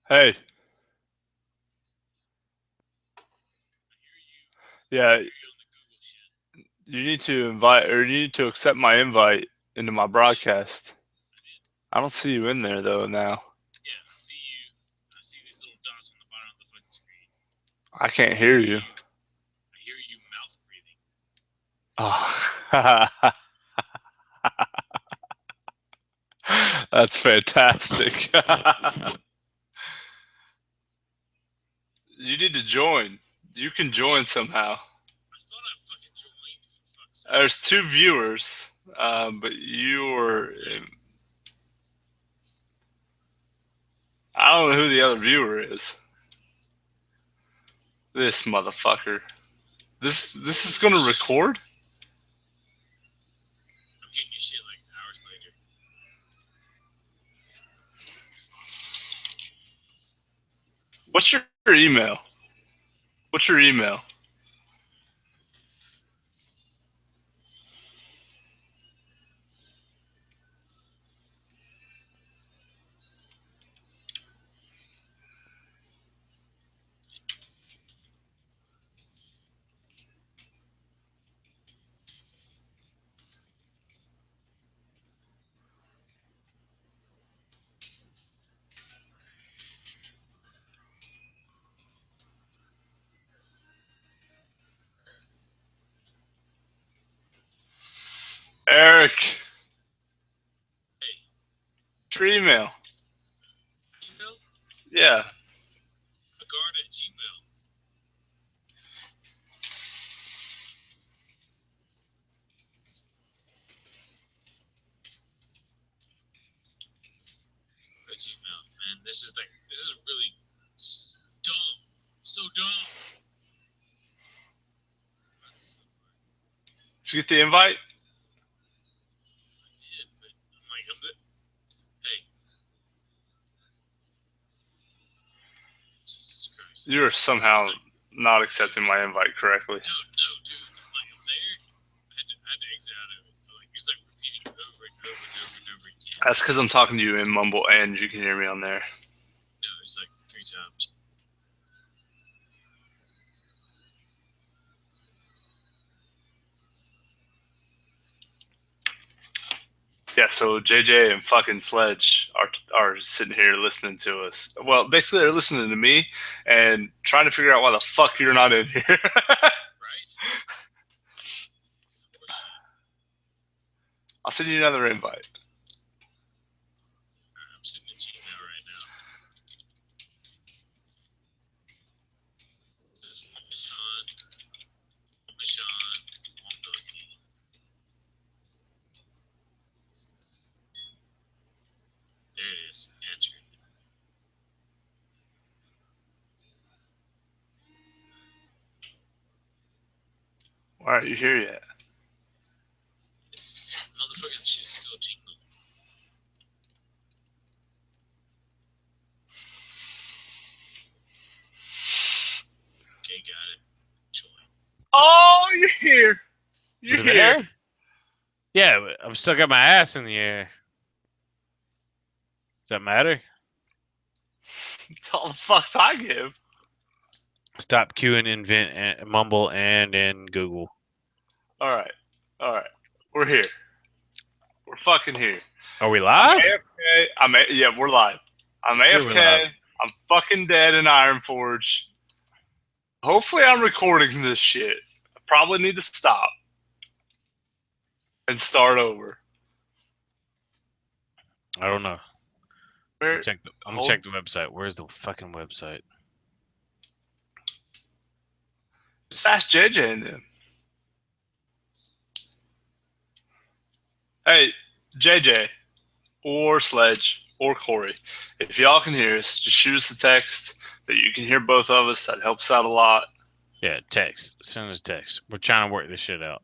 Hey, yeah, you need to invite or you need to accept my invite into my broadcast. I don't see you in there though now. I can't hear you. Oh, that's fantastic. You need to join. You can join somehow. There's two viewers, but you're. I don't know who the other viewer is. This motherfucker. This is gonna record. What's your email? What's your email? Eric. What's your email? Yeah. Did you get the invite? You're somehow not accepting my invite correctly. That's because I'm talking to you in Mumble and you can hear me on there. Yeah, so JJ and fucking Sledge are sitting here listening to us. Well, basically they're listening to me and trying to figure out why the fuck you're not in here. I'll send you another invite. Why aren't you here yet? Oh, you're here. You're here. There? Yeah, I've still got my ass in the air. Does that matter? That's all the fucks I give. Stop queuing in Vent and Mumble and in Google. All right. All right. We're here. We're fucking here. Are we I'm live? AFK. Yeah, we're live. I'm Sure we're AFK. live. I'm fucking dead in Ironforge. Hopefully, I'm recording this shit. I probably need to stop and start over. I don't know. Where? I'm gonna check the website. Where's the fucking website? Just ask JJ and them. Hey, JJ, or Sledge, or Corey, if y'all can hear us, just shoot us a text that you can hear both of us. That helps out a lot. Yeah, text. Send us text. We're trying to work this shit out.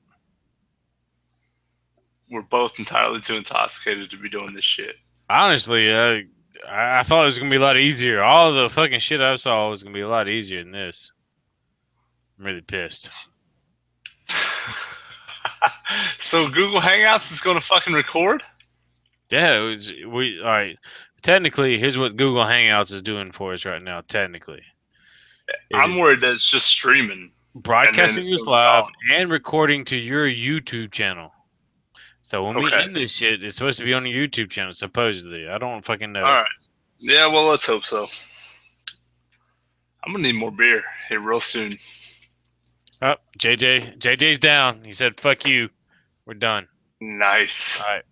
We're both entirely too intoxicated to be doing this shit. Honestly, I thought it was gonna be a lot easier. All the fucking shit I saw was gonna be a lot easier than this. I'm really pissed. So Google Hangouts is going to fucking record? Yeah, all right. technically, here's what Google Hangouts is doing for us right now. Technically, I'm worried that it's just streaming. broadcasting it's this gonna be live gone. and recording to your YouTube channel. So when we Okay. end this shit, it's supposed to be on your YouTube channel, supposedly. I don't fucking know. All right. Yeah, well, let's hope so. I'm gonna need more beer here real soon. Oh, JJ's down. He said, "Fuck you, we're done." Nice. All right.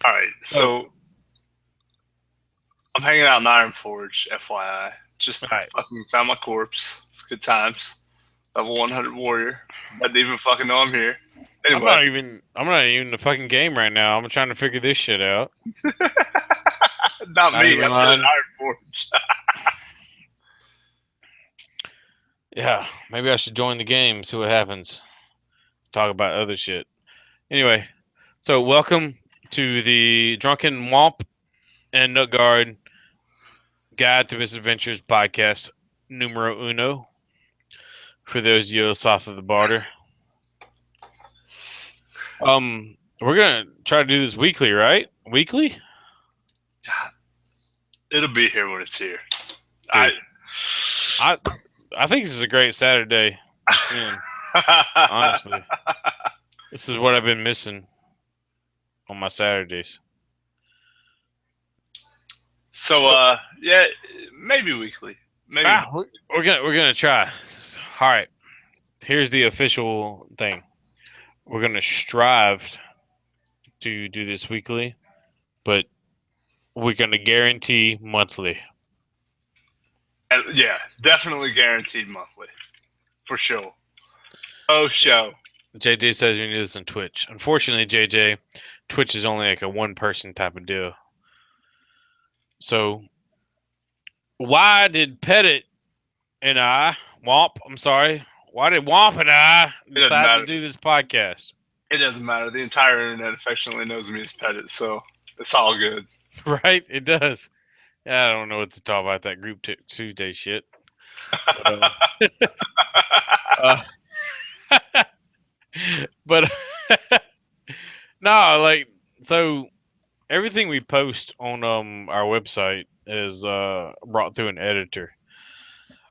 All right. So I'm hanging out in Iron Forge, FYI. Just Right. fucking found my corpse. It's good times. Level 100 warrior. Doesn't even fucking know I'm here. Anyway. I'm not even in the fucking game right now. I'm trying to figure this shit out. Not me. even I'm lying. in Iron Forge. Yeah, maybe I should join the game, see what happens. Talk about other shit. Anyway, so welcome to the Drunken Womp and Nutguard Guide to Misadventures podcast numero uno. For those of you south of the border. We're gonna try to do this weekly, right? Weekly? It'll be here when it's here. Dude, I think this is a great Saturday. Man, honestly, this is what I've been missing on my Saturdays. So, yeah, maybe weekly. Maybe. We're gonna try. All right. Here's the official thing. We're gonna strive to do this weekly, but we're gonna guarantee monthly. Yeah, definitely guaranteed monthly. For sure. Oh, show. JJ says you need this on Twitch. Unfortunately, JJ, Twitch is only like a one-person type of deal. So, why did Pettit and Womp and I decide to do this podcast? It doesn't matter. The entire internet affectionately knows me as Pettit, so it's all good. Right? It does. I don't know what to talk about that group Tuesday shit. But no, like, so everything we post on our website is brought through an editor.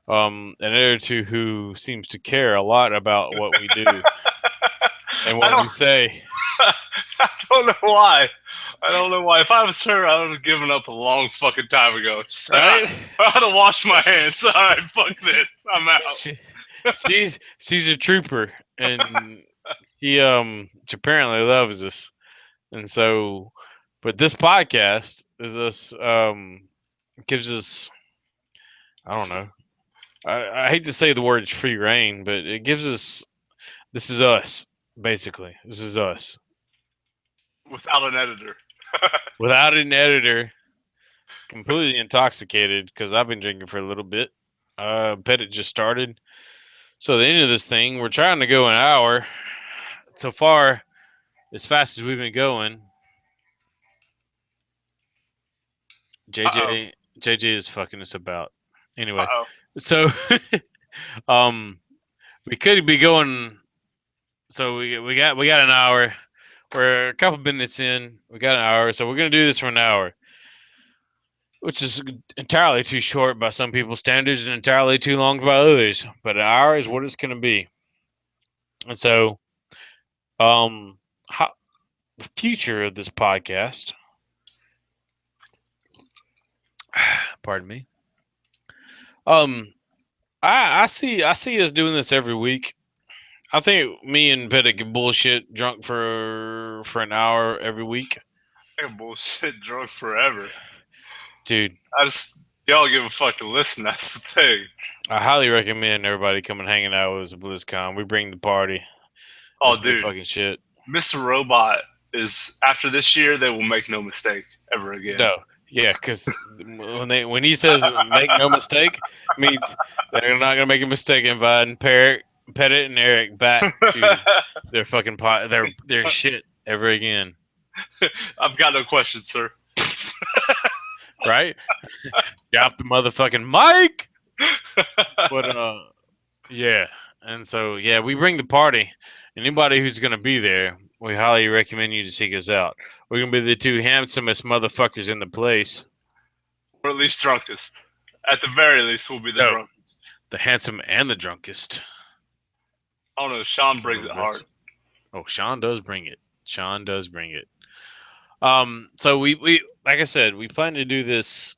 An editor who seems to care a lot about what we do and what we say. I don't know why. If I was her, I would have given up a long fucking time ago. Just, right? I had to wash my hands. All right, fuck this. I'm out. She's a trooper, and she apparently loves us. And so, but this podcast is us gives us, I don't know. I hate to say the words free reign, but it gives us, this is us, basically. This is us. Without an editor. Without an editor. Completely intoxicated, because I've been drinking for a little bit. Pettit just started. So the end of this thing, we're trying to go an hour. So far, as fast as we've been going, JJ is fucking us about. Anyway, so we could be going. So we got an hour. We're a couple minutes in. We got an hour, so we're gonna do this for an hour, which is entirely too short by some people's standards and entirely too long by others. But an hour is what it's gonna be. And so, the future of this podcast. Pardon me. I see us doing this every week. I think me and Pettit get bullshit drunk for an hour every week. I get bullshit drunk forever. Dude. Y'all give a fuck to listen, that's the thing. I highly recommend everybody come and hanging out with us at BlizzCon. We bring the party. Oh, dude. Fucking shit. Mr. Robot is, after this year, they will make no mistake ever again. No. Yeah, because when he says make no mistake, means they're not gonna make a mistake inviting Pettit and Eric back to their fucking their shit ever again. I've got no questions, sir. Right? Drop the motherfucking mic. But yeah, and so yeah, we bring the party. Anybody who's gonna be there, we highly recommend you to seek us out. We're gonna be the two handsomest motherfuckers in the place. Or at least drunkest. At the very least, we'll be the Oh, drunkest. the handsome and the drunkest. Oh no, Sean Son brings of it a bitch. hard. Oh, Sean does bring it. Sean does bring it. So we like I said, we plan to do this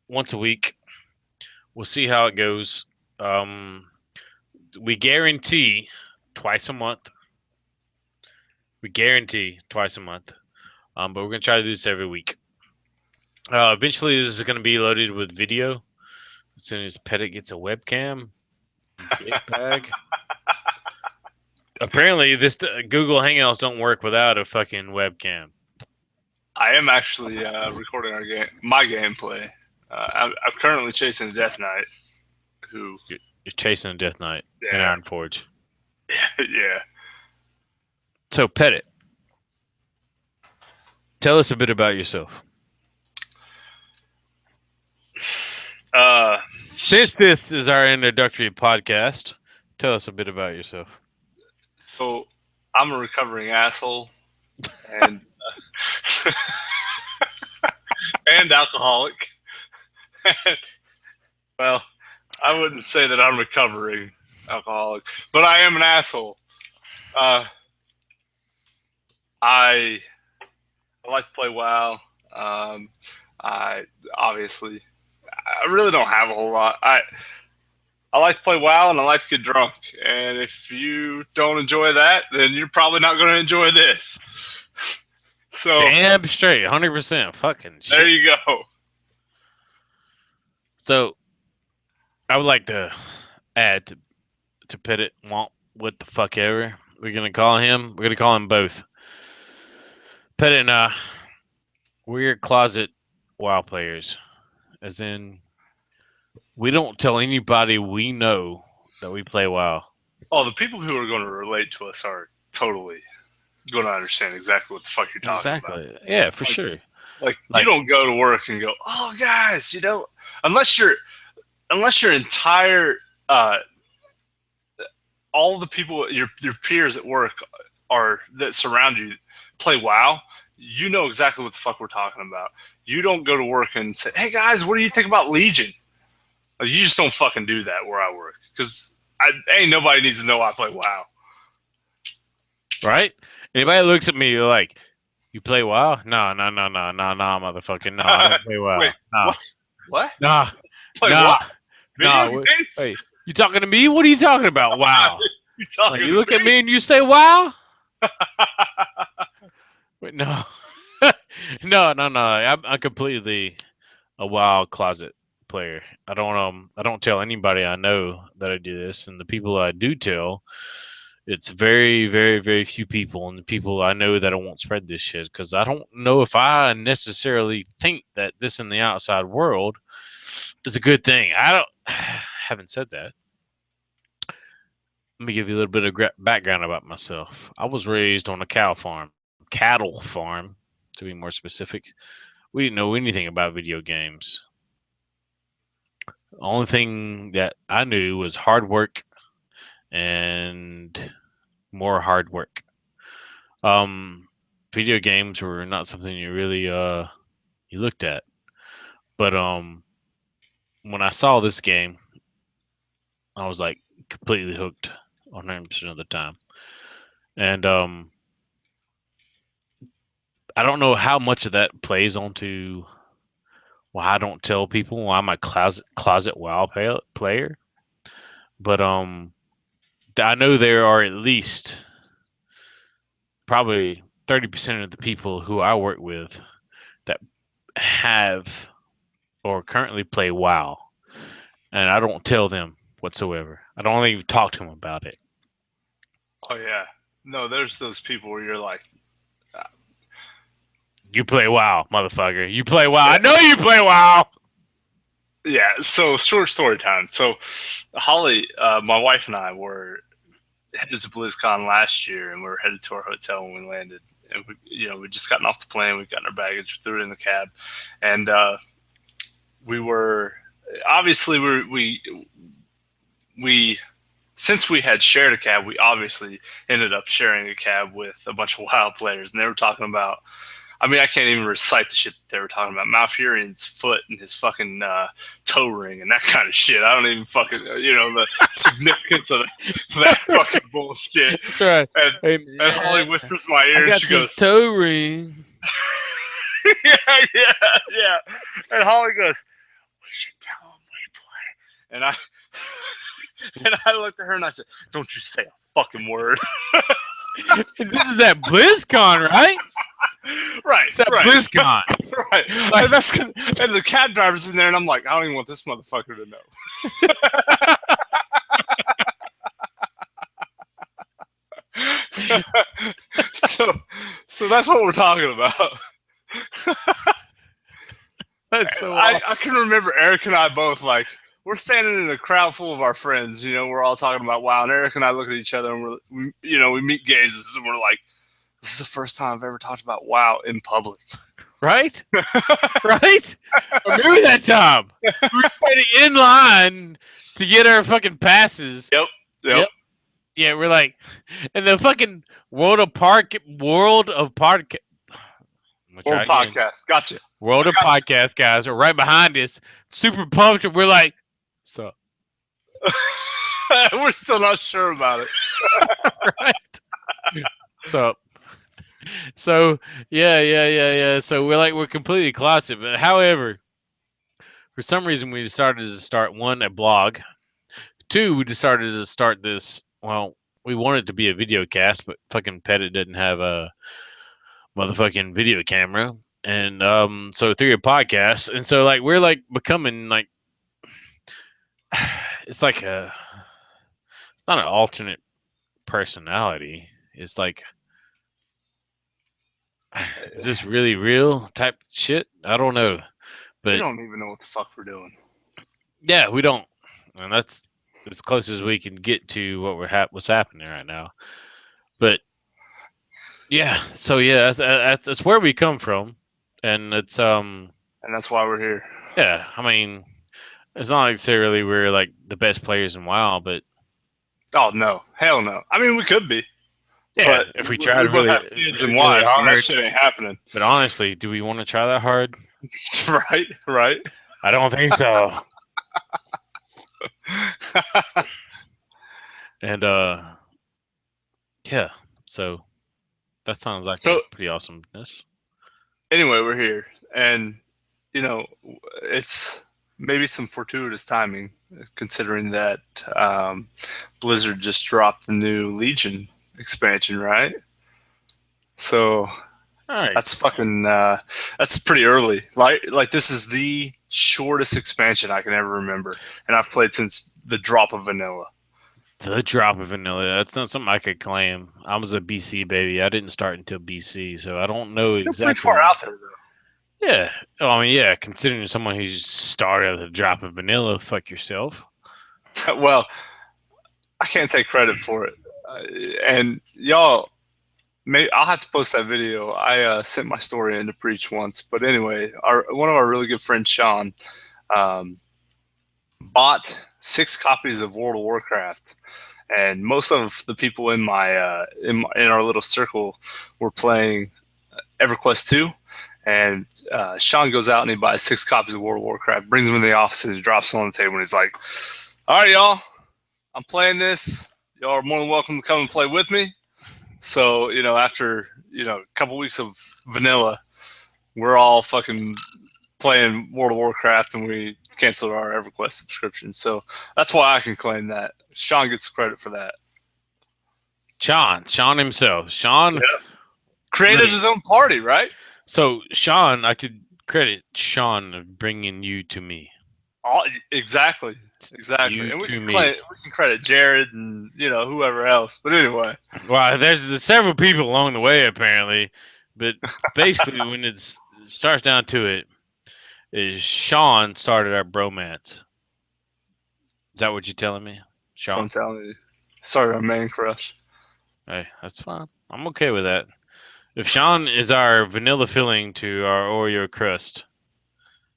once a week. We'll see how it goes. We guarantee twice a month. We guarantee twice a month. But we're gonna try to do this every week. Eventually, this is gonna be loaded with video. As soon as Pettit gets a webcam, big bag. Apparently, this Google Hangouts don't work without a fucking webcam. I am actually recording my gameplay. I'm currently chasing a Death Knight. Who? You're chasing a Death Knight in Yeah, Ironforge. yeah. So, Pettit, tell us a bit about yourself. Since this is our introductory podcast, tell us a bit about yourself. So, I'm a recovering asshole, and and alcoholic. Well, I wouldn't say that I'm recovering alcoholic, but I am an asshole. I like to play WoW. I obviously I really don't have a whole lot. I like to play WoW and I like to get drunk. And if you don't enjoy that, then you're probably not going to enjoy this. So damn straight, 100%. Fucking shit. There you go. So I would like to add to Pettit want what the fuck ever we're gonna call him. We're gonna call him both. Pettit and I, we're closet WoW players, as in we don't tell anybody we know that we play WoW. Oh, the people who are going to relate to us are totally going to understand exactly what the fuck you're talking about. Exactly. Yeah, for sure. Like you don't go to work and go, "Oh, guys, unless your entire all the people your peers at work that surround you play WoW, you know exactly what the fuck we're talking about. You don't go to work and say, "Hey guys, what do you think about Legion?" Like, you just don't fucking do that where I work because ain't nobody needs to know I play WoW. Right? Anybody looks at me like, "You play WoW?" No, motherfucker. No, I don't play WoW. Wait, no. What? Nah. Play nah. what? Video No. games? Wait, you talking to me? What are you talking about? WoW. Like, you look at me and you say WoW? Wait, no. no. I'm completely a WoW closet player. I don't tell anybody I know that I do this, and the people I do tell, it's very, very, very few people, and the people I know that I won't spread this shit because I don't know if I necessarily think that this in the outside world is a good thing. Haven't said that. Let me give you a little bit of background about myself. I was raised on a cattle farm, to be more specific. We didn't know anything about video games. The only thing that I knew was hard work and more hard work. Video games were not something you really you looked at. But when I saw this game, I was like completely hooked 100% of the time. And I don't know how much of that plays onto why I don't tell people why I'm a closet WoW player. But I know there are at least probably 30% of the people who I work with that have or currently play WoW, and I don't tell them whatsoever. I don't even talk to them about it. Oh yeah, no, there's those people where you're like, you play WoW, motherfucker. You play WoW. Yeah. I know you play WoW. Yeah. So short story time. So Holly, my wife and I were headed to BlizzCon last year, and we were headed to our hotel when we landed. And we just gotten off the plane. We got our baggage, we threw it in the cab, and we were obviously we since we had shared a cab, we obviously ended up sharing a cab with a bunch of WoW players, and they were talking about. I mean, I can't even recite the shit that they were talking about. Malfurion's foot and his fucking toe ring and that kind of shit. I don't even fucking, the significance of that fucking bullshit. That's right. And Holly whispers in my ear, and she goes, toe ring. yeah. And Holly goes, we should tell him we play. And I looked at her and I said, don't you say a fucking word. This is at BlizzCon, right? Right. It's at BlizzCon. Right. Like, and that's cause, and the cab driver's in there, and I'm like, I don't even want this motherfucker to know. So that's what we're talking about. That's so awesome. I can remember Eric and I both, like, we're standing in a crowd full of our friends, we're all talking about WoW, and Eric and I look at each other, and we meet gazes, and we're like, this is the first time I've ever talked about WoW in public. Right? Right? Remember that time? We were standing in line to get our fucking passes. Yep. Yeah, we're like, and the fucking World of Podcast. Gotcha. World of Podcast guys are right behind us, super pumped, and we're like, so. We're still not sure about it. Right? So yeah. So we're completely closeted. But however, for some reason we decided to start a blog. 2, we decided to start this. Well, we wanted it to be a video cast, but fucking Pettit didn't have a motherfucking video camera, and so 3 a podcast, and so like we're like becoming like it's not an alternate personality. It's like, is this really real type shit? I don't know, but we don't even know what the fuck we're doing. Yeah, we don't, and that's as close as we can get to what's happening right now. But yeah, so yeah, that's where we come from, and it's and that's why we're here. Yeah, I mean, it's not necessarily we're like the best players in WoW, but oh no, hell no. I mean, we could be. Yeah, but if we try to both really have kids and wives, and that shit ain't happening. But honestly, do we want to try that hard? Right. I don't think so. And yeah, so that sounds like pretty awesomeness. Anyway, we're here, and it's maybe some fortuitous timing, considering that Blizzard just dropped the new Legion expansion, right? So right. That's fucking that's pretty early. Like this is the shortest expansion I can ever remember, and I've played since the drop of vanilla. The drop of vanilla. That's not something I could claim. I was a BC baby. I didn't start until BC, so I don't know exactly. It's pretty far out there, though. Yeah. Oh, I mean, yeah. Considering someone who's started at the drop of vanilla, fuck yourself. Well, I can't take credit for it, and y'all. Maybe I'll have to post that video. I sent my story in to Preach once, but anyway, one of our really good friends, Sean, bought 6 copies of World of Warcraft, and most of the people in my in our little circle were playing EverQuest 2. And Sean goes out and he buys 6 copies of World of Warcraft, brings them in the office, and he drops them on the table, and he's like, "All right, y'all, I'm playing this. Y'all are more than welcome to come and play with me." So, after, a couple weeks of vanilla, we're all fucking playing World of Warcraft, and we canceled our EverQuest subscription. So that's why I can claim that. Sean gets credit for that. Sean himself. Sean created his own party, right? So, Sean, I could credit Sean of bringing you to me. Exactly. And we can credit Jared and whoever else. But anyway, well, there's several people along the way apparently, but basically when it starts down to it, is Sean started our bromance. Is that what you're telling me, Sean? I'm telling you, started our man crush. Hey, that's fine. I'm okay with that. If Sean is our vanilla filling to our Oreo crust,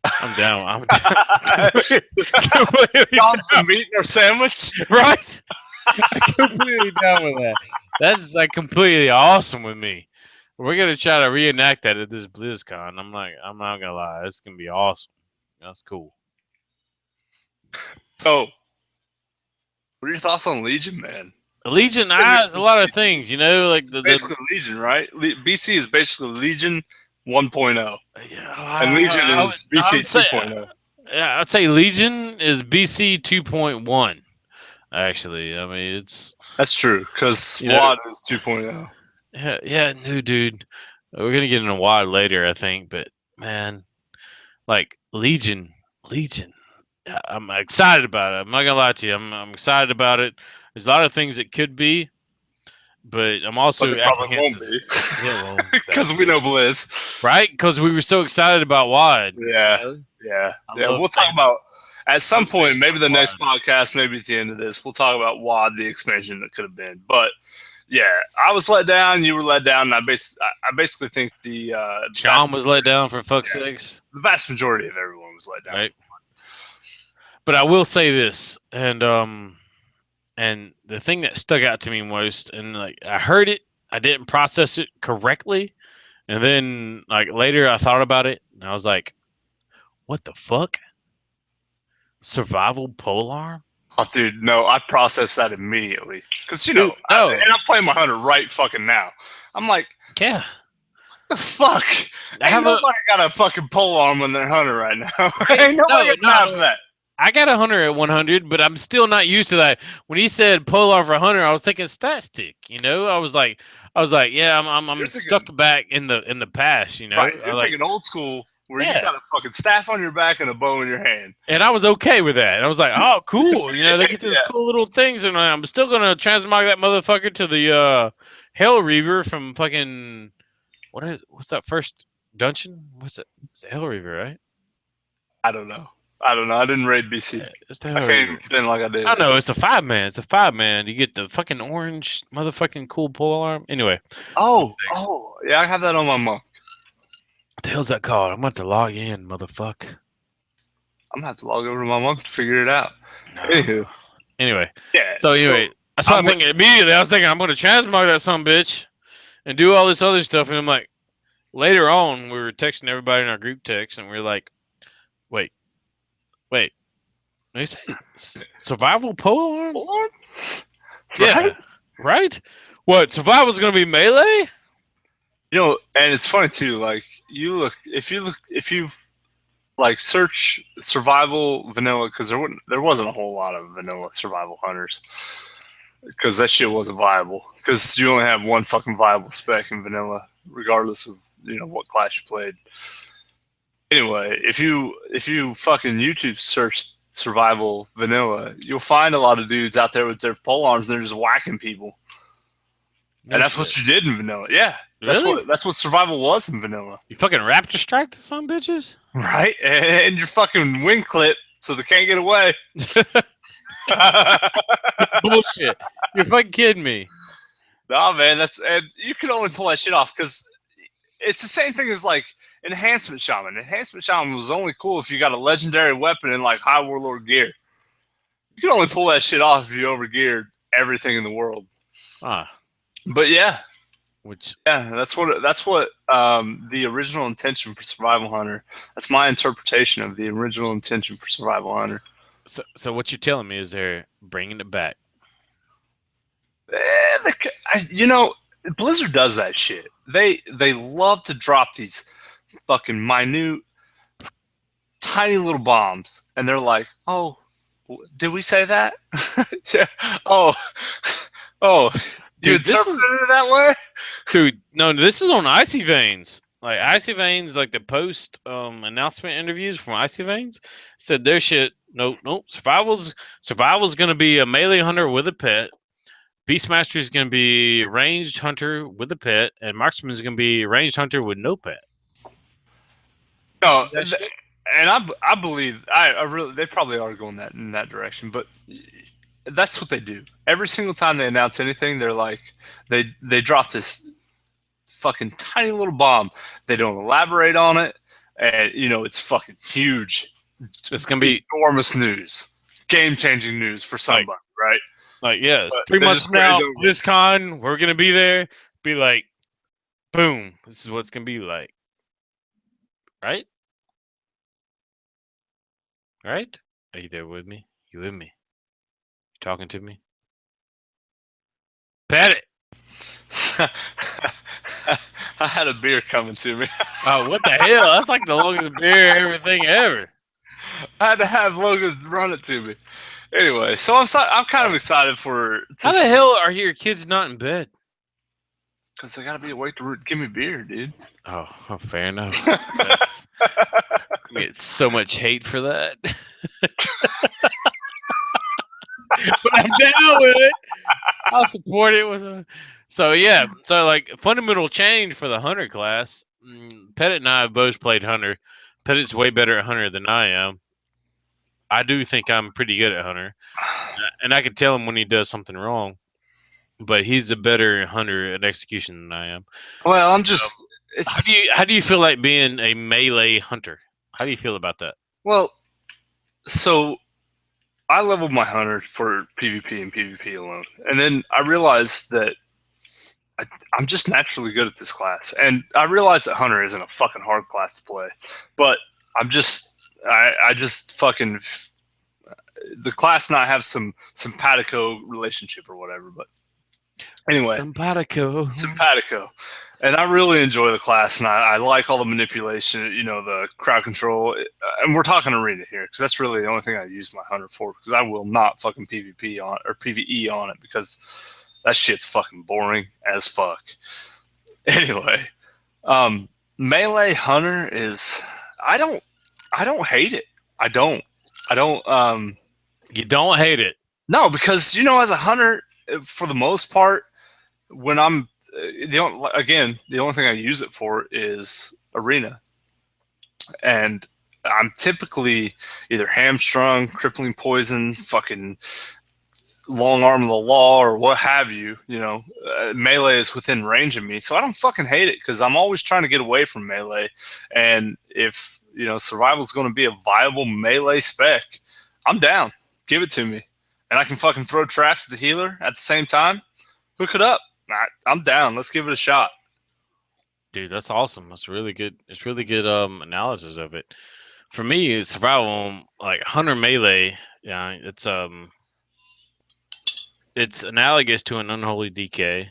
I'm down. Sean's the meat in our sandwich, right? I'm completely down with that. That's like completely awesome with me. We're gonna try to reenact that at this BlizzCon. I'm not gonna lie, it's gonna be awesome. That's cool. So, what are your thoughts on Legion, man? Legion has a lot of things, you know, like It's basically Legion, right? BC is basically Legion 1.0, and Legion is BC 2.0. Yeah, I'd say Legion is BC 2.1. Actually, I mean That's true because SWAT is 2.0. Yeah, no, dude. We're gonna get into WAD later, I think, but man, like Legion. I'm excited about it. I'm not gonna lie to you. I'm excited about it. There's a lot of things it could be, but I'm also But it probably won't apprehensive. be. Yeah, well, Because we know Blizz. right? Because we were so excited about WAD. Yeah. We'll talk about at some point, maybe the next podcast, maybe at the end of this, we'll talk about WAD, the expansion that could have been. But yeah, I was let down. You were let down. And I basically think John was let down for fuck's sakes. The vast majority of everyone was let down. Right. But I will say this, and the thing that stuck out to me most, and like I heard it, I didn't process it correctly, and then like later I thought about it, and I was like, "What the fuck? Survival polearm?" Oh, dude, no, I processed that immediately because and I'm playing my hunter right fucking now. I'm like, yeah, what the fuck? Ain't nobody got a fucking polearm on their hunter right now. Ain't nobody got time for that. I got a hunter at 100, but I'm still not used to that. When he said polearm for hunter, I was thinking stat stick. You know, I was like, yeah, I'm stuck back in the past. You know, right? You're thinking old school. Where you got a fucking staff on your back and a bow in your hand. And I was okay with that. And I was like, oh, cool. You know, they get these cool little things. And I'm still going to transmog that motherfucker to the Hell Reaver from fucking... What's that first dungeon? What's it? It's the Hell Reaver, right? I don't know. I didn't raid BC. It's the I can't even pretend like I did. I know. It's a 5-man. It's a 5-man. You get the fucking orange motherfucking cool polearm. Anyway. Oh. Yeah, I have that on my monk. What the hell's that called? I'm going to log in, motherfucker. I'm going to have to log over to my monk to figure it out. No. Anywho. Anyway. Yeah. So anyway, that's what I'm thinking immediately. I was thinking, I'm going to transmog that son bitch and do all this other stuff. And I'm like, later on, we were texting everybody in our group text, and we were like, wait. They say survival polearm? Yeah. Right? What? Survival's going to be melee? You know, and it's funny too. Like if you like search survival vanilla, because there wasn't a whole lot of vanilla survival hunters, because that shit wasn't viable. Because you only have one fucking viable spec in vanilla, regardless of what class you played. Anyway, if you fucking YouTube search survival vanilla, you'll find a lot of dudes out there with their polearms and they're just whacking people. And that's what you did in vanilla. Yeah. Really? That's what survival was in vanilla. You fucking raptor strike to some bitches? Right? And your fucking wing clip so they can't get away. Bullshit. You're fucking kidding me. Nah, man, and you can only pull that shit off because it's the same thing as like Enhancement Shaman. Enhancement Shaman was only cool if you got a legendary weapon in like High Warlord gear. You can only pull that shit off if you overgeared everything in the world. But yeah, that's what the original intention for Survival Hunter. That's my interpretation of the original intention for Survival Hunter. So what you're telling me is they're bringing it back. Blizzard does that shit. They love to drop these fucking minute, tiny little bombs, and they're like, "Oh, did we say that? oh." Dude, you interpreted it that way? Dude, no, this is on Icy Veins. Like Icy Veins, like the post announcement interviews from Icy Veins said their shit. Nope. Survival's gonna be a melee hunter with a pet. Beastmaster is gonna be ranged hunter with a pet, and Marksman is gonna be ranged hunter with no pet. No, and I believe I really they probably are going in that direction, but. That's what they do. Every single time they announce anything, they're like, they drop this fucking tiny little bomb. They don't elaborate on it, and it's fucking huge. It's gonna be enormous news, game-changing news for somebody, right? Like, yes, But 3 they months just from now, graze over. this con, we're gonna be there. Be like, boom, this is what it's gonna be like, right? Right? Are you there with me? You with me? You talking to me? Pet it. I had a beer coming to me. Oh, what the hell? That's like the longest beer everything ever. I had to have Logan run it to me. Anyway, so I'm kind of excited for How the hell are your kids not in bed? because they gotta be awake to give me beer, dude. Oh, fair enough. That's get so much hate for that. But I'm down with it. I'll support it. So yeah, so like fundamental change for the hunter class. Pettit and I have both played hunter. Pettit's way better at hunter than I am. I do think I'm pretty good at hunter, and I can tell him when he does something wrong. But he's a better hunter at execution than I am. Well, I'm just. It's, How do you feel like being a melee hunter? How do you feel about that? well, so I leveled my hunter for PvP and PvP alone, and then I realized that I'm just naturally good at this class, and I realized that hunter isn't a fucking hard class to play, but I just fucking the class and I have some simpatico relationship or whatever, but anyway, simpatico, and I really enjoy the class, and I like all the manipulation, you know, the crowd control, and we're talking arena here because that's really the only thing I use my hunter for, because I will not fucking PvP on or PvE on it because that shit's fucking boring as fuck. Anyway, melee hunter is I don't hate it. I don't. You don't hate it. No, because you know, as a hunter, for the most part, when I'm the only thing I use it for is arena, and I'm typically either hamstrung, crippling poison, fucking long arm of the law, or what have you. You know, melee is within range of me, so I don't fucking hate it because I'm always trying to get away from melee. And if you know survival is going to be a viable melee spec, I'm down. Give it to me, and I can fucking throw traps at the healer at the same time. Hook it up. I'm down. Let's give it a shot. Dude, that's awesome. That's really good. It's really good analysis of it. For me, it's survival like hunter melee. Yeah, it's analogous to an unholy DK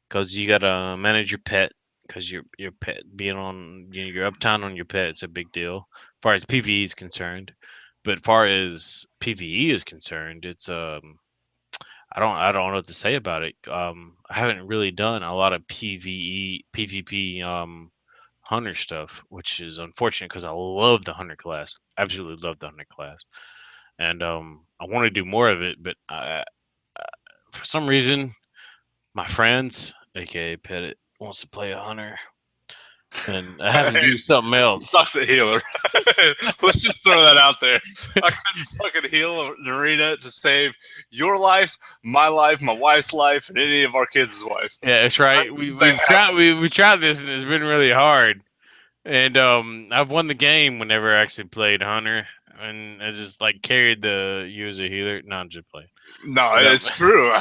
because you gotta manage your pet because your pet being on your uptime on your pet is a big deal as far as PvE is concerned. But as far as PvE is concerned, it's I don't know what to say about it. I haven't really done a lot of PvP hunter stuff, which is unfortunate because I love the hunter class. Absolutely love the hunter class, and I want to do more of it. But for some reason, my friends, aka Pettit, wants to play a hunter, and I have to do something else. Sucks at healer. Let's just throw that out there. I couldn't fucking heal an arena to save your life, my wife's life, and any of our kids' wife. Yeah, that's right. We've tried this, and it's been really hard. And I've won the game whenever I actually played hunter, and I just like carried the user healer. No, I'm just playing. No, it's true.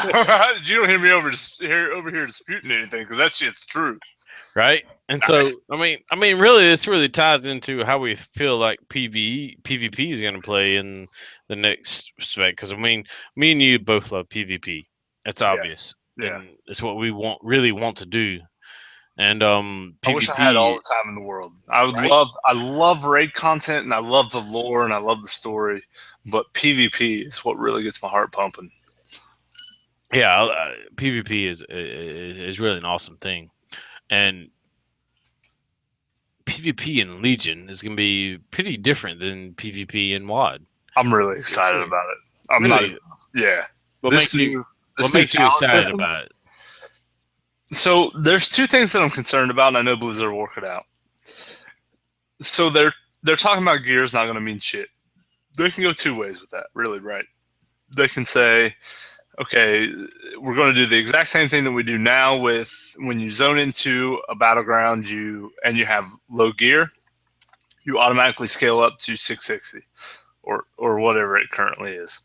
You don't hear me over here disputing anything because that shit's true. Right. And so, I mean, really, this really ties into how we feel like PvP is going to play in the next spec. Because I mean, me and you both love PvP. It's obvious. Yeah. And it's what we really want to do. And PvP, I wish I had all the time in the world. I love raid content, and I love the lore, and I love the story. But PvP is what really gets my heart pumping. Yeah, PvP is really an awesome thing. And PvP in Legion is going to be pretty different than PvP in WoD. I'm really excited about it. I'm really? Not. Yeah. What makes you excited about it? So there's two things that I'm concerned about, and I know Blizzard will work it out. So they're talking about gear's not going to mean shit. They can go two ways with that, really, right? They can say, okay, we're going to do the exact same thing that we do now with when you zone into a battleground you have low gear, you automatically scale up to 660 or whatever it currently is.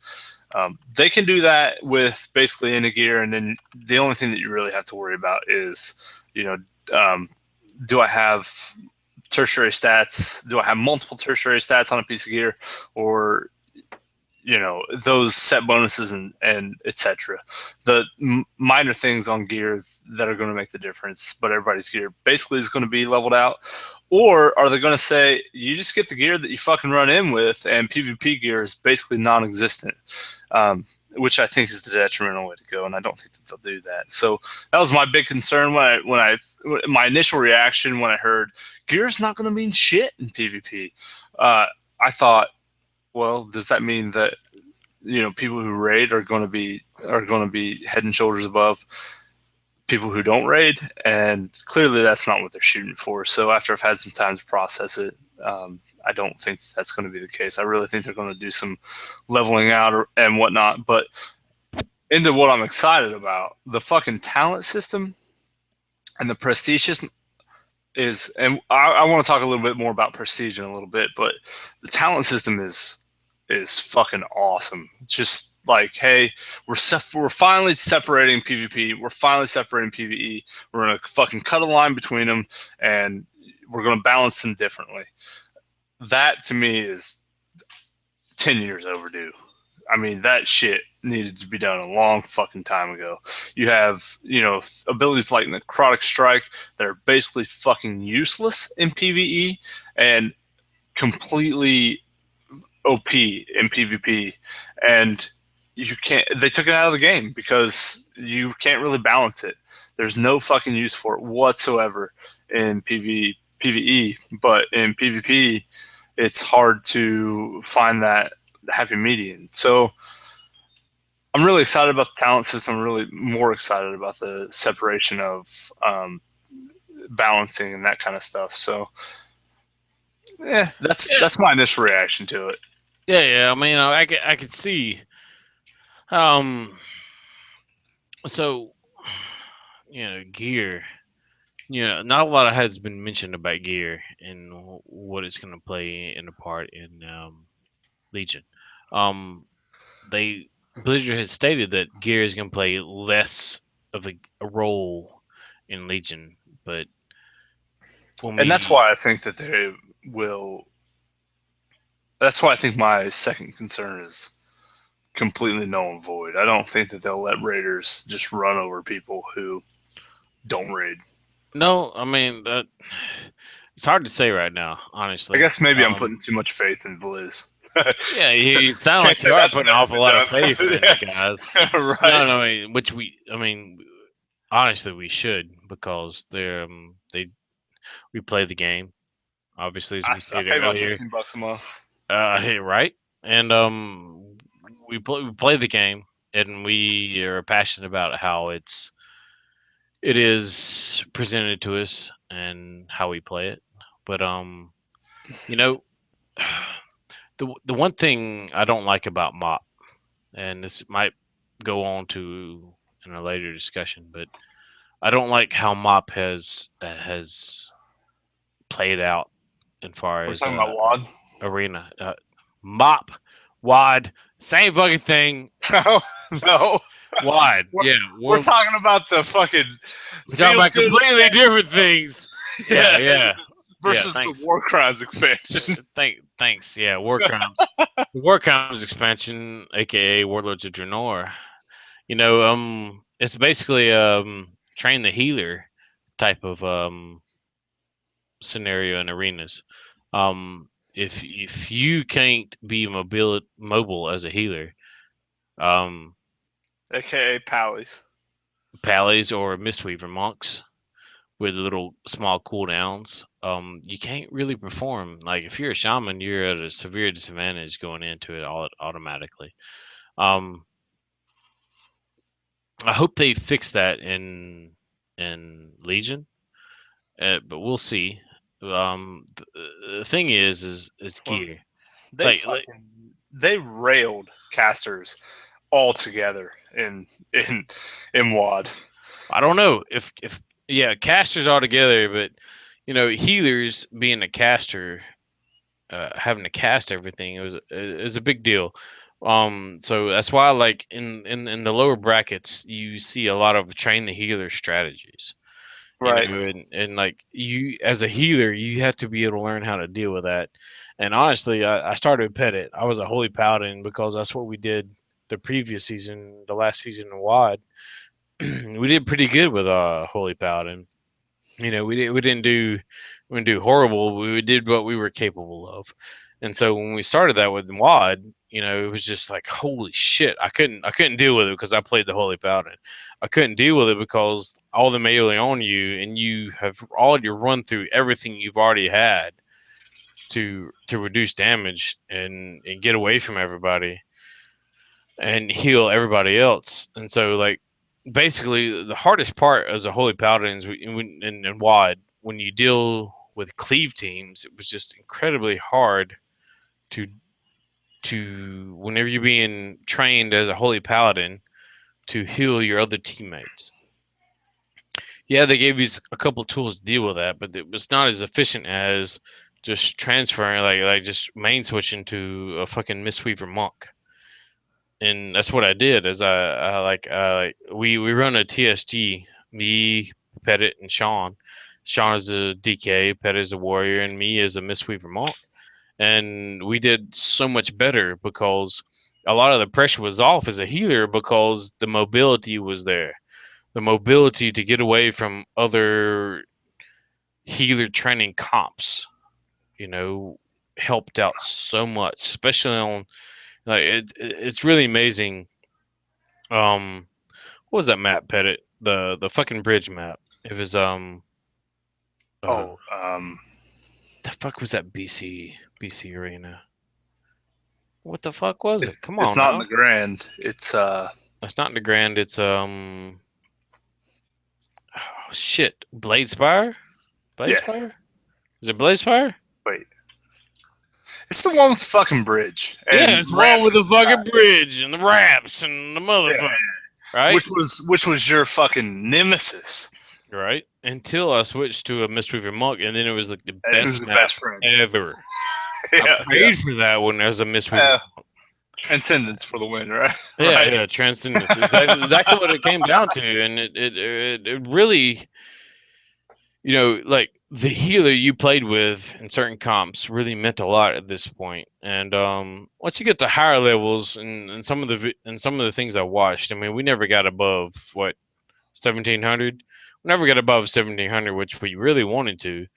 They can do that with basically any gear, and then the only thing that you really have to worry about is, do I have tertiary stats? Do I have multiple tertiary stats on a piece of gear, or those set bonuses and etc. The minor things on gear that are going to make the difference, but everybody's gear basically is going to be leveled out. Or are they going to say you just get the gear that you fucking run in with, and PvP gear is basically non-existent, which I think is the detrimental way to go, and I don't think that they'll do that. So that was my big concern my initial reaction when I heard gear's not going to mean shit in PvP. I thought, well, does that mean that people who raid are going to be head and shoulders above people who don't raid? And clearly, that's not what they're shooting for. So after I've had some time to process it, I don't think that's going to be the case. I really think they're going to do some leveling out and whatnot. But into what I'm excited about, the fucking talent system and the prestige system is, and I want to talk a little bit more about prestige in a little bit, but the talent system is fucking awesome. It's just like, hey, we're finally separating PvP. We're finally separating PvE. We're going to fucking cut a line between them, and we're going to balance them differently. That, to me, is 10 years overdue. I mean, that shit needed to be done a long fucking time ago. You have, abilities like Necrotic Strike that are basically fucking useless in PvE and completely OP in PvP, and they took it out of the game because you can't really balance it. There's no fucking use for it whatsoever in PvE, but in PvP, it's hard to find that happy median. So I'm really excited about the talent system. I'm really more excited about the separation of balancing and that kind of stuff. So yeah, that's my initial reaction to it. Yeah. I mean, I could see. So, gear. Not a lot of has been mentioned about gear and what it's going to play in a part in Legion. Blizzard has stated that gear is going to play less of a role in Legion, but and that's why I think that they will. That's why I think my second concern is completely null and void. I don't think that they'll let raiders just run over people who don't raid. No, I mean it's hard to say right now, honestly. I guess maybe I'm putting too much faith in Blizz. Yeah, you sound like you are putting an awful lot of faith in it, guys. Right. No, honestly we should, because we play the game. Obviously, as we stated earlier, I pay earlier, $15 a month. Right, and we play the game, and we are passionate about how it is presented to us and how we play it. But the one thing I don't like about MOP, and this might go on to in a later discussion, but I don't like how MOP has played out as far as talking about WoD arena. MOP, WoD, same fucking thing. No. WoD, yeah. We're talking about the fucking. We're talking about completely different things. Yeah. Versus the War Crimes expansion. Thanks. Yeah, War Crimes. The War Crimes expansion, aka Warlords of Draenor. It's basically train the healer type of scenario in arenas. If you can't be mobile as a healer, aka Pallies or Mistweaver monks with little small cooldowns, you can't really perform. Like if you're a shaman, you're at a severe disadvantage going into it automatically. I hope they fix that in Legion, but we'll see. The thing is gear. They railed casters all together in WoD. I don't know if casters all together, but healers being a caster, having to cast everything, it was a big deal. So that's why, like in the lower brackets, you see a lot of train the healer strategies. You Right. know, and like you as a healer, you have to be able to learn how to deal with that. And honestly, I started with Pettit. I was a holy paladin because that's what we did the previous season, the last season in WAD. We did pretty good with holy paladin. You know, we didn't do horrible. We did what we were capable of. And so when we started that with WAD, you know, it was just like holy shit. I couldn't deal with it because I played the holy paladin. I couldn't deal with it because all the melee on you, and you have all your run through everything you've already had to reduce damage and get away from everybody and heal everybody else. And so, like, basically, the hardest part as a holy paladin is in WAD, when you deal with cleave teams, it was just incredibly hard to whenever you're being trained as a holy paladin to heal your other teammates. Yeah, they gave you a couple tools to deal with that, but it was not as efficient as just transferring, like just main switching to a fucking Mistweaver monk. And that's what I did. Is we run a TSG. Me, Pettit, and Sean. Sean is a DK, Pettit is a warrior, and me is a Mistweaver monk. And we did so much better because a lot of the pressure was off as a healer because the mobility was there. The mobility to get away from other healer training comps, you know, helped out so much, especially on like it's really amazing. What was that map, Pettit? The fucking bridge map. It was uh Oh, the fuck was that BC arena? What the fuck was it? Come it's on not in now. the Grand. It's That's not the Grand. It's oh, shit. Bladespire? yes. Bladespire? Is it Bladespire? Wait, it's the one with the fucking bridge Yeah, and it's one ramps with on the the fucking side. bridge and the raps and the Yeah, motherfucker. Right? which was your fucking nemesis. Right. Until I switched to a Mistweaver Monk, and then it was like the And it was best the map best friend. ever. I Yeah, yeah. paid for that one as a Mistweaver. Transcendence for the win, right? Yeah, Right. yeah, transcendence. Exactly what it came down to, and it really, you know, like the healer you played with in certain comps really meant a lot at this point. And once you get to higher levels, and some of the things I watched, I mean, we never got above what 1700. We never got above 1700, which we really wanted to,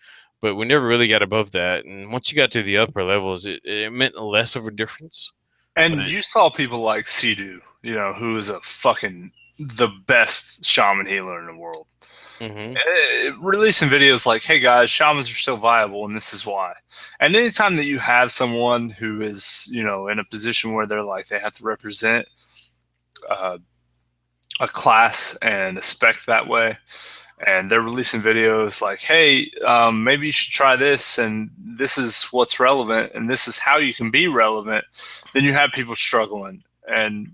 but we never really got above that. And once you got to the upper levels, it meant less of a difference. And But you saw people like Sidu, who is a fucking the best shaman healer in the world. hmm Releasing videos like, hey guys, shamans are still viable and this is why. And anytime that you have someone who is, in a position where they're like, they have to represent uh, a class and a spec that way, and they're releasing videos like, hey, maybe you should try this, and this is what's relevant, and this is how you can be relevant, then you have people struggling. And,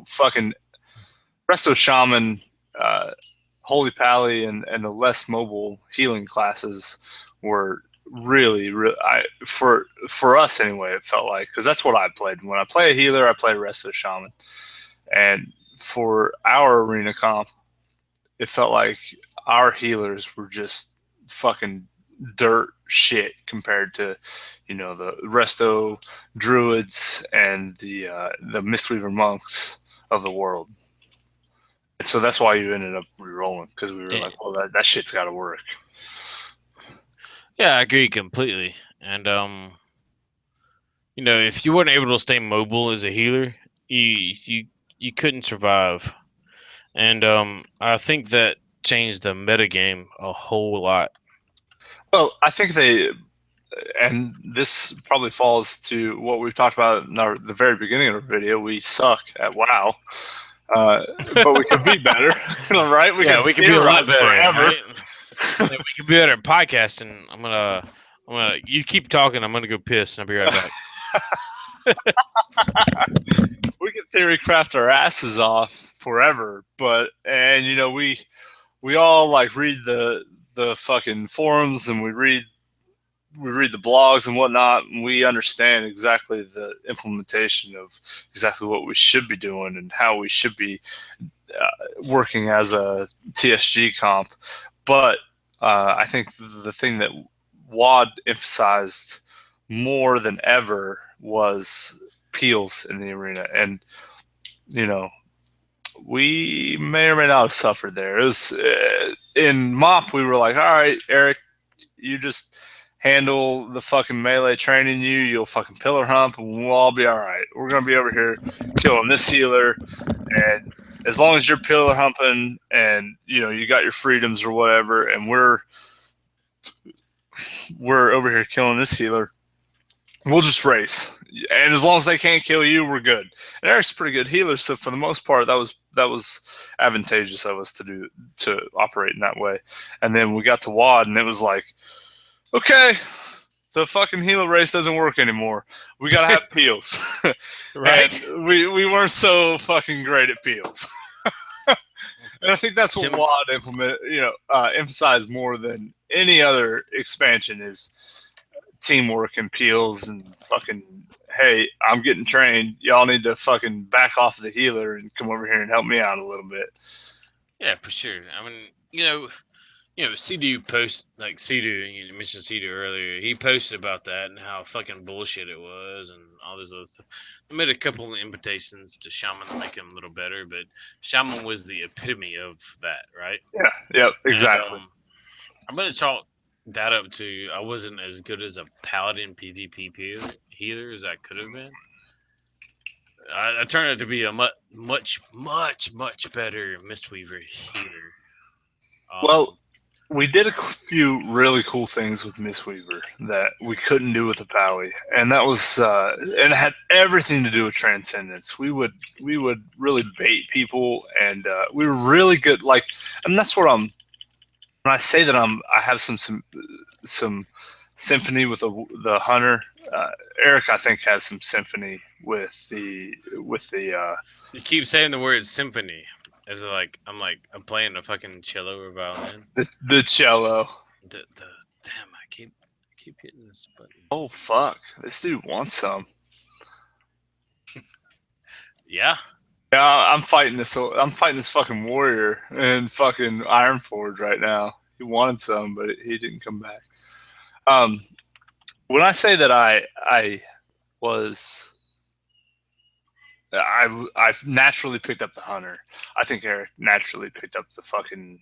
fucking Resto Shaman, Holy Pally, and the less mobile healing classes were really, really, for us anyway, it felt like, because that's what I played. When I play a healer, I play Resto Shaman. And for our arena comp, it felt like our healers were just fucking dirt shit compared to, the Resto Druids and the Mistweaver monks of the world. And so that's why you ended up re-rolling, because we were yeah, like, well, that shit's got to work. yeah, I agree completely. And you know, if you weren't able to stay mobile as a healer, you couldn't survive. And I think that changed the meta game a whole lot. Well, I think and this probably falls to what we've talked about in the very beginning of the video. We suck at WoW, but we could be better, right? We Yeah, could we could be a lot theorize better, forever. right? Yeah, we could be better at podcasting. You keep talking. I'm gonna go piss, and I'll be right back. We could theory craft our asses off forever, and we all like read the fucking forums, and we read read the blogs and whatnot, and we understand exactly the implementation of exactly what we should be doing and how we should be working as a TSG comp. But I think the thing that WAD emphasized more than ever was peels in the arena. And, you know, we may or may not have suffered there. It was in MOP, we were like, all right, Eric, you just handle the fucking melee training you'll fucking pillar hump, and we'll all be all right. We're going to be over here killing this healer, and as long as you're pillar humping and, you know, you got your freedoms or whatever, and we're over here killing this healer, we'll just race. And as long as they can't kill you, we're good. And Eric's a pretty good healer, so for the most part, that was advantageous of us to operate in that way. And then we got to WAD, and it was like, okay, the fucking healer race doesn't work anymore. We gotta have peels. Right. And we weren't so fucking great at peels. And I think that's what WAD emphasized more than any other expansion is teamwork and peels and fucking, hey, I'm getting trained. Y'all need to fucking back off the healer and come over here and help me out a little bit. Yeah, for sure. I mean, you know, CDU post like CDU, you mentioned CDU earlier. He posted about that and how fucking bullshit it was and all this other stuff. I made a couple of invitations to Shaman to make him a little better, but Shaman was the epitome of that, right? Yeah, yep, exactly. And, I'm gonna chalk that up to I wasn't as good as a paladin PvP healer as I could have been. I turned out to be a much better Mistweaver healer. Well, we did a few really cool things with Mistweaver that we couldn't do with the Pally, and that was and it had everything to do with Transcendence. We would really bait people, and we were really good. Like, and that's what when I say that I have some symphony with the hunter. Eric, I think, has some symphony with the. You keep saying the word symphony. As I'm playing a fucking cello or violin. The cello. Damn, I keep hitting this button. Oh fuck! This dude wants some. Yeah. Yeah, I'm fighting this fucking warrior in fucking Ironforge right now. He wanted some, but he didn't come back. When I say that I've naturally picked up the hunter. I think Eric naturally picked up the fucking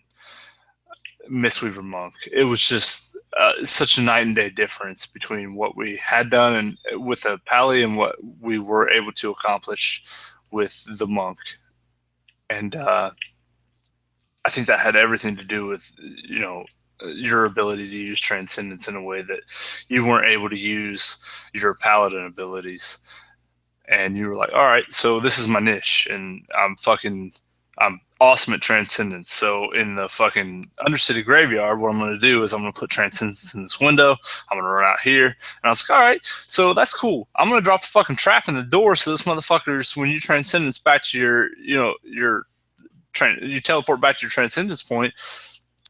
Mistweaver monk. It was just such a night and day difference between what we had done and with the Pally and what we were able to accomplish with the monk. And I think that had everything to do with, you know, your ability to use Transcendence in a way that you weren't able to use your Paladin abilities. And you were like, all right, so this is my niche, and I'm awesome at Transcendence. So in the fucking Undercity Graveyard, what I'm going to do is I'm going to put Transcendence in this window. I'm going to run out here. And I was like, all right, so that's cool. I'm going to drop a fucking trap in the door so this motherfucker's, when you Transcendence back to you teleport back to your Transcendence point,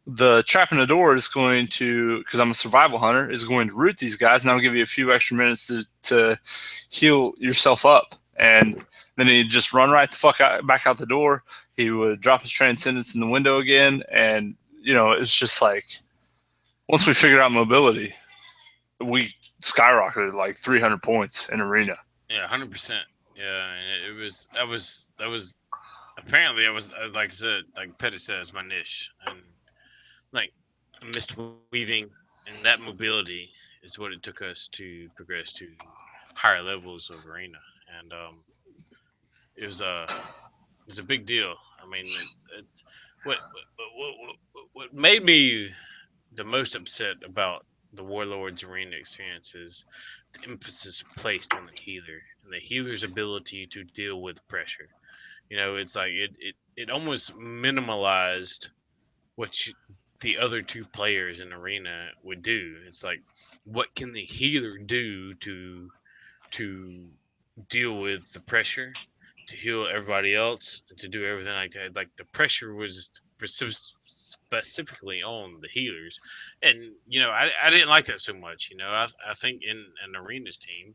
the trap in the door is going to, because I'm a survival hunter, is going to root these guys, and I'll give you a few extra minutes to heal yourself up. And then he'd just run right the fuck back out the door. He would drop his Transcendence in the window again, and, you know, it's just like, once we figured out mobility, we skyrocketed like 300 points in arena. Yeah, 100%. Yeah, and that was apparently I was like I said, like Petty says, my niche, and like mist weaving and that mobility is what it took us to progress to higher levels of arena, and it was a big deal. I mean, it's what made me the most upset about the Warlords arena experience is the emphasis placed on the healer and the healer's ability to deal with pressure. You know, it's like it almost minimalized what the other two players in arena would do. It's like, what can the healer do to deal with the pressure? to heal everybody else and to do everything like that. Like the pressure was specifically on the healers, and I didn't like that so much. I think in an arenas team,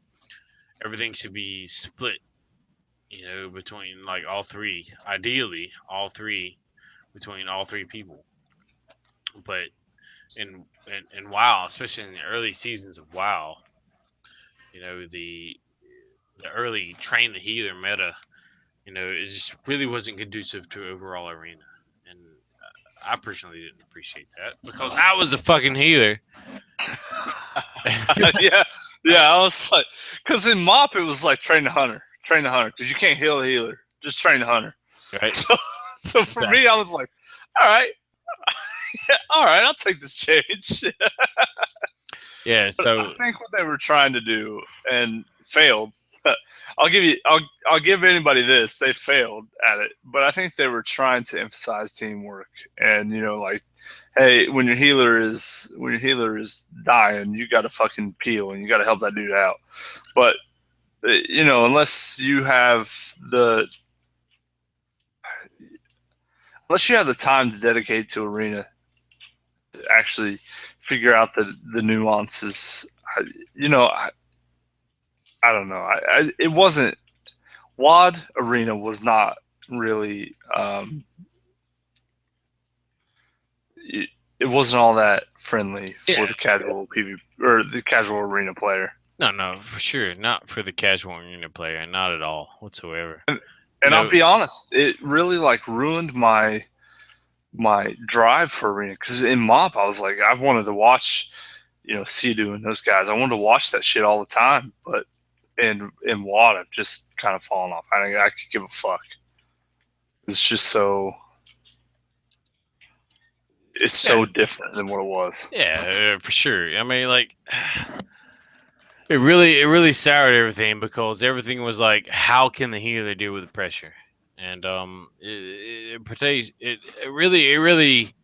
everything should be split. Between like all three, ideally all three between all three people. But in WoW, especially in the early seasons of WoW, the early train the healer meta, it just really wasn't conducive to overall arena. And I personally didn't appreciate that because I was the fucking healer. yeah, yeah. I was like, because in MOP it was like train the hunter, because you can't heal a healer, just train the hunter. Right. So for me, I was like, all right, yeah, all right, I'll take this change. Yeah. So I think what they were trying to do and failed. I'll give anybody this. They failed at it, but I think they were trying to emphasize teamwork and like, hey, when your healer is dying, you got to fucking peel and you got to help that dude out. But unless you have the time to dedicate to arena to actually figure out the nuances, I don't know. It wasn't WoD Arena was not really. It wasn't all that friendly for the casual PvP or the casual arena player. No, for sure, not for the casual arena player, not at all whatsoever. And I'll be honest, it really like ruined my drive for arena because in MOP I was like I wanted to watch, Sea-Doo and those guys. I wanted to watch that shit all the time, but in WoD I've just kind of fallen off. I could give a fuck. It's just so different than what it was. Yeah, for sure. I mean, like it really soured everything because everything was like, how can the healer deal with the pressure? And it really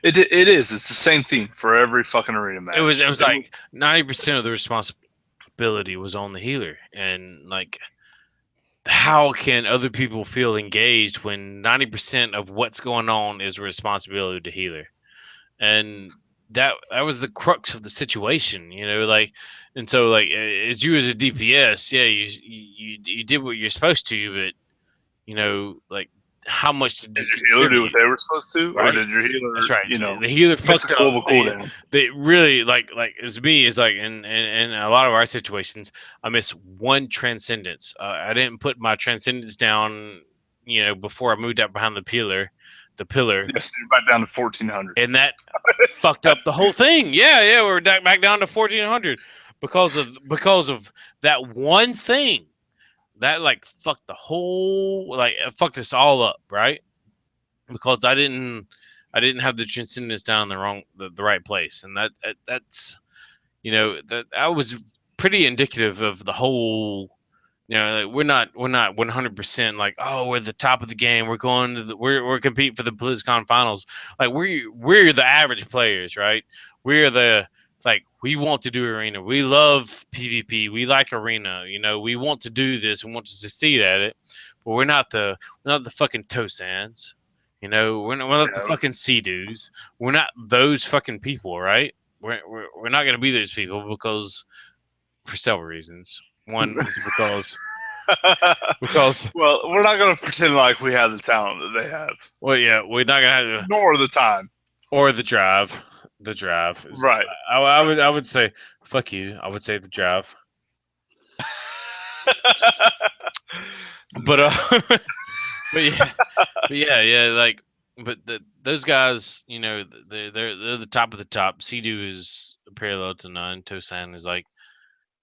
it is. It's the same theme for every fucking arena match. It was like 90% of the responsibility was on the healer, and like, how can other people feel engaged when 90% of what's going on is a responsibility to healer? And that was the crux of the situation, like, and so like as you as a DPS, yeah, you did what you're supposed to, but like, how much did your healer do what they were supposed to, right? Or did your healer? That's right. The healer fucked up. Cooldown. They really like as me is like in a lot of our situations, I missed one transcendence. I didn't put my transcendence down, before I moved out behind the pillar. Yes, you're back down to 1400, and that fucked up the whole thing. Yeah, we're back down to 1400 because of that one thing. That like fucked the whole, like it fucked us all up, right? Because I didn't have the transcendence down in the right place, and that's that was pretty indicative of the whole. Like we're not 100% like, oh, we're the top of the game. We're going to we're competing for the BlizzCon finals. Like we're the average players, right? We're the like, we want to do arena. We love PvP. We like arena. We want to do this and want to succeed at it. But we're not the fucking Tosans. We're not the fucking Sea-Doos. We're not those fucking people, right? We're not gonna be those people because for several reasons. One is because well, we're not gonna pretend like we have the talent that they have. Well, yeah, we're not gonna have nor the time or the drive. The drive, right? I would say fuck you. I would say the drive. but yeah, like, but those guys, they're the top of the top. Sea-Doo is a parallel to none. Tosan is like,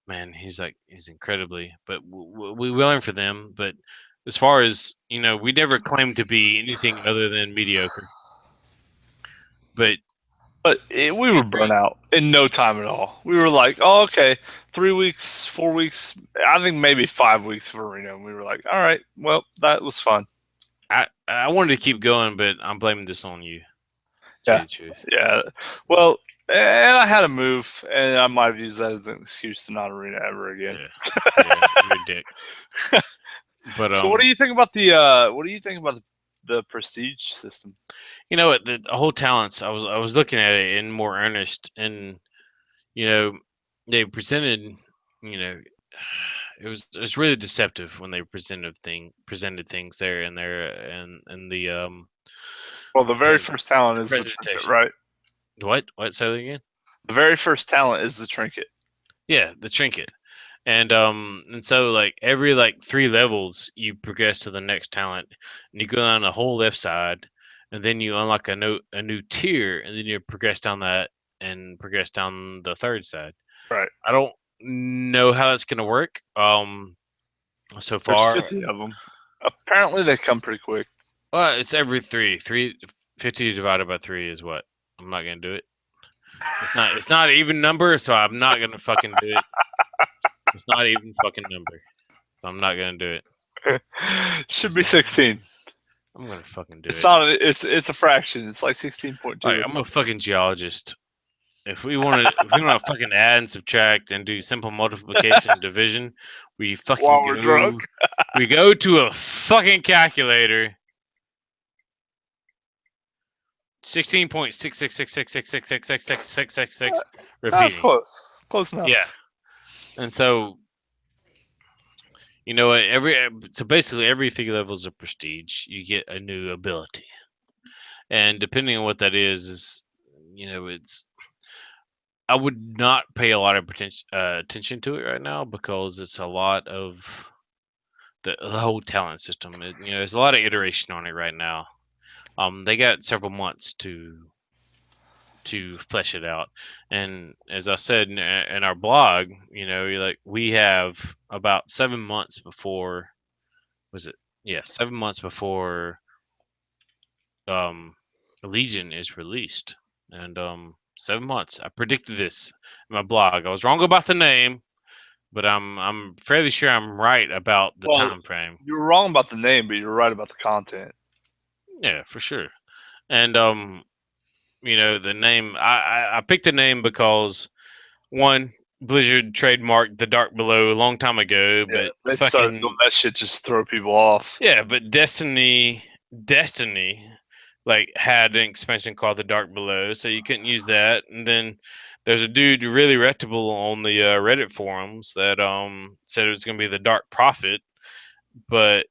man, he's incredibly, but we learn for them. But as far as we never claimed to be anything other than mediocre. But we were burnt out in no time at all. We were like, oh, okay, 3 weeks, 4 weeks, I think maybe 5 weeks of arena. And we were like, all right, well, that was fun. I wanted to keep going, but I'm blaming this on you. Yeah. Well, And I had to move, and I might have used that as an excuse to not arena ever again. Yeah, you're a dick. But So, what do you think about the prestige system? you know what? The whole talents. I was looking at it in more earnest, and you know, they presented. You know, it was really deceptive when they presented things there and the Well, the very the first talent is the trinket, presentation. right? What? Say that again. The very first talent is the trinket. Yeah, the trinket. And so like every like 3 levels you progress to the next talent and you go down the whole left side and then you unlock a new tier and then you progress down that and progress down the third side. Right. I don't know how that's gonna work. So There's far 50 of them. Apparently, they come pretty quick. well, it's every 3. 50 divided by 3 is what? I'm not gonna do it. It's not an even number, so I'm not gonna fucking do it. It's not even fucking number. So I'm not gonna do it. Should be 16. I'm gonna fucking do It's it. not. It's a fraction. It's like 16.2. Like, I'm a fucking geologist. If we want to fucking add and subtract and do simple multiplication and division, we fucking While we're drunk. We go to a fucking calculator. 16.66666666666. Sounds Repeating. Close enough. Yeah. And so, you know, so basically every 3 levels of prestige, you get a new ability, and depending on what that is, you know, it's. I would not pay a lot of attention to it right now because it's a lot of the whole talent system. You know, there's a lot of iteration on it right now. They got several months to flesh it out, and as I said in our blog, you know, we have about 7 months before. Was it? Yeah, 7 months before Legion is released, and 7 months. I predicted this in my blog. I was wrong about the name, but I'm fairly sure I'm right about the time frame. You were wrong about the name, but you were right about the content. Yeah, for sure. And you know, the name I picked the name because one, Blizzard trademarked the Dark Below a long time ago, Yeah, but they started doing that shit just throw people off. Yeah, but Destiny like had an expansion called the Dark Below, so you couldn't use that. And then there's a dude really reputable on the Reddit forums that said it was going to be the Dark Prophet, but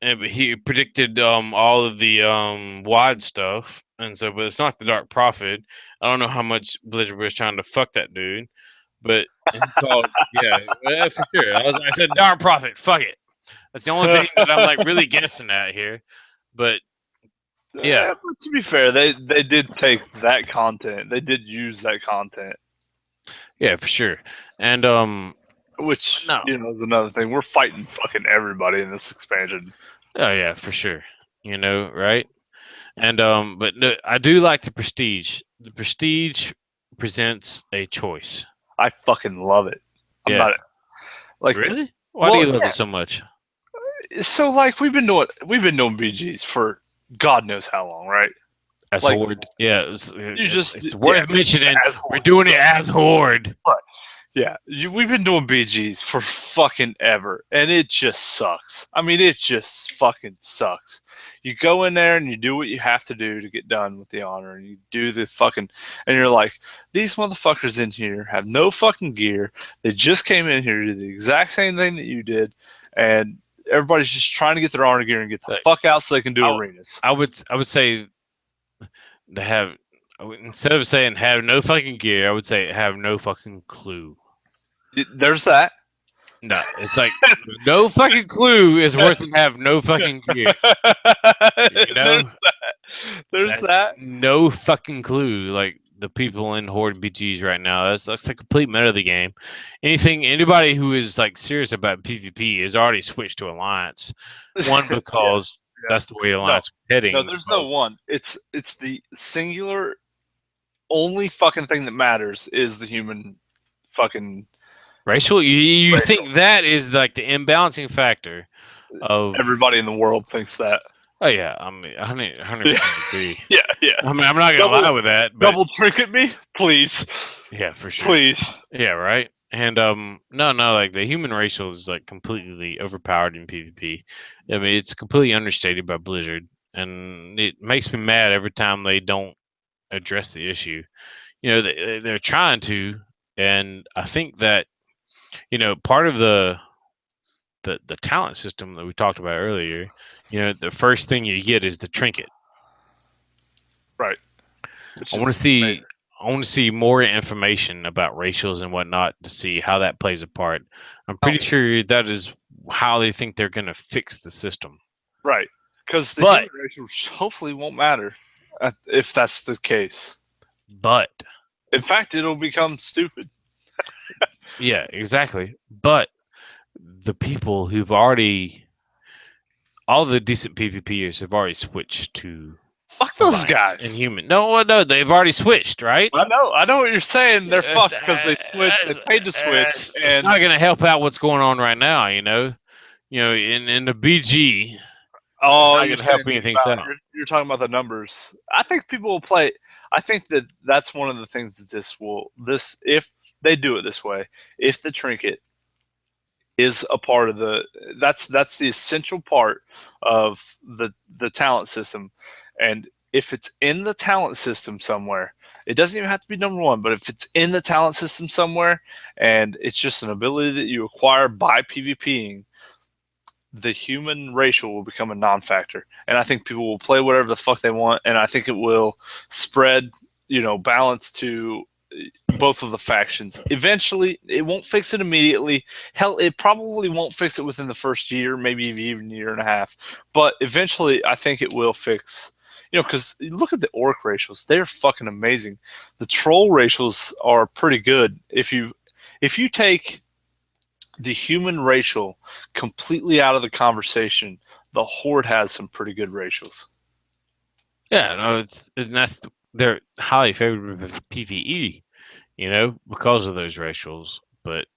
he predicted all of the wide stuff, and so but it's not the Dark Prophet. I don't know how much Blizzard was trying to fuck that dude, but it's called yeah, for sure. I said Dark Prophet, fuck it. That's the only thing that I'm like really guessing at here, but. Yeah. But to be fair, they did take that content. They did use that content. Yeah, for sure. And which you know is another thing. We're fighting fucking everybody in this expansion. Oh yeah, for sure. You know, right? And but no, I do like the Prestige. The Prestige presents a choice. I fucking love it. I'm not like really. Why do you love it so much? So like we've been doing BGs for God knows how long, right? As Horde, yeah. It's worth mentioning. We're doing it as Horde. But yeah, we've been doing BGs for fucking ever, and it just sucks. I mean, it just fucking sucks. You go in there and you do what you have to do to get done with the honor, and you do the fucking, and you're like, these motherfuckers in here have no fucking gear. They just came in here to do the exact same thing that you did, and everybody's just trying to get their honor gear and get the fuck out so they can do arenas. I would say they have, instead of saying have no fucking gear, I would say have no fucking clue. There's that. No, it's like no fucking clue is worse than have no fucking gear. You know? There's that. No fucking clue. Like the people in Horde BGs right now, that's the complete meta of the game. Anybody who is like serious about PvP has already switched to Alliance. One because that's the way Alliance is heading. No, there's no one. It's the singular only fucking thing that matters is the human fucking racial. You think that is like the imbalancing factor of everybody in the world thinks that. Oh yeah, I mean, 100% agree. Yeah, yeah. I mean, I'm not gonna lie with that, but Double trinket me, please, yeah, for sure. please. Yeah, right. And no, like the human racial is like completely overpowered in PvP. I mean, it's completely understated by Blizzard, and it makes me mad every time they don't address the issue. You know, they're trying to, and I think that part of the talent system that we talked about earlier. The first thing you get is the trinket. Right. Which I want to is see. amazing. I want to see more information about racials and whatnot to see how that plays a part. I'm Oh, pretty sure that is how they think they're going to fix the system. right. Because the But, human race hopefully won't matter if that's the case. but, In fact, it'll become stupid. yeah, exactly. But the people all the decent PvPers have already switched to Fuck those Alliance and guys. Human. No, they've already switched, right? I know what you're saying. They're It's, fucked because they switched. They paid to switch, it's and not going to help out what's going on right now. In the BG, it's oh, not you're going to help saying anything about out. you're talking about the numbers. I think people will play. I think that's one of the things that this if they do it this way, if the trinket is a part of that's the essential part of the talent system, and if it's in the talent system somewhere, it doesn't even have to be number one, but if it's in the talent system somewhere and it's just an ability that you acquire by PvPing, the human racial will become a non-factor, and I think people will play whatever the fuck they want, and I think it will spread, balance to both of the factions. Eventually, it won't fix it immediately. Hell, it probably won't fix it within the first year, maybe even a year and a half. But eventually, I think it will fix. Because look at the orc racials; they're fucking amazing. The troll racials are pretty good. If you take the human racial completely out of the conversation, the horde has some pretty good racials. Yeah, no, they're highly favored with PVE, because of those racials. But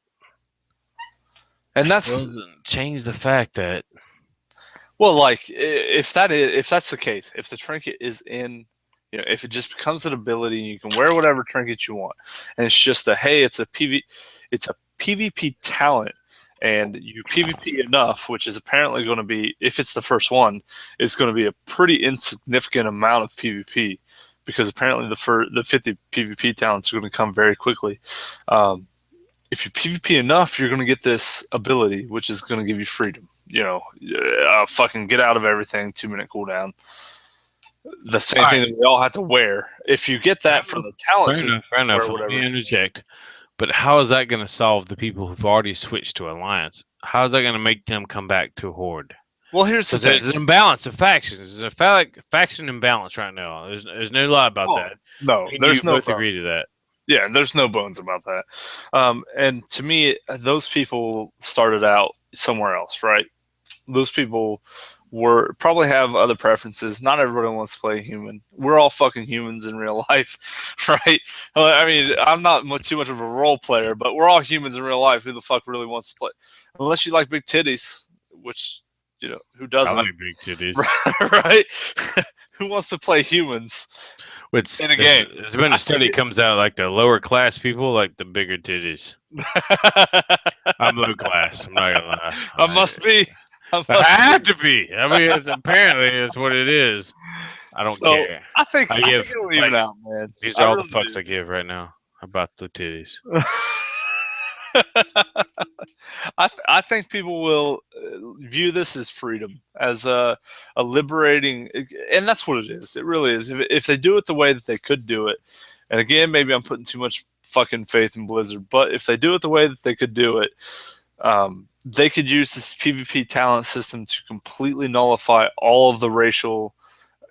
And it still that's doesn't change the fact that well, like if that's the case, if the trinket is in, if it just becomes an ability, you can wear whatever trinket you want, and it's just it's a PvP talent, and you PvP enough, which is apparently going to be, if it's the first one, it's going to be a pretty insignificant amount of PvP, because apparently the 50 PvP talents are going to come very quickly. If you PvP enough, you're going to get this ability, which is going to give you freedom. Fucking get out of everything, 2-minute cooldown. The same thing that we all have to wear. If you get that from the talent system, fair enough. or Let whatever. me interject. But how is that going to solve the people who've already switched to Alliance? How is that going to make them come back to Horde? Well, here's the Because thing. there's an imbalance of factions. There's a faction imbalance right now. There's no lie about that. No, Me and there's you no both agree to that. Yeah, there's no bones about that. And to me, those people started out somewhere else, right? Those people probably have other preferences. Not everybody wants to play human. We're all fucking humans in real life, right? I mean, I'm not too much of a role player, but we're all humans in real life. Who the fuck really wants to play? Unless you like big titties, which, who I doesn't? like big titties. Right? Who wants to play humans in a game? There's been a study comes out like the lower class people like the bigger titties. I'm low class. I'm not gonna lie. I must be. I have to be. I mean, it's what it is. I don't care. I think it'll even out, man. These are all the fucks I give right now about the titties. I think people will view this as freedom, as a liberating, and that's what it is. It really is. If they do it the way that they could do it, and again, maybe I'm putting too much fucking faith in Blizzard, but if they do it the way that they could do it, they could use this PvP talent system to completely nullify all of the racial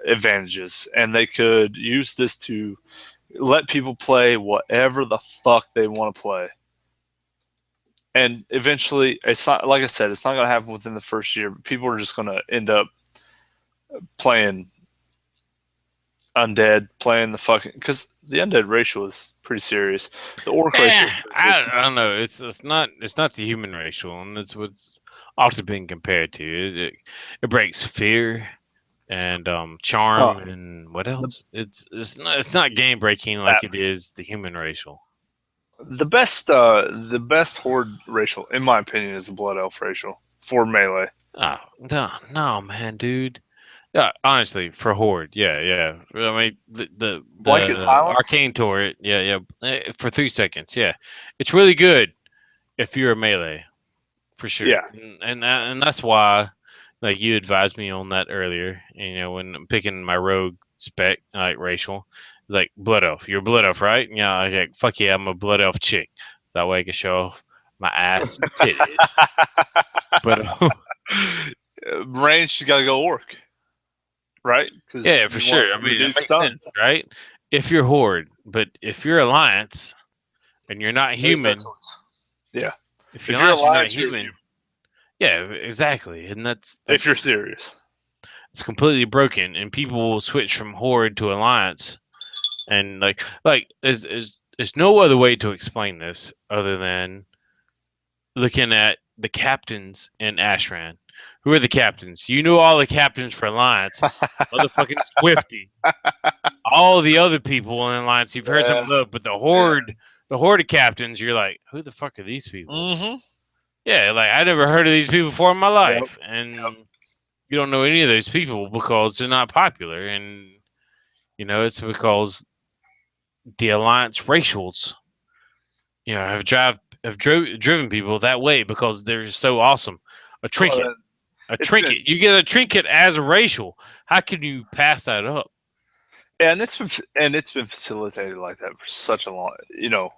advantages, and they could use this to let people play whatever the fuck they want to play. And eventually, it's not, like I said, it's not going to happen within the first year, but people are just going to end up playing undead, playing the fucking, because the undead racial is pretty serious. The orc racial, I don't know. It's not the human racial, and that's what's often been compared to. It breaks fear. and charm and what else? It's not game breaking like it is the human racial. The best horde racial, in my opinion, is the blood elf racial for melee. Oh no, man, dude. Yeah, honestly, for horde, yeah. I mean, the Blanket silence. arcane turret, yeah, for 3 seconds, yeah, it's really good if you're a melee, for sure. Yeah. And that's why, like you advised me on that earlier. You know, when I'm picking my rogue spec, like racial, like blood elf. You're a blood elf, right? Yeah, I was like fuck yeah, I'm a blood elf chick. That way I can show off my ass and titties. But range, you gotta go orc, right? yeah, for sure. I mean, it makes sense, right? If you're horde, but if you're alliance and you're not human, yeah. If you're alliance, you're not human, yeah, exactly, and that's if you're serious. It's completely broken, and people will switch from horde to alliance, and like there's no other way to explain this other than looking at the captains in Ashran. Who are the captains? You know all the captains for alliance, motherfucking Swifty. All the other people in alliance, you've heard some of, but the horde captains, you're like, who the fuck are these people? Mm-hmm. Yeah, like I never heard of these people before in my life, and you don't know any of those people because they're not popular, and you know it's because the alliance racials, you know, have driven people that way because they're so awesome. A trinket, you get a trinket as a racial. How can you pass that up? Yeah, and it's been facilitated like that for such a long, you know,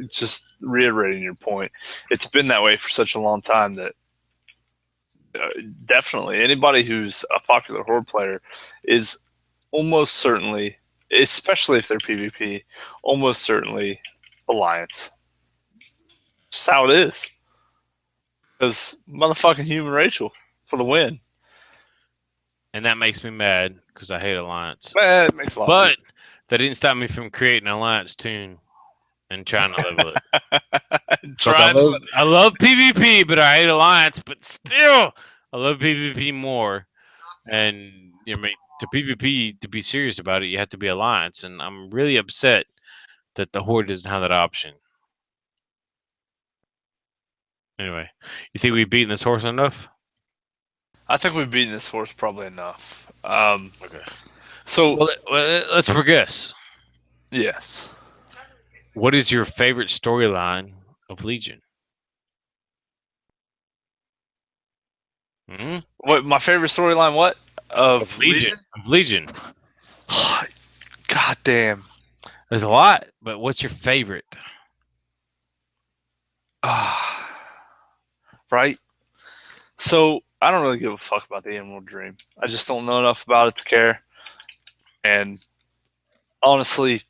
just reiterating your point, it's been that way for such a long time that definitely anybody who's a popular horde player is almost certainly, especially if they're PvP, almost certainly alliance. That's how it is. Because motherfucking human racial for the win. And that makes me mad because I hate alliance. It makes a lot but that didn't stop me from creating an alliance tune and trying to level it. I love PvP, but I hate alliance. But still, I love PvP more. And you know, to PvP, to be serious about it, you have to be alliance. And I'm really upset that the horde doesn't have that option. Anyway, you think we've beaten this horse enough? I think we've beaten this horse probably enough. Okay. So well, let's progress. Yes. What is your favorite storyline of Legion? Mm-hmm. What my favorite storyline? What of Legion? Of Legion. God damn. There's a lot, but what's your favorite? Right. So I don't really give a fuck about the Emerald Dream. I just don't know enough about it to care. And honestly,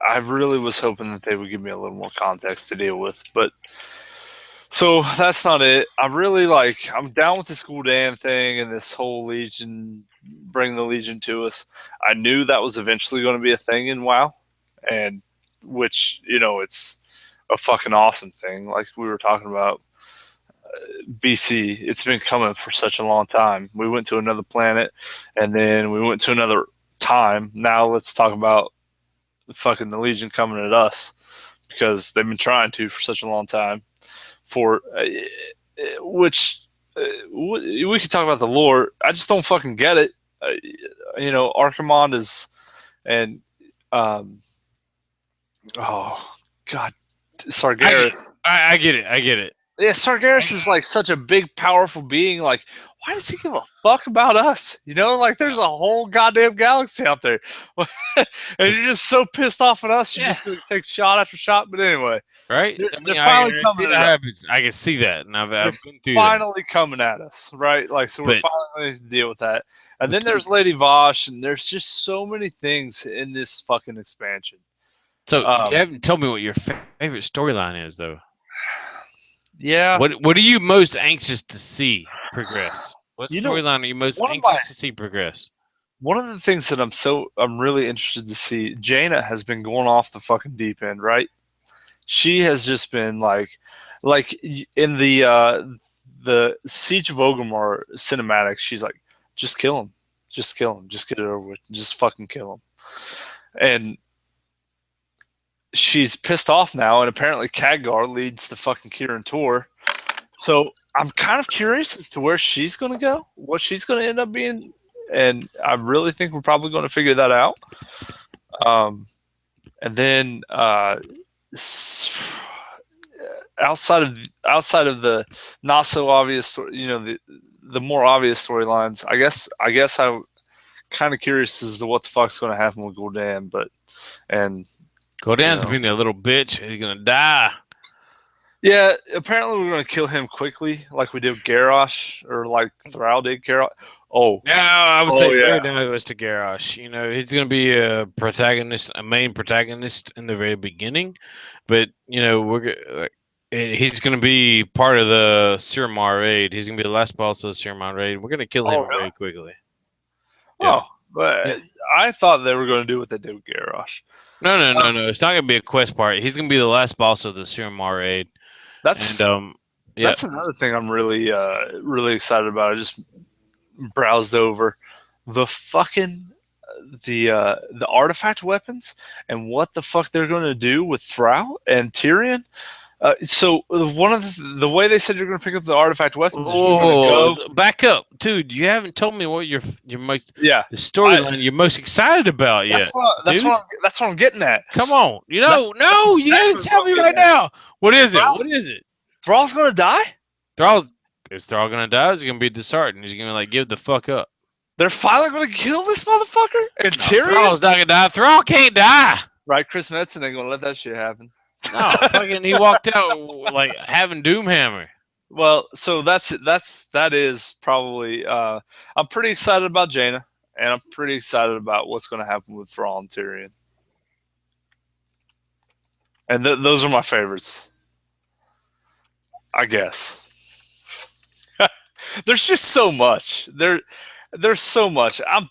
I really was hoping that they would give me a little more context to deal with, but so that's not it. I'm down with this Gul'dan thing and this whole Legion, bring the Legion to us. I knew that was eventually going to be a thing in WoW, and which, you know, it's a fucking awesome thing. Like we were talking about BC, it's been coming for such a long time. We went to another planet, and then we went to another time. Now let's talk about fucking the Legion coming at us, because they've been trying to for such a long time. For which we could talk about the lore. I just don't fucking get it. You know, Archimonde is, and oh god, Sargeras. I get it. Yeah, Sargeras is like such a big, powerful being. Like, why does he give a fuck about us? You know, like there's a whole goddamn galaxy out there, and you're just so pissed off at us. You're just going to take shot after shot. But anyway, right? They're finally coming at us. I can see that, and I've been through finally coming at us, right? Like, so we're finally going to deal with that. And then there's Lady Vashj, and there's just so many things in this fucking expansion. So you haven't told me what your favorite storyline is, though. Yeah. What are you most anxious to see progress? What storyline are you most anxious to see progress? One of the things that I'm really interested to see, Jaina has been going off the fucking deep end, right? She has just been like in the Siege of Orgrimmar cinematic, she's like, just kill him. Just kill him. Just get it over with. Just fucking kill him. And she's pissed off now, and apparently Khadgar leads the fucking Kirin tour. So I'm kind of curious as to where she's going to go, what she's going to end up being, and I really think we're probably going to figure that out. And then outside of the not so obvious, the more obvious storylines, I guess I'm kind of curious as to what the fuck's going to happen with Gul'dan, Gul'dan's being a little bitch. He's gonna die. Yeah, apparently we're going to kill him quickly, like we did with Garrosh, or like Thrall did Garrosh. Oh. No, I would say very goes to Garrosh. He's going to be a main protagonist in the very beginning, but he's going to be part of the Suramar raid. He's going to be the last boss of the Suramar raid. We're going to kill him very quickly. Yeah. Oh, but I thought they were going to do what they did with Garrosh. No. It's not going to be a quest part. He's going to be the last boss of the Suramar raid. That's another thing I'm really really excited about. I just browsed over the fucking the artifact weapons and what the fuck they're going to do with Thrall and Tyrion. So one of the way they said you're going to pick up the artifact weapons is you're going to go back up, dude. You haven't told me what your most the storyline you're most excited about yet. That's what I'm getting at. Come on, you didn't tell me right now. What is it? What is it? Thrall's going to die. Is Thrall going to die? Or is he going to be disheartened? Is he going to give the fuck up? They're finally going to kill this motherfucker. And Tyrion. Thrall's not going to die. Thrall can't die. Right, Chris Metzen ain't going to let that shit happen. No, fucking he walked out like having Doomhammer. Well, so that is probably I'm pretty excited about Jaina, and I'm pretty excited about what's going to happen with Thrall and Tyrion. And those are my favorites, I guess. There's just so much. There's so much. I'm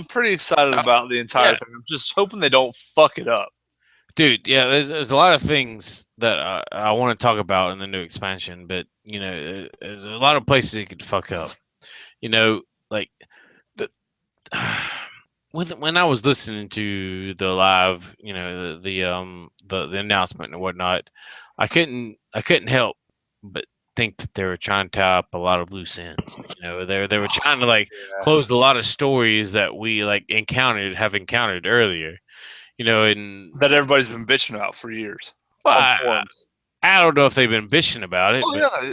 pretty excited about the entire thing. I'm just hoping they don't fuck it up. Dude, yeah, there's a lot of things that I want to talk about in the new expansion, but there's a lot of places you could fuck up. Like when I was listening to the live, the announcement and whatnot, I couldn't help but think that they were trying to tie up a lot of loose ends. They were trying to close a lot of stories that we have encountered earlier. And that everybody's been bitching about for years. Well, I don't know if they've been bitching about it.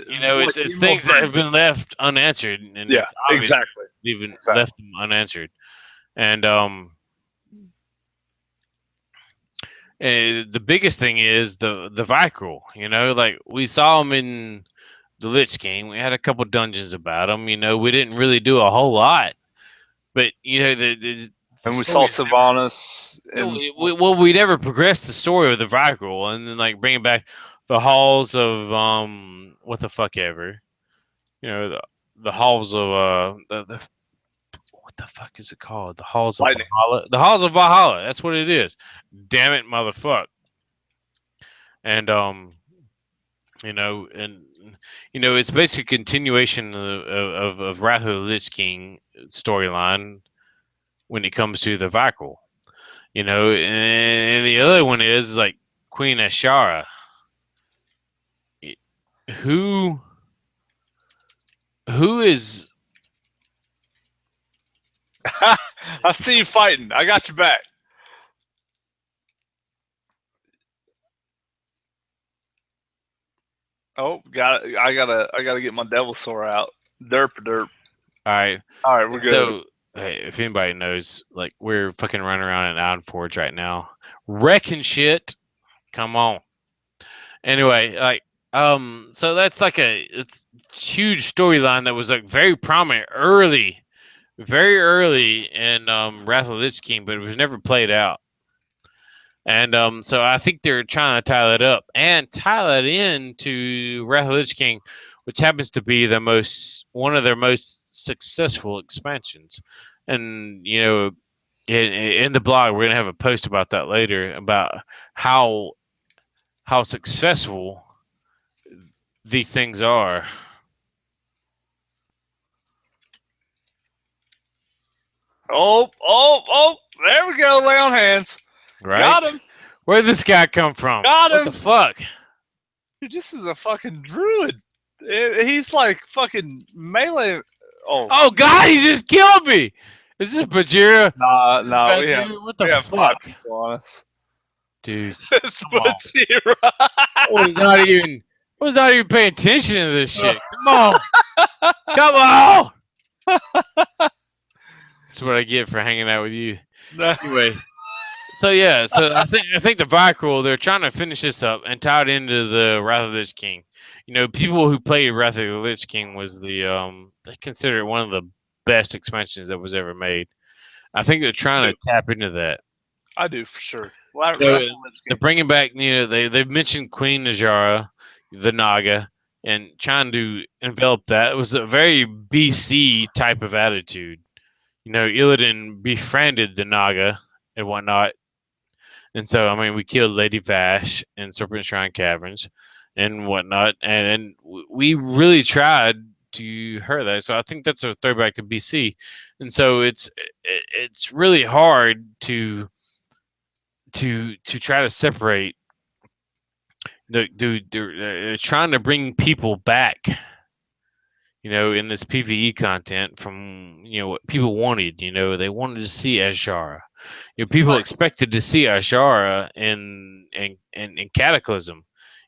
It's things that have been left unanswered. And exactly. Left them unanswered. And the biggest thing is the Vrykul. We saw him in the Lich King. We had a couple dungeons about him. We didn't really do a whole lot. But, and we saw Sylvanas. We never progressed the story of the Vrykul, and then bringing back the halls of what the fuck ever, the halls of the what the fuck is it called? The halls of Valhalla. The halls of Valhalla. That's what it is. Damn it, motherfucker. And it's basically a continuation of Wrath of the Lich King storyline. When it comes to the Vrykul, and the other one is Queen Ashara. Who is? I see you fighting. I got your back. Oh, got it. I gotta get my devil sword out. Derp. All right, we're good. So, hey, if anybody knows, we're fucking running around in Ironforge right now, wrecking shit. Come on. Anyway, so that's it's huge storyline that was very prominent very early in Wrath of the Lich King, but it was never played out. And so I think they're trying to tie that up and tie that into Wrath of the Lich King, which happens to be one of their most successful expansions. And in the blog we're gonna have a post about that later, about how successful these things are. Oh! There we go. Lay on hands. Right? Got him. Where'd this guy come from? Got What him. the fuck? Dude, this is a fucking druid. He's like fucking melee. Oh God, he just killed me. Is this Bajira? Nah. We What the have 5 fuck? people on us. Dude, This is come on. Bajira. I was not even paying attention to this shit. Come on. That's what I get for hanging out with you. Anyway, so I think the Vicryl, they're trying to finish this up and tie it into the Wrath of the Lich King. You know, people who played Wrath of the Lich King was they consider it one of the best expansions that was ever made. I think they're trying to tap into that. I do for sure. They're bringing back, they've mentioned Queen Najara, the Naga, and trying to envelop that. It was a very BC type of attitude. You know, Illidan befriended the Naga and whatnot. And so, I mean, we killed Lady Vash in Serpent Shrine Caverns and whatnot. And we really tried to hurt that. So I think that's a throwback to BC. And so it's really hard to try to separate. They're trying to bring people back, in this PvE content from, what people wanted. They wanted to see Azshara. People expected to see Azshara in Cataclysm.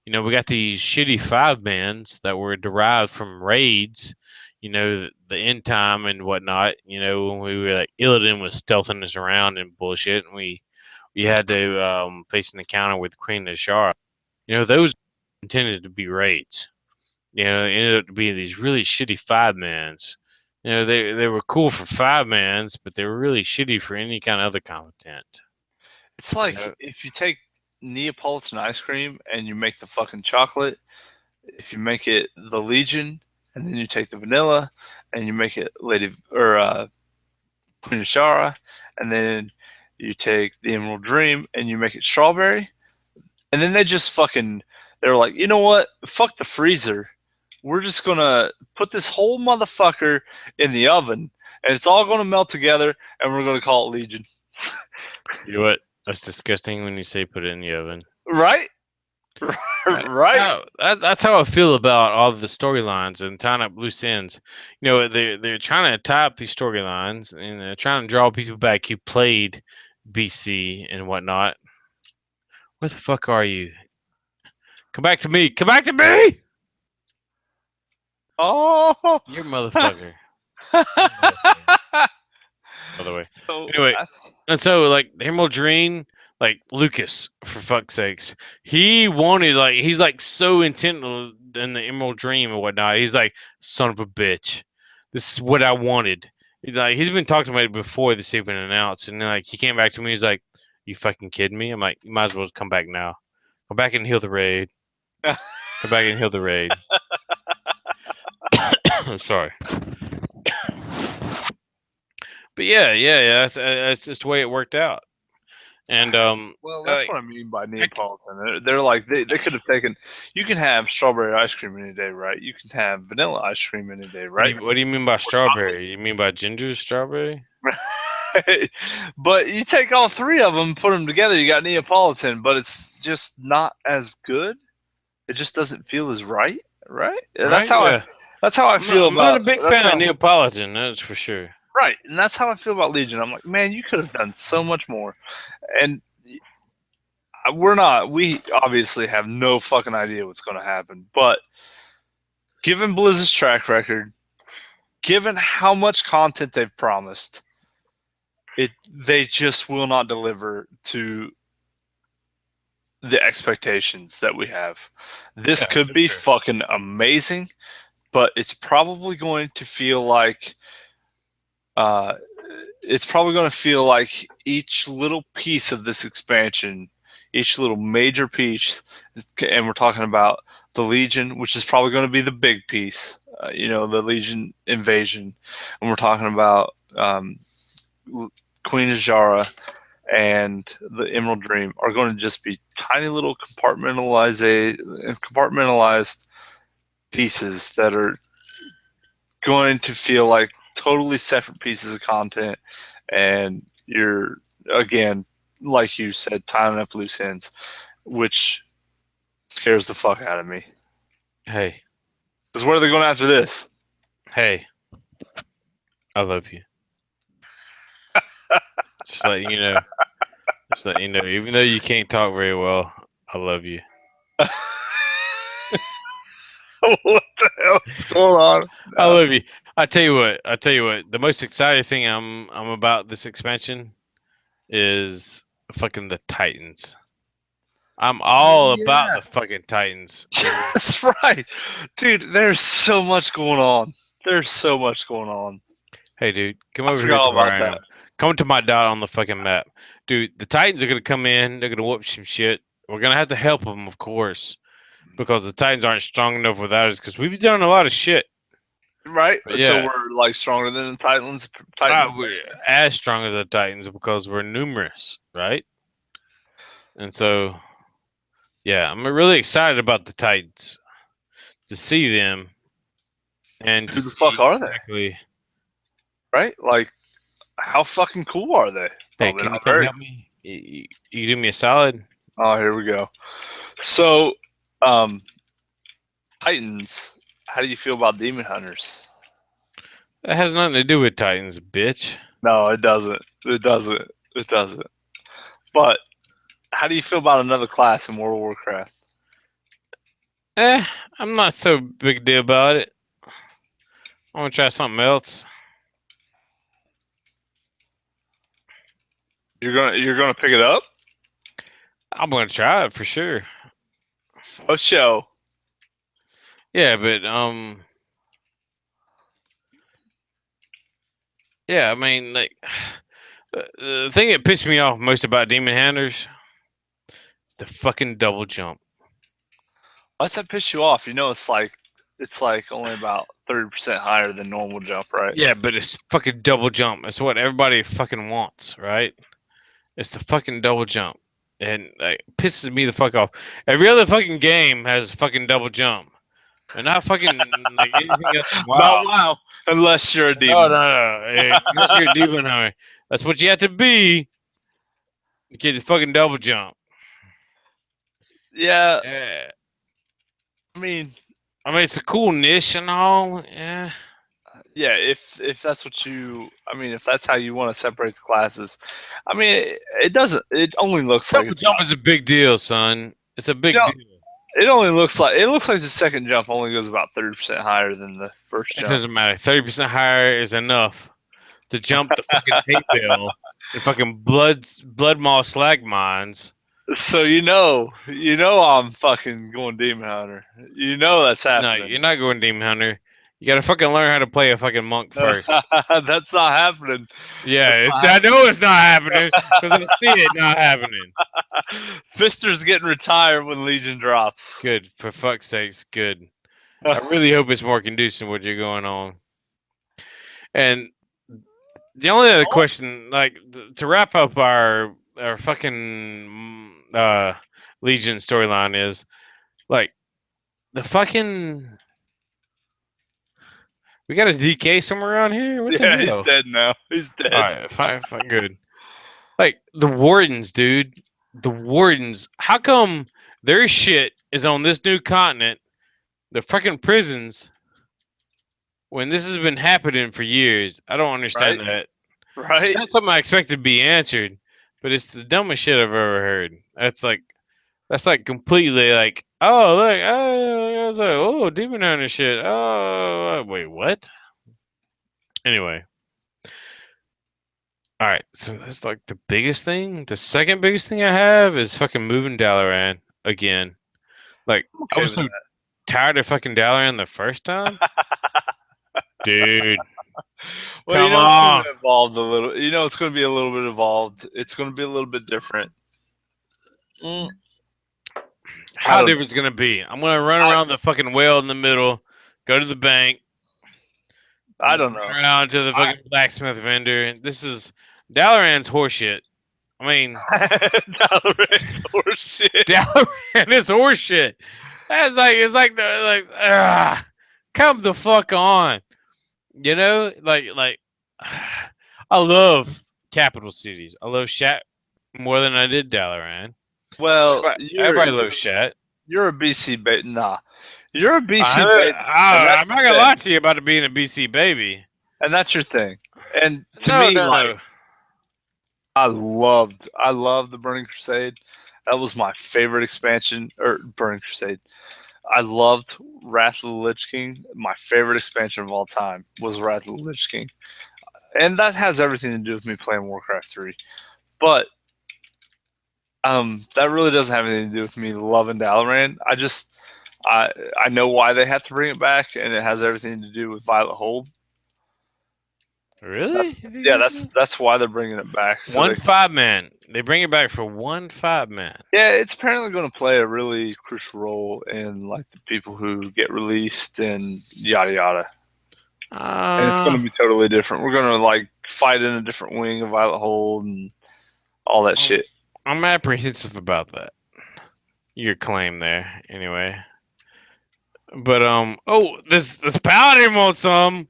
We got these shitty 5-mans that were derived from raids, the end time and whatnot. When we were like, Illidan was stealthing us around and bullshit, and we had to face an encounter with Queen Azshara. Those intended to be raids. It ended up to be these really shitty 5-mans. They were cool for 5-mans, but they were really shitty for any kind of other content. It's like if you take Neapolitan ice cream and you make the fucking chocolate, if you make it the Legion, and then you take the vanilla and you make it Queen Azshara, and then you take the Emerald Dream and you make it strawberry, and then they're like, you know what? Fuck the freezer. We're just gonna put this whole motherfucker in the oven, and it's all gonna melt together, and we're gonna call it Legion. You know what? That's disgusting when you say put it in the oven. Right? Right. That's how I feel about all of the storylines and tying up loose ends. They're trying to tie up these storylines, and they're trying to draw people back who played BC and whatnot. Where the fuck are you? Come back to me! Come back to me! Oh, you're a motherfucker. By the way. Anyway, and so like the Emerald Dream, like Lucas, for fuck's sakes, he wanted, like, he's like so intent in the Emerald Dream and whatnot. He's like, son of a bitch, this is what I wanted. He's been talking about it before this even announced, and then like he came back to me. He's like, you fucking kidding me? I'm like, you might as well come back now. Come back and heal the raid. Come back and heal the raid. Sorry. But yeah, that's just the way it worked out. And well, that's what I mean by Neapolitan. They're like they could have taken. You can have strawberry ice cream any day, right? You can have vanilla ice cream any day, right? What do you mean by strawberry? You mean by ginger strawberry? But you take all 3 of them, put them together, you got Neapolitan, but it's just not as good. It just doesn't feel as right? That's how I feel I'm about. not a big fan of Neapolitan, that's for sure. Right, and that's how I feel about Legion. I'm like, man, you could have done so much more. And we obviously have no fucking idea what's going to happen. But given Blizzard's track record, given how much content they've promised, they just will not deliver to the expectations that we have. This could be fucking amazing, but it's probably going to feel like each little piece of this expansion, each little major piece, and we're talking about the Legion, which is probably going to be the big piece, the Legion invasion, and we're talking about Queen Azshara and the Emerald Dream are going to just be tiny little compartmentalized pieces that are going to feel like totally separate pieces of content, and you're again, like you said, tying up loose ends, which scares the fuck out of me. Hey, Because where are they going after this? hey, I love you. Just letting you know. Just letting you know. Even though you can't talk very well, I love you. What the hell is going on? I love you. I tell you what. I tell you what. The most exciting thing I'm about this expansion is fucking the Titans. I'm all about the fucking Titans. That's right, dude. There's so much going on. There's so much going on. Hey, dude, come I over here forgot to where about I am. that. Come to my dot on the fucking map, dude. The Titans are gonna come in. They're gonna whoop some shit. We're gonna have to help them, of course, because the Titans aren't strong enough without us. Because we've done a lot of shit. Right? But So yeah, we're like stronger than the Titans. we're as strong as the Titans because we're numerous, right? And so, yeah, I'm really excited about the Titans to see them and to Who the fuck see are they? exactly. Right? Like, how fucking cool are they? Hey, Probably can you not come very. help me? You do me a solid. Oh, here we go. So, um, Titans. How do you feel about Demon Hunters? That has nothing to do with Titans, bitch. No, it doesn't. It doesn't. It doesn't. But how do you feel about another class in World of Warcraft? I'm not so big deal about it. I want to try something else. You're gonna pick it up? I'm gonna try it for sure. Oh, show. Yeah, but yeah. I mean, like, the thing that pissed me off most about Demon Hunters is the fucking double jump. Why's that piss you off? You know, it's like only about 30% higher than normal jump, right? Yeah, but it's fucking double jump. It's what everybody fucking wants, right? It's the fucking double jump, and like pisses me the fuck off. Every other fucking game has a fucking double jump, and not fucking like anything else. Wow. Not wow, unless you're a demon. No. Unless you're a demon hunter, that's what you have to be. You get the fucking double jump. Yeah, Yeah. I mean, It's a cool niche and all. Yeah. yeah. If that's what if that's how you want to separate the classes, I mean, it doesn't. It only looks like Double jump is a big deal, son. It's a big deal. it looks like the second jump only goes about 30% higher than the first It jump. doesn't matter. 30% higher is enough to jump the fucking tape bill and fucking blood maw slag mines. So you know I'm fucking going demon hunter. You know that's No, happening. you're not going demon hunter. You gotta fucking learn how to play a fucking monk first. That's not happening. Yeah, I know it's not happening because I see it not happening. Fister's getting retired when Legion drops. Good, for fuck's sakes, good. I really hope it's more conducive to what you're going on. And the only other question, like to wrap up our fucking Legion storyline, is like the fucking we got a DK somewhere around here. What the hell? He's dead now. He's dead. All right, fine, good. Like the Wardens, dude. The Wardens. How come their shit is on this new continent? The fucking prisons. When this has been happening for years, I don't understand that. Right? That's something I expected to be answered, but it's the dumbest shit I've ever heard. That's like completely like, oh look, I was like, oh, demon hunter shit. Oh, wait, what? Anyway, all right. So that's like the biggest thing. The second biggest thing I have is fucking moving Dalaran again. Like I was so tired of fucking Dalaran the first time, dude. Well, Come it's on. gonna evolve a little. You know, it's going to be a little bit evolved. It's going to be a little bit different. How different it's gonna be? I'm gonna run around the fucking whale in the middle, go to the bank. I don't know. Around to the fucking blacksmith vendor. This is Dalaran's horseshit. I mean, Dalaran's horseshit. Dalaran is horseshit. That's like come the fuck on. You know, like I love capital cities. I love Shat more than I did Dalaran. Well, Everybody loves Shat. You're a BC baby. Nah, you're a BC baby. I'm not gonna lie to you about it being a BC baby. And that's your thing. And to No, me, no. like, I loved the Burning Crusade. That was my favorite expansion, or Burning Crusade. I loved Wrath of the Lich King. My favorite expansion of all time was Wrath of the Lich King. And that has everything to do with me playing Warcraft 3. But that really doesn't have anything to do with me loving Dalaran. I know why they have to bring it back, and it has everything to do with Violet Hold. Really? That's why they're bringing it back. So 5-man. They bring it back for 5-man. Yeah, it's apparently going to play a really crucial role in like the people who get released and yada yada. And it's going to be totally different. We're going to like fight in a different wing of Violet Hold and all that shit. I'm apprehensive about that. Your claim there, anyway. But this paladin wants some.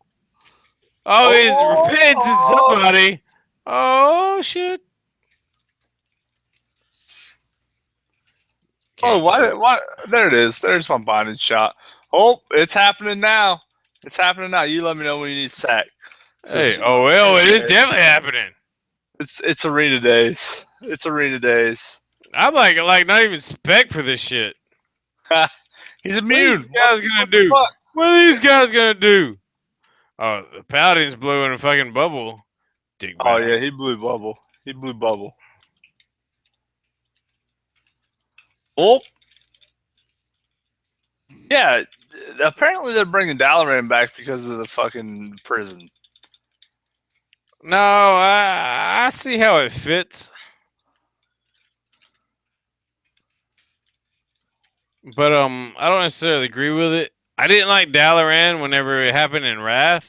Oh, he's repenting somebody. Oh shit. Why? There it is. There's my binding shot. Oh, it's happening now. It's happening now. You let me know when you need sack. Hey, it is definitely happening. It's arena days. It's arena days. I'm like not even spec for this shit. He's immune. What are these guys gonna do? Oh, the Paladin's blowing a fucking bubble. Oh yeah, he blew bubble. Oh. Yeah, apparently they're bringing Dalaran back because of the fucking prison. No, I see how it fits. But I don't necessarily agree with it. I didn't like Dalaran whenever it happened in Wrath.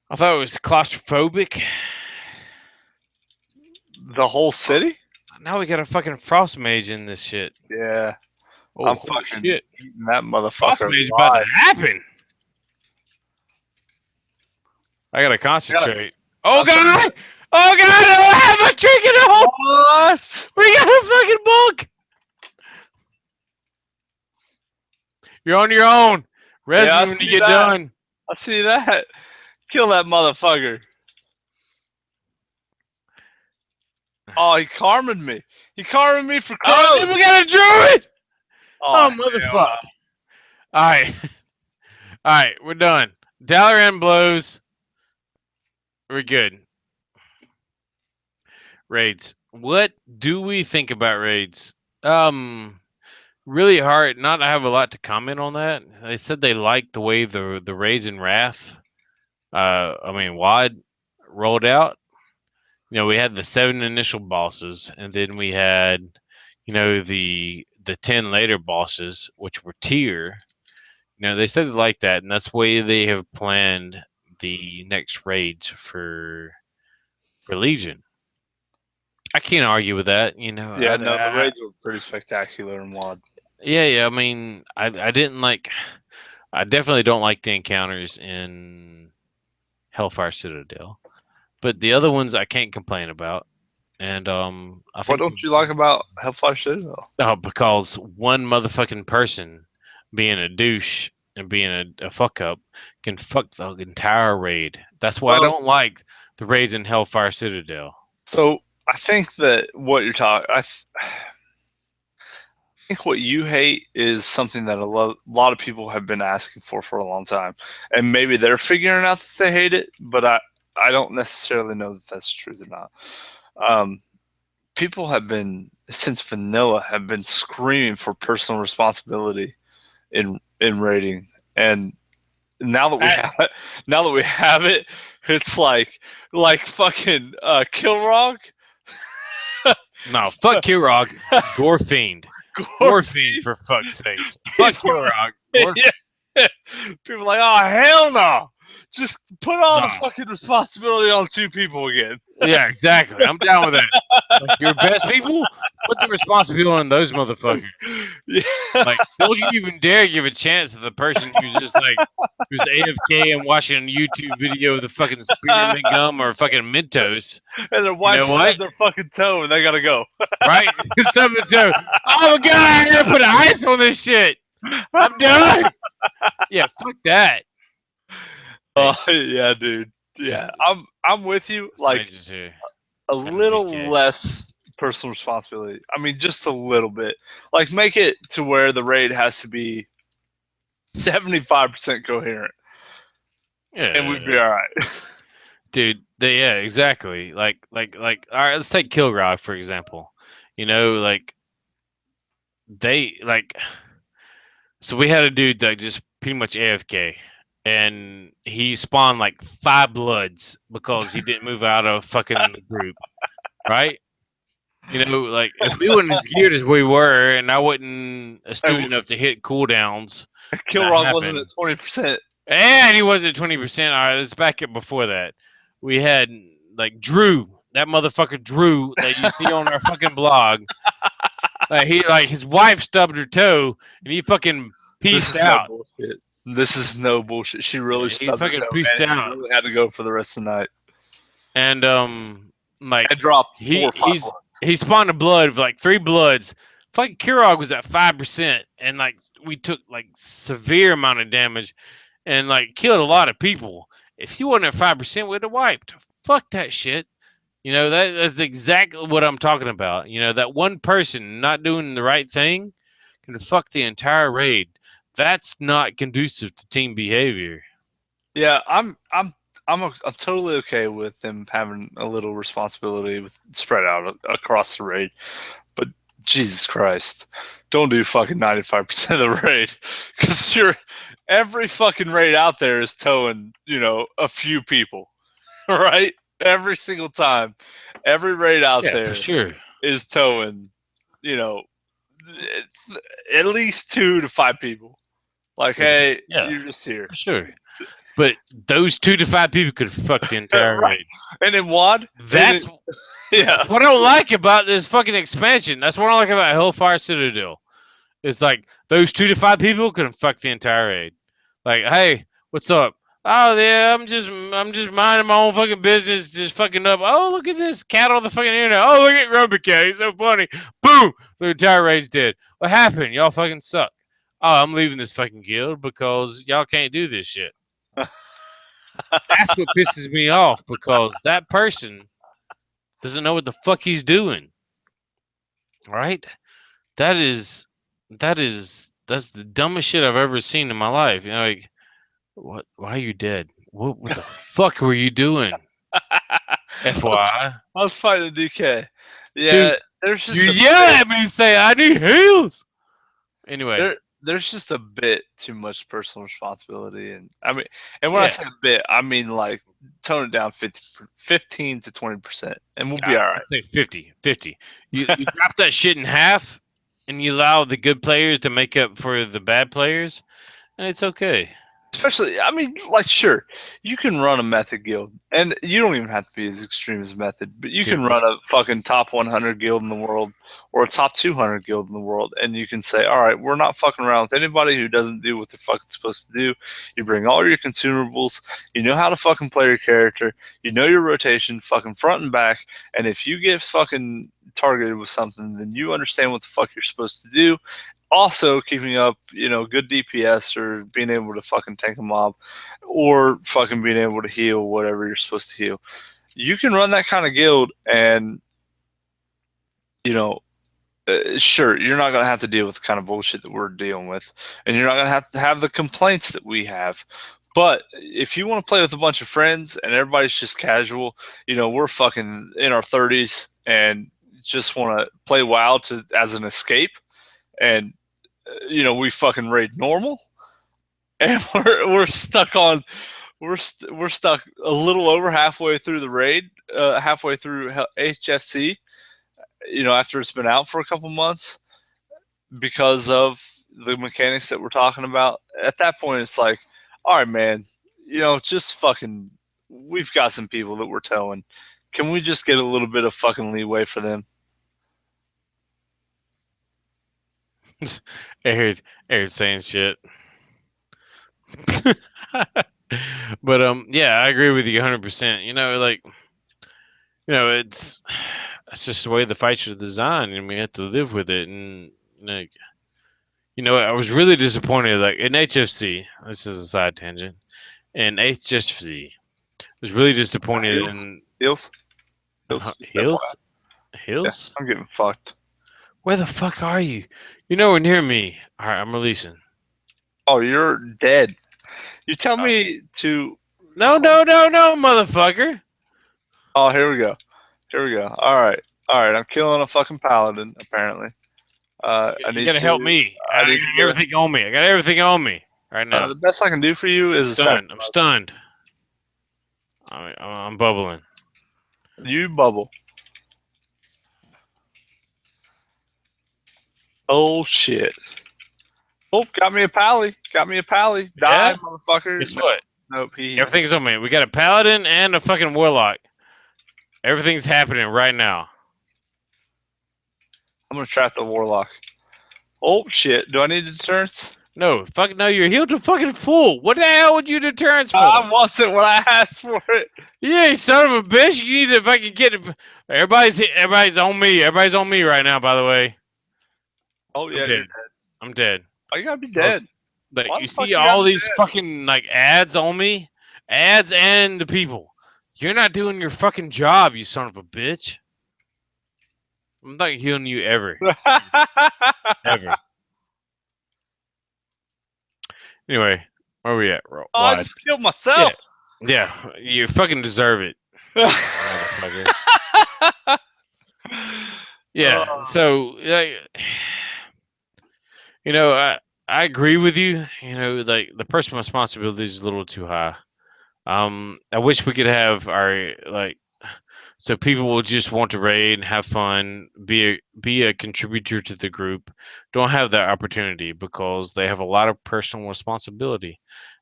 I thought it was claustrophobic. The whole city? Now we got a fucking frost mage in this shit. Yeah. Oh, I'm fucking eating that motherfucker. Frost mage is about to happen. I gotta concentrate. Oh god! Oh god! I don't have my trinket at home! What? We got a fucking book! You're on your own. Res me when you get done. I see that. Kill that motherfucker. Oh, he karmaed me. He karmaed me for crows. Oh, we got a druid! Oh motherfucker. Alright. Alright, we're done. Dalaran blows. We're good. Raids. What do we think about raids? Really hard not to have a lot to comment on that. They said they liked the way the raids in Wrath, WoD rolled out. You know, we had the 7 initial bosses, and then we had, the 10 later bosses, which were tier. They said they liked that, and that's the way they have planned the next raids for Legion. I can't argue with that, Yeah, the raids were pretty spectacular in WoD. Yeah. I mean, I definitely don't like the encounters in Hellfire Citadel, but the other ones I can't complain about. And what don't you like about Hellfire Citadel? Oh, because one motherfucking person being a douche and being a fuck up can fuck the entire raid. That's why I don't like the raids in Hellfire Citadel. So I think that what you're talking, I think what you hate is something that a lot of people have been asking for a long time, and maybe they're figuring out that they hate it, but I don't necessarily know that that's true or not. People have been, since vanilla, have been screaming for personal responsibility in raiding, and now that we have it, it's like fucking Kilrog. No, fuck Kilrog. Gorefiend. Gorefiend, for fuck's sake. Fuck Kilrog. Yeah. People are like, oh hell no! Just put all the No. fucking responsibility on 2 people again. Yeah, exactly. I'm down with that. Like, your best people, put the responsibility on those motherfuckers. Yeah. Like, don't you even dare give a chance to the person who's just like, who's AFK and watching a YouTube video of the fucking spearmint gum or fucking Mentos. And their wife know what? stubbed their fucking toe and they gotta go. Right? Something so, oh my god, I gotta put ice on this shit. I'm done. Yeah, fuck that. Oh yeah, dude. Yeah, I'm with you. Like Smidges here. a little BK. less personal responsibility. I mean, just a little bit. Like make it to where the raid has to be 75% coherent, Yeah, and we'd be all right. dude. Yeah, exactly. Like, all right. Let's take Kilgrog for example. You know, like they like. So we had a dude that just pretty much AFK, and he spawned like 5 bloods because he didn't move out of fucking the group, right? You know, like if we weren't as geared as we were, and I wasn't astute enough to hit cooldowns, Kilrog wasn't at 20%. and he wasn't at 20%. All right, let's back up before that. We had like Drew, that motherfucker Drew that you see on our fucking blog. Like his wife stubbed her toe, and he fucking peaced out. No bullshit. This is no bullshit. She really He stubbed her fucking toe, peaced and out. he really had to go for the rest of the night. And like I dropped 4 or 5 bloods. he spawned a blood of like 3 bloods. Fucking Kirog was at 5%, and like we took like severe amount of damage, and like killed a lot of people. If he wasn't at 5%, we'd have wiped. Fuck that shit. You know, that's exactly what I'm talking about. You know, that one person not doing the right thing can fuck the entire raid. That's not conducive to team behavior. Yeah, I'm totally okay with them having a little responsibility with spread out across the raid, but Jesus Christ, don't do fucking 95% of the raid, because every fucking raid out there is towing, you know, a few people, right? Every single time, every raid out there for sure is towing, you know, at least 2 to 5 people. Like, hey, you're just here. For sure. But those 2 to 5 people could fuck the entire Right. raid. And in WoD, That's what I don't like about this fucking expansion. That's what I like about Hellfire Citadel. It's like those 2 to 5 people can fuck the entire raid. Like, hey, what's up? Oh yeah, I'm just minding my own fucking business, just fucking up. Oh, look at this cat on the fucking internet. Oh, look at Rubber Cat, he's so funny. Boom, the entire raid's dead. What happened? Y'all fucking suck. Oh, I'm leaving this fucking guild because y'all can't do this shit. That's what pisses me off, because that person doesn't know what the fuck he's doing. Right? That's the dumbest shit I've ever seen in my life. You know, like, what? Why are you dead? What the fuck were you doing? FYI. I was fighting a DK. Yeah, dude, there's just you yell at me and say I need heals. Anyway, there's just a bit too much personal responsibility, and I mean, and when I say a bit, I mean like tone it down 15 to 20%, and we'll be all right. I'd say 50. You drop that shit in half, and you allow the good players to make up for the bad players, and it's okay. Especially, I mean, like, sure, you can run a Method guild, and you don't even have to be as extreme as Method, but you can run a fucking top 100 guild in the world or a top 200 guild in the world, and you can say, all right, we're not fucking around with anybody who doesn't do what they're fucking supposed to do. You bring all your consumables, you know how to fucking play your character, you know your rotation, fucking front and back, and if you get fucking targeted with something, then you understand what the fuck you're supposed to do. Also, keeping up, you know, good DPS or being able to fucking tank a mob or fucking being able to heal whatever you're supposed to heal. You can run that kind of guild and, you know, sure, you're not going to have to deal with the kind of bullshit that we're dealing with. And you're not going to have the complaints that we have. But if you want to play with a bunch of friends and everybody's just casual, you know, we're fucking in our 30s and just want to play WoW as an escape. And you know, we fucking raid normal, and we're stuck a little over halfway through the raid, halfway through HFC. You know, after it's been out for a couple months because of the mechanics that we're talking about. At that point, it's like, all right, man, just fucking. We've got some people that we're towing. Can we just get a little bit of fucking leeway for them? I heard saying shit. But yeah, I agree with you 100%. It's just the way the fights are designed, and we have to live with it. And like, I was really disappointed. Like in HFC, this is a side tangent. In HFC, I was really disappointed Heels, in heels, heels. Hills. Yeah, Hills? I'm getting fucked. Where the fuck are you? You're nowhere near me. All right, I'm releasing. Oh, you're dead. You tell me to. No, no, no, no, motherfucker. Oh, here we go. Here we go. All right. All right. I'm killing a fucking paladin, apparently. I You need gotta help to. me. I I need got to get. everything on me. I got everything on me right now. The best I can do for you is a Stunned. I'm sacrifice. stunned. I'm bubbling. You bubble. Oh shit. Oh, got me a pally. Got me a pally. Die, Yeah? motherfucker. Guess No, what? nope. He. Everything's on me. We got a paladin and a fucking warlock. Everything's happening right now. I'm gonna trap the warlock. Oh shit. Do I need deterrence? No, fuck no, you're healed to fucking full. What the hell would you deterrence for? I wasn't when I asked for it. Yeah, you son of a bitch. You need to fucking get it. Everybody's on me. Everybody's on me right now, by the way. Oh yeah, I'm you're dead. dead. I'm dead. Oh, you gotta be dead. Like Why you the fuck see you gotta all be these dead? fucking like ads on me, ads and the people. You're not doing your fucking job, you son of a bitch. I'm not healing you ever, ever. Anyway, where we at? Oh, I Wide. just killed myself. Yeah, you fucking deserve it, motherfucker. Yeah. So, like, I agree with you. Like the personal responsibility is a little too high. I wish we could have our like so people will just want to raid, have fun, be a contributor to the group. Don't have that opportunity because they have a lot of personal responsibility,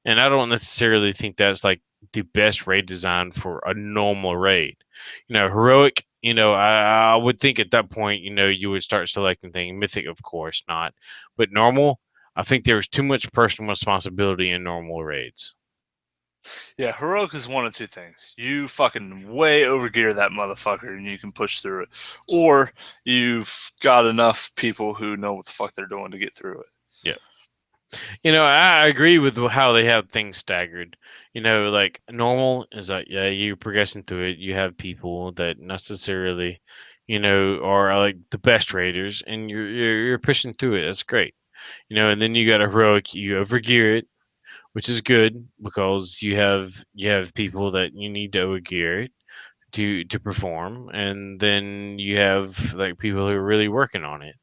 and I don't necessarily think that's like the best raid design for a normal raid. Heroic. I would think at that point, you would start selecting things. Mythic, of course, not, but normal. I think there was too much personal responsibility in normal raids. Yeah, heroic is one of two things. You fucking way overgear that motherfucker and you can push through it. Or you've got enough people who know what the fuck they're doing to get through it. Yeah. I agree with how they have things staggered. Like normal is like, yeah, you're progressing through it. You have people that necessarily, are like the best raiders, and you're pushing through it. That's great. And then you got a heroic. You overgear it, which is good because you have people that you need to overgear it to perform, and then you have like people who are really working on it.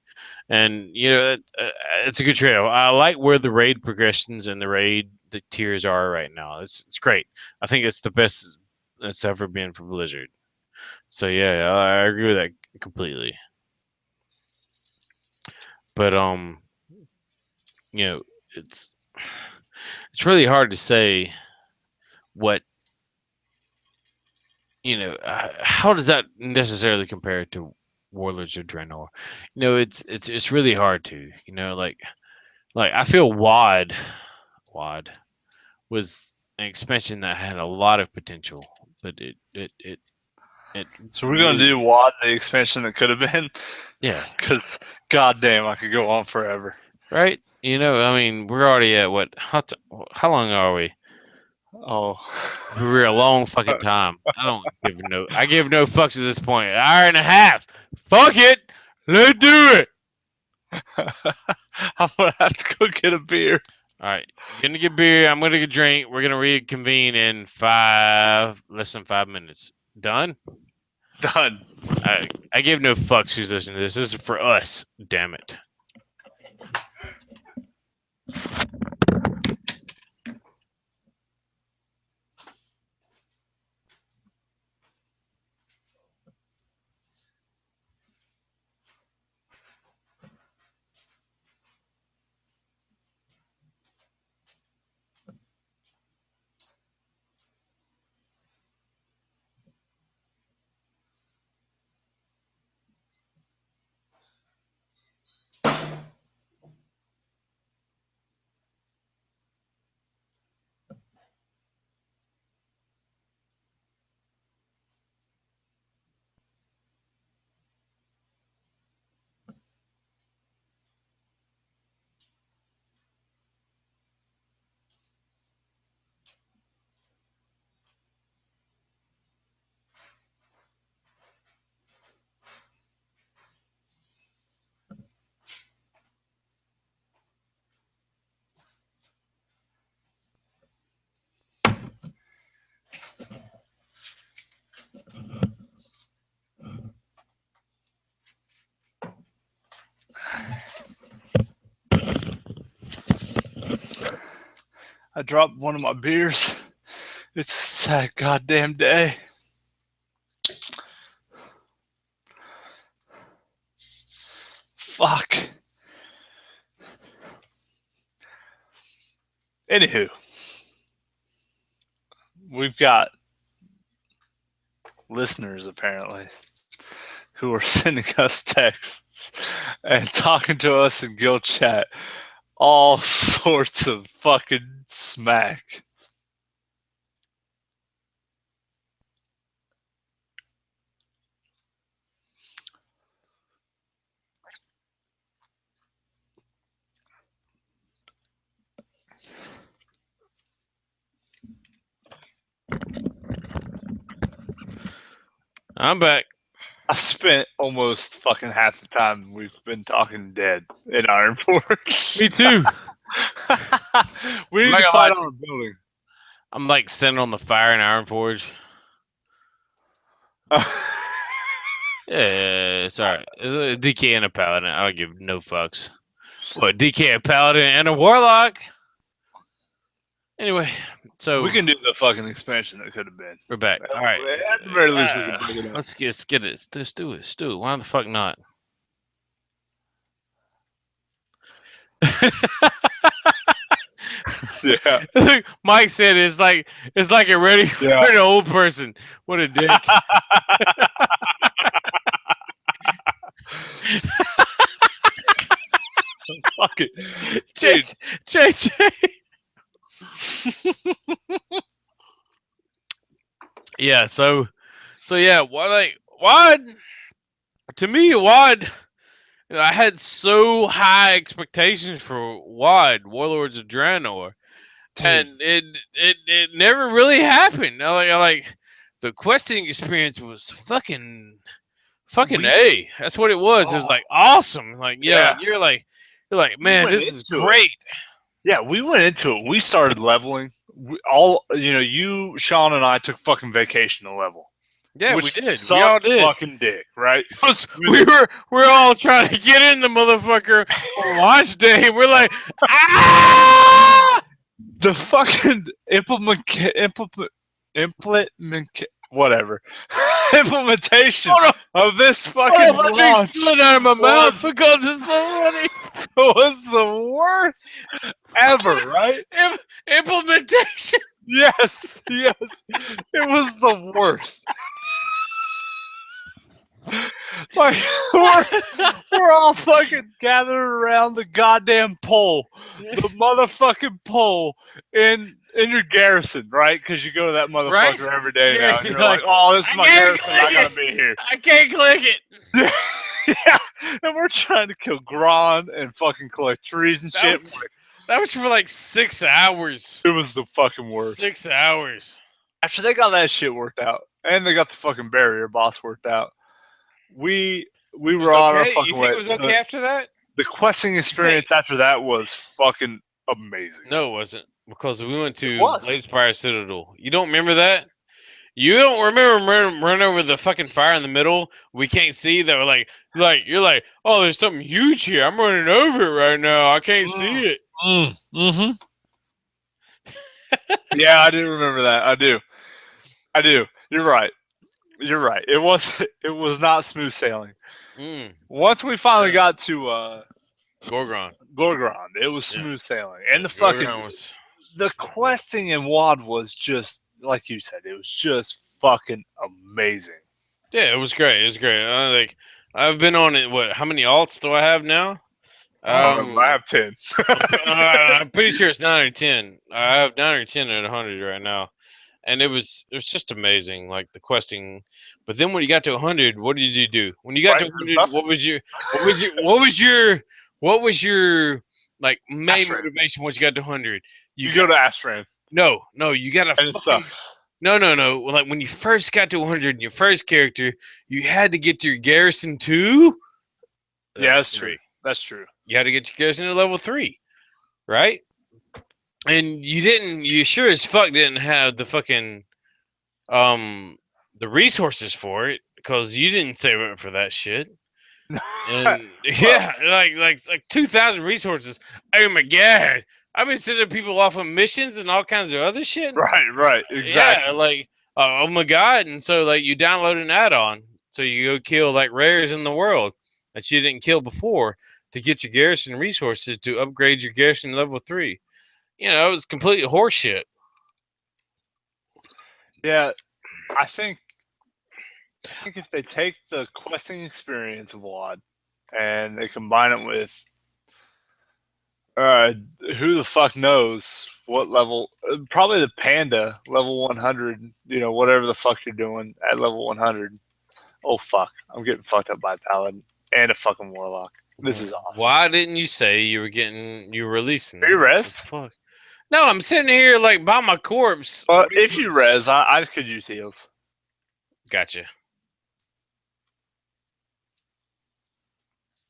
And it's a good trail. I like where the raid progressions and the tiers are right now. It's great. I think it's the best that's ever been for Blizzard. So yeah, I agree with that completely. But you know, it's it's really hard to say what how does that necessarily compare to Warlords of Draenor? It's really hard to like I feel WAD was an expansion that had a lot of potential, but it So we're gonna do really WAD, the expansion that could have been. yeah, Because goddamn, I could go on forever. right. I mean, we're already at what? How long are we? Oh. We're a long fucking time. I give no fucks at this point. An hour and a half. Fuck it. Let's do it. I'm gonna have to go get a beer. All right. You're gonna get beer. I'm gonna get drink. We're gonna reconvene in less than 5 minutes. Done? Done. I give no fucks who's listening to this. This is for us. Damn it. I dropped one of my beers. It's a sad goddamn day. Fuck. Anywho, we've got listeners apparently who are sending us texts and talking to us in guild chat all sorts of fucking smack. I'm back. I've spent almost fucking half the time we've been talking dead in Iron Forge. Me too. We need I'm to not fight gonna on a building. I'm like standing on the fire in Iron Forge. Yeah, sorry. It's a DK and a paladin. I don't give no fucks. What, DK, a paladin, and a warlock? Anyway, so We can do the fucking expansion that could have been. we're back. All right. At the very least, we can bring it up. Let's get it. Let's do it. Why the fuck not? Yeah. Mike said it's like a ready for an old person. What a dick. Fuck it. JJ. Yeah, so yeah, WoD to me, WoD, I had so high expectations for WoD, Warlords of Draenor, and it never really happened. I like the questing experience was fucking A. That's what it was. It was like awesome. Like yeah. You're like man, this is great. Yeah, we went into it. We started leveling. You, Sean, and I took fucking vacation to level. Yeah, we did. We all did. Fucking dick, right? We're all trying to get in the motherfucker on launch day. We're like, ah! The fucking implementation of this fucking launch out of my mouth because it's so funny. Was the worst ever, right? Implementation. Yes, it was the worst. Like we're all fucking gathered around the goddamn pole, the motherfucking pole in your garrison, right? Because you go to that motherfucker every day now. And you're like, oh, this is my garrison. I gotta be here. I can't click it. Yeah, and we're trying to kill Gron and fucking collect trees and shit. That was for like 6 hours. It was the fucking worst. 6 hours. After they got that shit worked out, and they got the fucking barrier boss worked out, we were on our fucking way. You think it was okay after that? The questing experience after that was fucking amazing. No, it wasn't. Because we went to Blazefire Citadel. You don't remember that? You don't remember running over the fucking fire in the middle? We can't see that. You're like, oh, there's something huge here. I'm running over it right now. I can't see it. Mm-hmm. Yeah, I do remember that. I do. You're right. It was not smooth sailing. Once we finally got to Gorgon, it was smooth sailing. And the questing in WoD was just like you said, it was just fucking amazing. Yeah, it was great. I've been on it. What? How many alts do I have now? I have 10. I'm pretty sure it's 9 or 10. I have 9 or 10 at 100 right now, and it was just amazing, like the questing. But then when you got to 100, what did you do? When you got to 100, what was your like main motivation once you got to 100? You go to Astran. No, you got to. And it sucks. No. Like when you first got to 100 in your first character, you had to get your garrison to. Yeah, that's true. That's true. You had to get your garrison to level 3, right? And you sure as fuck didn't have the fucking the resources for it because you didn't save up for that shit. And yeah, like 2,000 resources. Oh my god, I've been sending people off on missions and all kinds of other shit. Right, exactly. Yeah, like oh my god! And so like you download an add-on, so you go kill like rares in the world that you didn't kill before to get your garrison resources to upgrade your garrison level 3. It was complete horseshit. Yeah, I think if they take the questing experience of WoD and they combine it with who the fuck knows what level? Probably the Panda level 100. Whatever the fuck you're doing at level 100. Oh fuck, I'm getting fucked up by a paladin and a fucking warlock. This is awesome. Why didn't you say you were releasing? Are you res? Fuck. No, I'm sitting here like by my corpse. Well, if you res, I could use heals. Gotcha.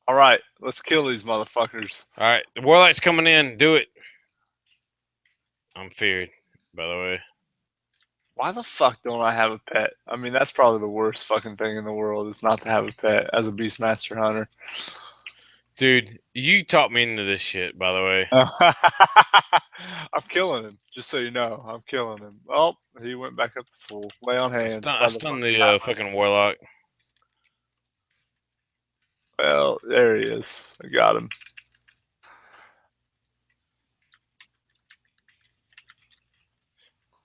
All right, let's kill these motherfuckers. All right, the warlock's coming in. Do it. I'm feared, by the way. Why the fuck don't I have a pet? I mean, that's probably the worst fucking thing in the world is not to have a pet as a Beastmaster hunter. Dude, you taught me into this shit, by the way. I'm killing him, just so you know. I'm killing him. Oh, he went back up to full. Lay on hands. I stunned the fucking warlock. Well, there he is. I got him.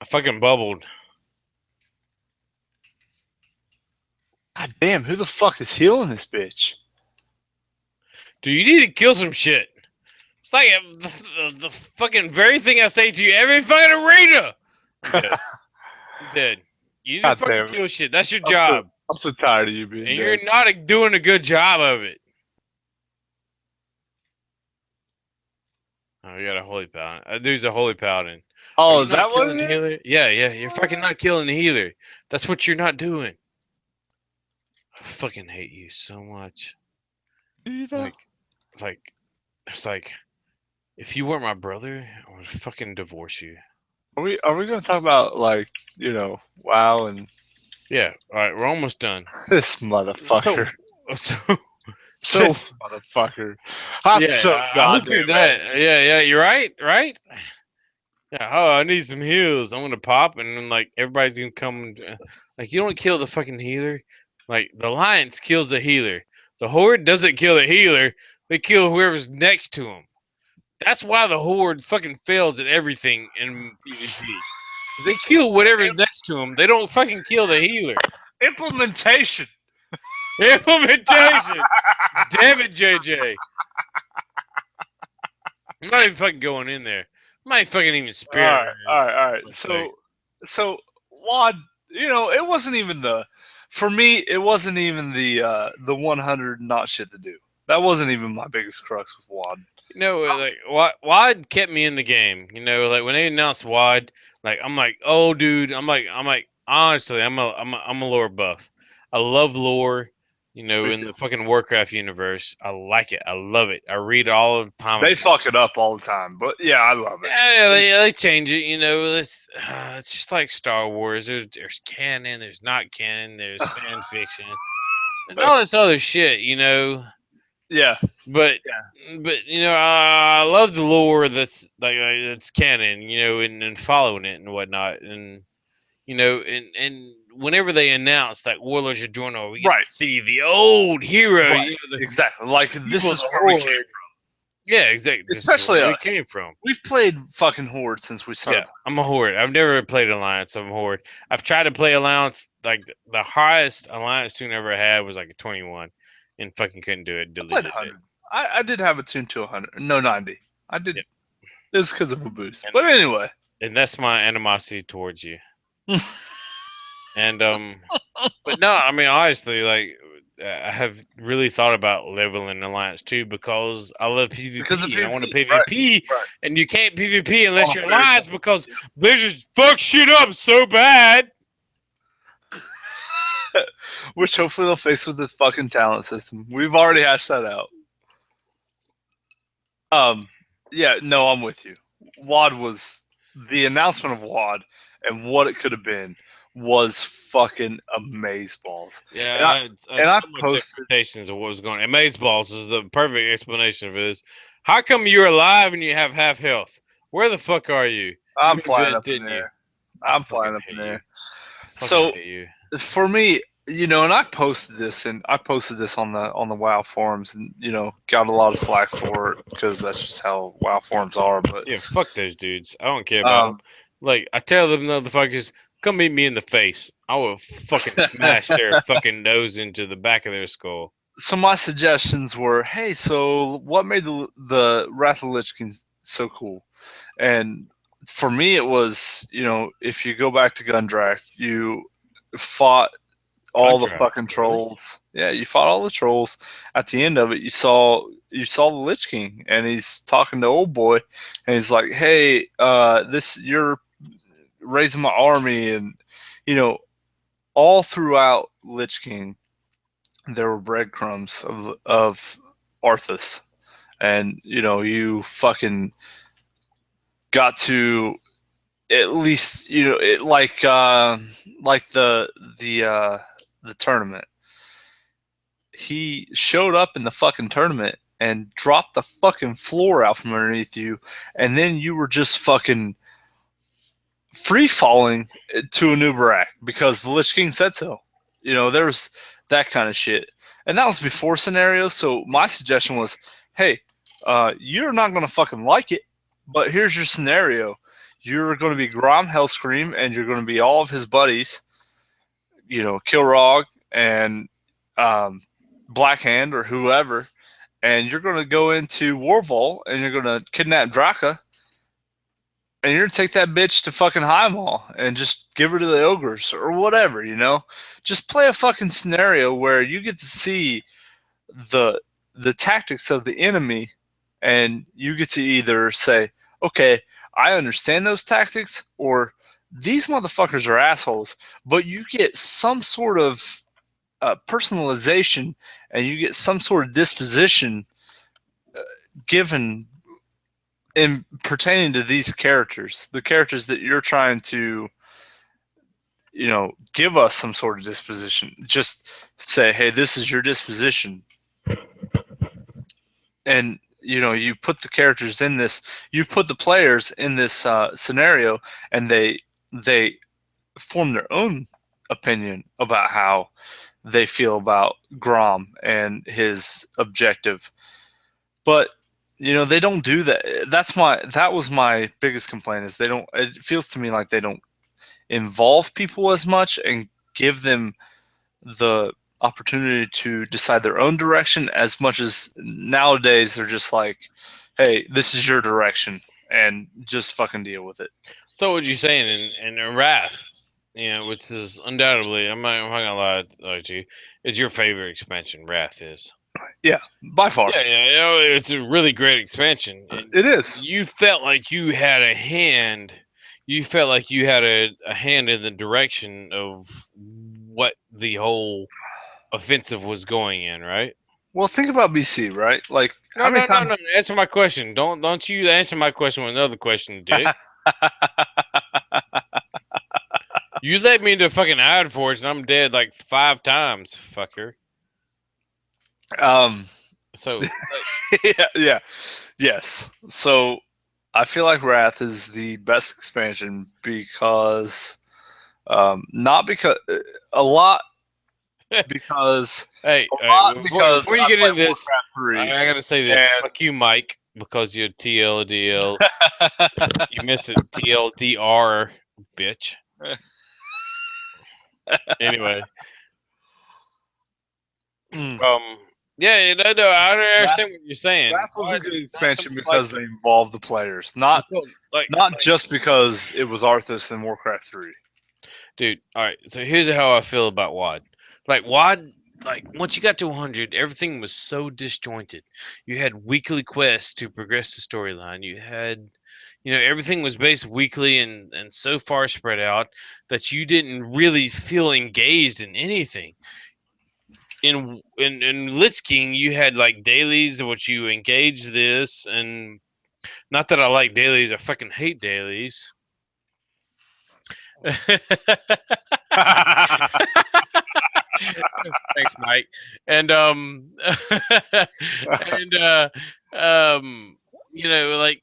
I fucking bubbled. God damn, who the fuck is healing this bitch? Dude, you need to kill some shit. It's like the fucking very thing I say to you every fucking arena. I'm dead. I'm dead. You need to fucking kill shit. That's your job. I'm so tired of you being and dead. You're not doing a good job of it. Oh, we got a holy paladin. That dude's a holy paladin. Oh, is that what it is? Healer? Yeah. You're fucking not killing the healer. That's what you're not doing. I fucking hate you so much. Like, it's like, if you weren't my brother, I would fucking divorce you. Are we gonna talk about WoW and? Yeah. All right, we're almost done. This motherfucker. So this motherfucker. I'm so goddamn dead. Yeah. You're right. Yeah. Oh, I need some heals. I'm gonna pop, and then like everybody's gonna come. Like you don't kill the fucking healer. Like the alliance kills the healer. The horde doesn't kill the healer. They kill whoever's next to him. That's why the horde fucking fails at everything in PvP. Because they kill whatever's next to them. They don't fucking kill the healer. Implementation. Implementation. Damn it, JJ. I'm not even fucking going in there. I'm not fucking even spirit. All right. So WoD, it wasn't even for me, it wasn't even the 100 not shit to do. That wasn't even my biggest crux with WoD. Like WoD kept me in the game. Like when they announced WoD, like I'm like, oh dude, I'm like honestly, I'm a lore buff. I love lore, in the fucking Warcraft universe. I like it. I love it. I read all of the time. They fuck it up all the time, but yeah, I love it. Yeah, they change it. It's just like Star Wars. There's canon. There's not canon. There's fan fiction. There's all this other shit. Yeah. But I love the lore that's that's canon. And following it and whatnot. And and whenever they announce that Warlords of Draenor, we get to see the old heroes. Right. Exactly. Like this is where we came from. Yeah, exactly. Especially us. We came from. We've played fucking Horde since we started. Yeah, I'm a Horde. I've never played Alliance. I'm a Horde. I've tried to play Alliance. Like the highest Alliance tune I ever had was like a 21, and fucking couldn't do it. Deleted it. I did have a tune to 100. No, 90. I did. Yep. It was because of a boost. But anyway. And that's my animosity towards you. And but no, I mean honestly, like I have really thought about leveling Alliance 2 because I love PvP. Because of PvP. I want to PvP, right. And you can't PvP unless you're Alliance because Blizzard fuck shit up so bad. Which hopefully they'll fix with this fucking talent system. We've already hashed that out. Yeah, no, I'm with you. WoD was the announcement of WoD and what it could have been was fucking amazeballs. Yeah, I posted expectations of what was going on. Amazeballs is the perfect explanation of this. How come you're alive and you have half health? Where the fuck are you? I'm You flying Invis, up in didn't you? there. I I'm fucking flying up in hate you. there. Fucking So hate you. for me, and I posted this, on the WoW forums, and got a lot of flack for it because that's just how WoW forums are. But Yeah, fuck those dudes. I don't care about them. um, Like, I tell them motherfuckers, come meet me in the face. I will fucking smash their fucking nose into the back of their skull. so my suggestions were, hey, so what made the Wrath of the Lich King so cool? And for me, it was, if you go back to Gundracht, you fought all the Contract, fucking really? trolls. Yeah, you fought all the trolls. At the end of it, you saw the Lich King, and he's talking to old boy, and he's like, "Hey, this you're raising my army," and you know, all throughout Lich King, there were breadcrumbs of Arthas, and you fucking got to at least like the tournament. He showed up in the fucking tournament and dropped the fucking floor out from underneath you, and then you were just fucking free falling to a new Barak because the Lich King said so. There's that kind of shit, and that was before scenarios. So my suggestion was, hey, you're not gonna fucking like it, but here's your scenario. You're going to be Grom Hellscream, and you're going to be all of his buddies, Kilrog and Blackhand or whoever, and you're going to go into Warval and you're going to kidnap Draka, and you're going to take that bitch to fucking Highmaul and just give her to the ogres or whatever, Just play a fucking scenario where you get to see the tactics of the enemy, and you get to either say, okay, I understand those tactics, or these motherfuckers are assholes, but you get some sort of personalization, and you get some sort of disposition given in pertaining to these characters, the characters that you're trying to, give us some sort of disposition. Just say, hey, this is your disposition. And, you put the characters in this, you put the players in this scenario, and they form their own opinion about how they feel about Grom and his objective. But they don't do that. That was my biggest complaint is they don't. It feels to me like they don't involve people as much and give them the opportunity to decide their own direction as much as nowadays they're just like, hey, this is your direction and just fucking deal with it. So what you saying in Wrath, which is undoubtedly, I'm not gonna lie to you, is your favorite expansion. Wrath is. Yeah, by far. Yeah, it's a really great expansion. It is. You felt like you had a hand. You felt like you had a hand in the direction of what the whole offensive was going in, right? Well, think about BC, right? Like, how many times? No. Answer my question. Don't you answer my question with another question, Dick. You let me into fucking Iron Forge and I'm dead like 5 times, fucker. So yeah, yes. So I feel like Wrath is the best expansion because, not because a lot, because hey, a lot because before you get into this, Warcraft 3. I gotta say this. And Fuck you, Mike, because you're TLDL. You miss it, TLDR, bitch. Anyway, yeah, no, I understand what you're saying. Wrath was a good expansion because they involved the players, not just because it was Arthas and Warcraft 3. Dude, all right. So here's how I feel about WoD. Like WoD, like once you got to 100, everything was so disjointed. You had weekly quests to progress the storyline. You had, everything was based weekly and so far spread out that you didn't really feel engaged in anything. In Lich King, you had like dailies, which you engage this, and not that I like dailies, I fucking hate dailies. Thanks, Mike. And and like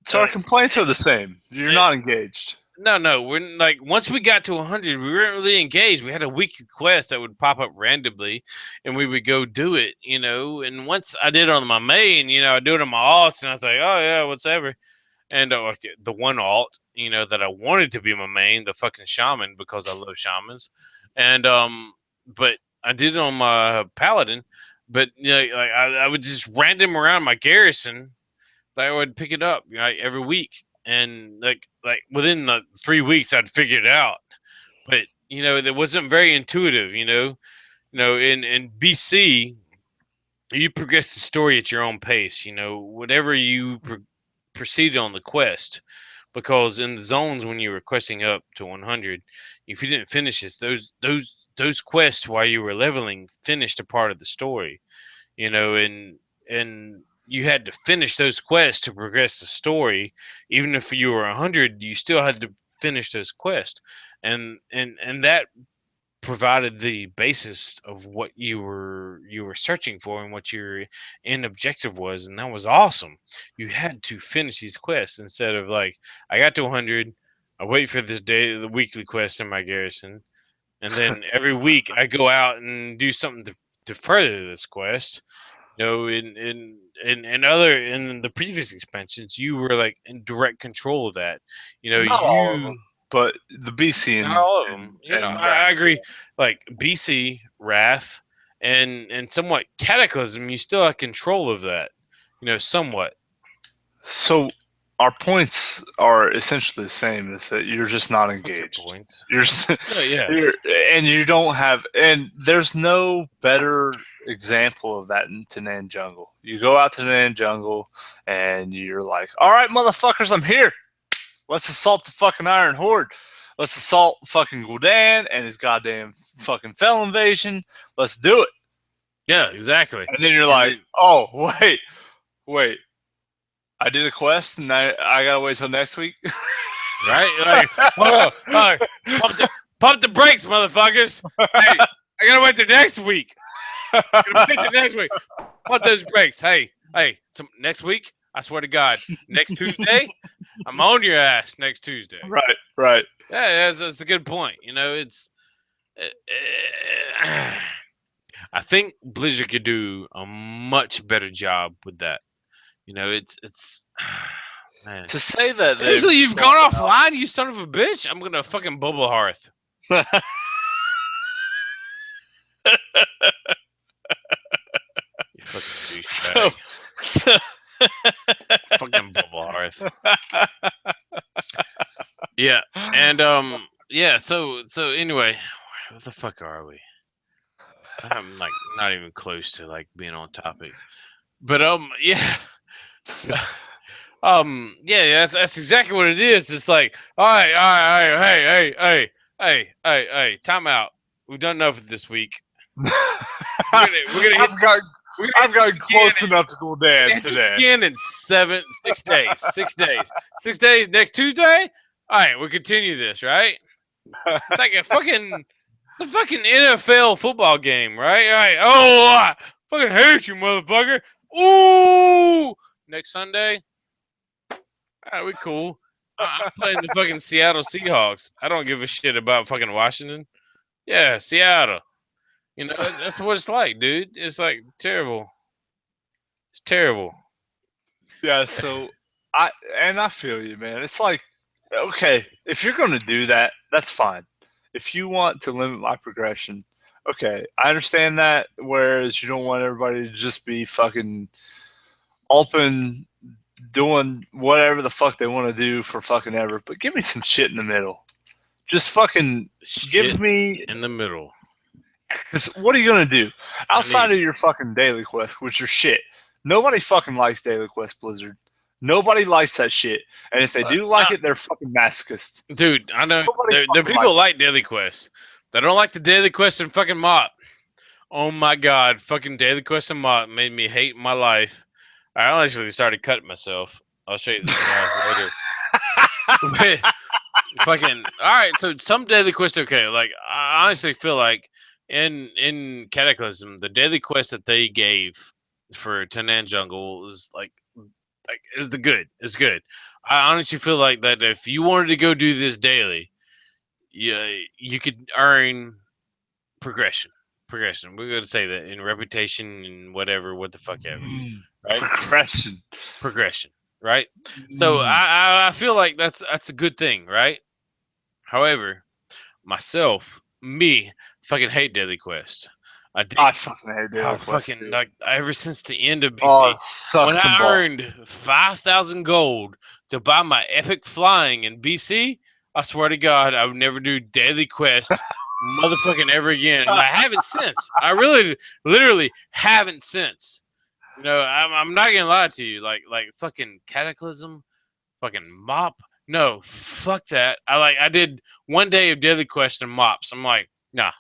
So our complaints are the same. You're not engaged. No, we're like once we got to 100, we weren't really engaged. We had a weekly quest that would pop up randomly, and we would go do it, you know. And once I did it on my main, you know, I do it on my alts, and I was like, oh yeah, whatever. And the one alt, you know, that I wanted to be my main, the fucking shaman, because I love shamans, and but I did it on my paladin, but you know, like I would just random around my garrison, I would pick it up, you know, every week, and like within the 3 weeks, I'd figure it out. But you know, it wasn't very intuitive. In BC, you progress the story at your own pace. You know, whatever you proceeded on the quest, because in the zones when you were questing up to 100, if you didn't finish this, those quests while you were leveling finished a part of the story. You know, and you had to finish those quests to progress the story. Even if you were 100, you still had to finish those quests, and that provided the basis of what you were searching for and what your end objective was, and that was awesome. You had to finish these quests instead of like, I got to 100, I wait for this day, the weekly quest in my garrison, and then every week I go out and do something to further this quest. You know, in the previous expansions, you were like in direct control of that. You know, Not all of them, but the BC and not all of them. You know, and I agree. Like BC, Wrath, and somewhat Cataclysm, you still have control of that. You know, somewhat. So our points are essentially the same. Is that you're just not engaged. Points. You're, just, Oh, yeah. and you don't have, and there's no better example of that in Tanan Jungle. You go out to Tanan Jungle, and you're like, all right, motherfuckers, I'm here. Let's assault the fucking Iron Horde. Let's assault fucking Gul'dan and his goddamn fucking Fel invasion. Let's do it. Yeah, exactly. And then you're like, oh, wait. I did a quest, and I gotta wait till next week. Right? Like, hold on. Pump the brakes, motherfuckers. Hey, I gotta wait till next week. Pump those brakes. Hey, next week, I swear to God, next Tuesday, I'm on your ass next Tuesday. Right. Yeah, that's a good point. You know, it's. I think Blizzard could do a much better job with that. You know, it's man. To say that Seriously, you've gone offline, you son of a bitch. I'm gonna fucking bubble hearth. You fucking douchebag. Fucking bubble hearth. Yeah, and yeah. So anyway, where the fuck are we? I'm like not even close to like being on topic, but yeah. Yeah, that's exactly what it is. It's like, all right, hey, time out. We've done enough of this week. We're gonna I've got close enough to Gul'dan today. Again in 6 days. 6 days. 6 days next Tuesday. All right, we'll continue this, right? It's like the fucking NFL football game, right? All right. Oh, I fucking hate you, motherfucker. Ooh. Next Sunday, all right, we cool. I'm playing the fucking Seattle Seahawks. I don't give a shit about fucking Washington. Yeah, Seattle. You know, that's what it's like, dude. It's like terrible. It's terrible. Yeah, so I feel you, man. It's like, okay, if you're going to do that, that's fine. If you want to limit my progression, okay, I understand that. Whereas you don't want everybody to just be fucking open, doing whatever the fuck they want to do for fucking ever. But give me some shit in the middle. Just fucking give me in the middle. Because what are you gonna do outside of your fucking daily quest, which are shit? Nobody fucking likes daily quest, Blizzard. Nobody likes that shit. And if they do like it, they're fucking masochists. Dude, I know there people like daily quests. They don't like the daily quest in fucking MOP. Oh my god, fucking daily quest in MOP made me hate my life. I actually started cutting myself. I'll show you this later. Fucking all right. So some daily quests, okay. Like I honestly feel like in Cataclysm, the daily quest that they gave for Tanan Jungle is like is the good. It's good. I honestly feel like that if you wanted to go do this daily, you could earn progression. Progression. We're going to say that in reputation and whatever, what the fuck ever, right? Progression. Progression, right? So I feel like that's a good thing, right? However, me, fucking hate Daily Quest. I fucking hate Daily I Quest. fucking like ever since the end of BC. Oh, it sucks When some I balls. earned 5,000 gold to buy my epic flying in BC, I swear to God, I would never do Daily Quest motherfucking ever again. And I haven't since. I really, literally haven't since. You know, I'm not gonna lie to you. Like fucking Cataclysm, fucking Mop. No, fuck that. I did 1 day of Daily Quest and Mops. I'm like, nah.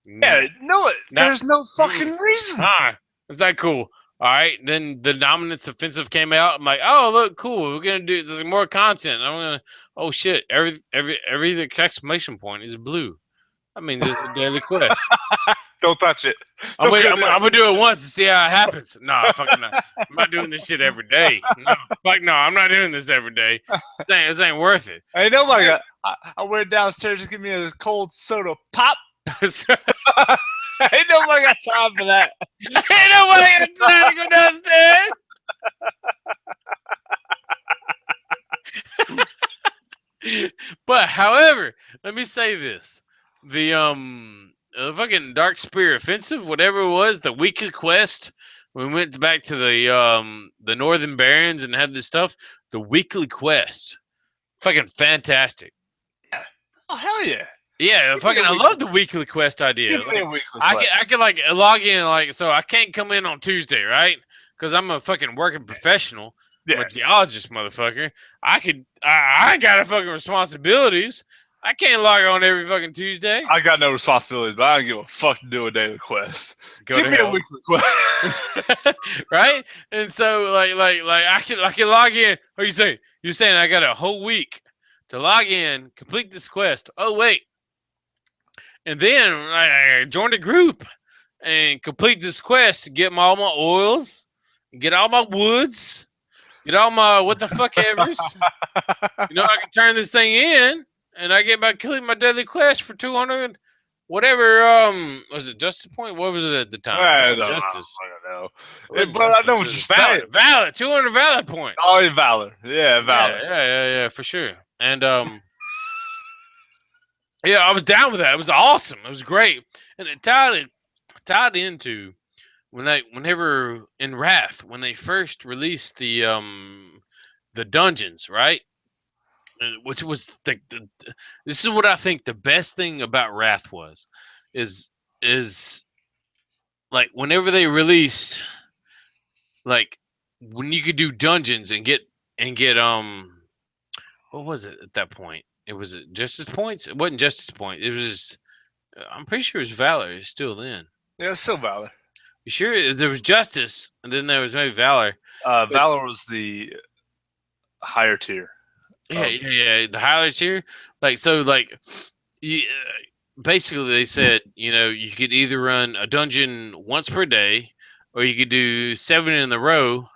Yeah, no, there's no fucking reason. Is that cool? All right, then the Dominance Offensive came out. I'm like, oh look, cool. We're gonna do there's more content. I'm gonna, oh shit, every exclamation point is blue. That means it's a daily quest. Don't touch it. I'm gonna do it once and see how it happens. No, fucking not. I'm not doing this shit every day. No, fuck no, I'm not doing this every day. This ain't worth it. Hey, nobody got. I went downstairs to give me a cold soda pop. Ain't nobody got time for that. Ain't nobody got time to go downstairs. But however, let me say this: the fucking Dark Spear Offensive, whatever it was, the weekly quest. We went back to the Northern Barrens and had this stuff. The weekly quest, fucking fantastic. Yeah. Oh hell yeah. Yeah, fucking, I love the weekly quest idea. Like, I can like log in, like, so I can't come in on Tuesday, right? Because I'm a fucking working professional. I'm a geologist, motherfucker. I got fucking responsibilities. I can't log on every fucking Tuesday. I got no responsibilities, but I don't give a fuck to do a daily quest. Give me a weekly quest. Right? And so like I can log in. What are you saying? You're saying I got a whole week to log in, complete this quest. Oh wait. And then I joined a group and complete this quest to get all my oils, get all my woods, get all my what the fuck evers. You know, I can turn this thing in and I get back killing my daily quest for 200 whatever. Was it Justice Point? What was it at the time? I don't know. But I know what you're saying. Valor, 200 valor points. Oh, yeah, valor. Yeah, valor. Yeah, for sure. And yeah, I was down with that. It was awesome. It was great, and it tied into whenever in Wrath when they first released the dungeons, right? Which was this is what I think the best thing about Wrath is like whenever they released, like when you could do dungeons and get what was it at that point? It was Justice Points. It wasn't Justice Point. It was just, I'm pretty sure it was Valor. It's still then. Yeah, it's still Valor. You sure? There was Justice, and then there was maybe Valor. Valor was the higher tier. Yeah. The higher tier. Basically they said, you know, you could either run a dungeon once per day, or you could do 7 in a row,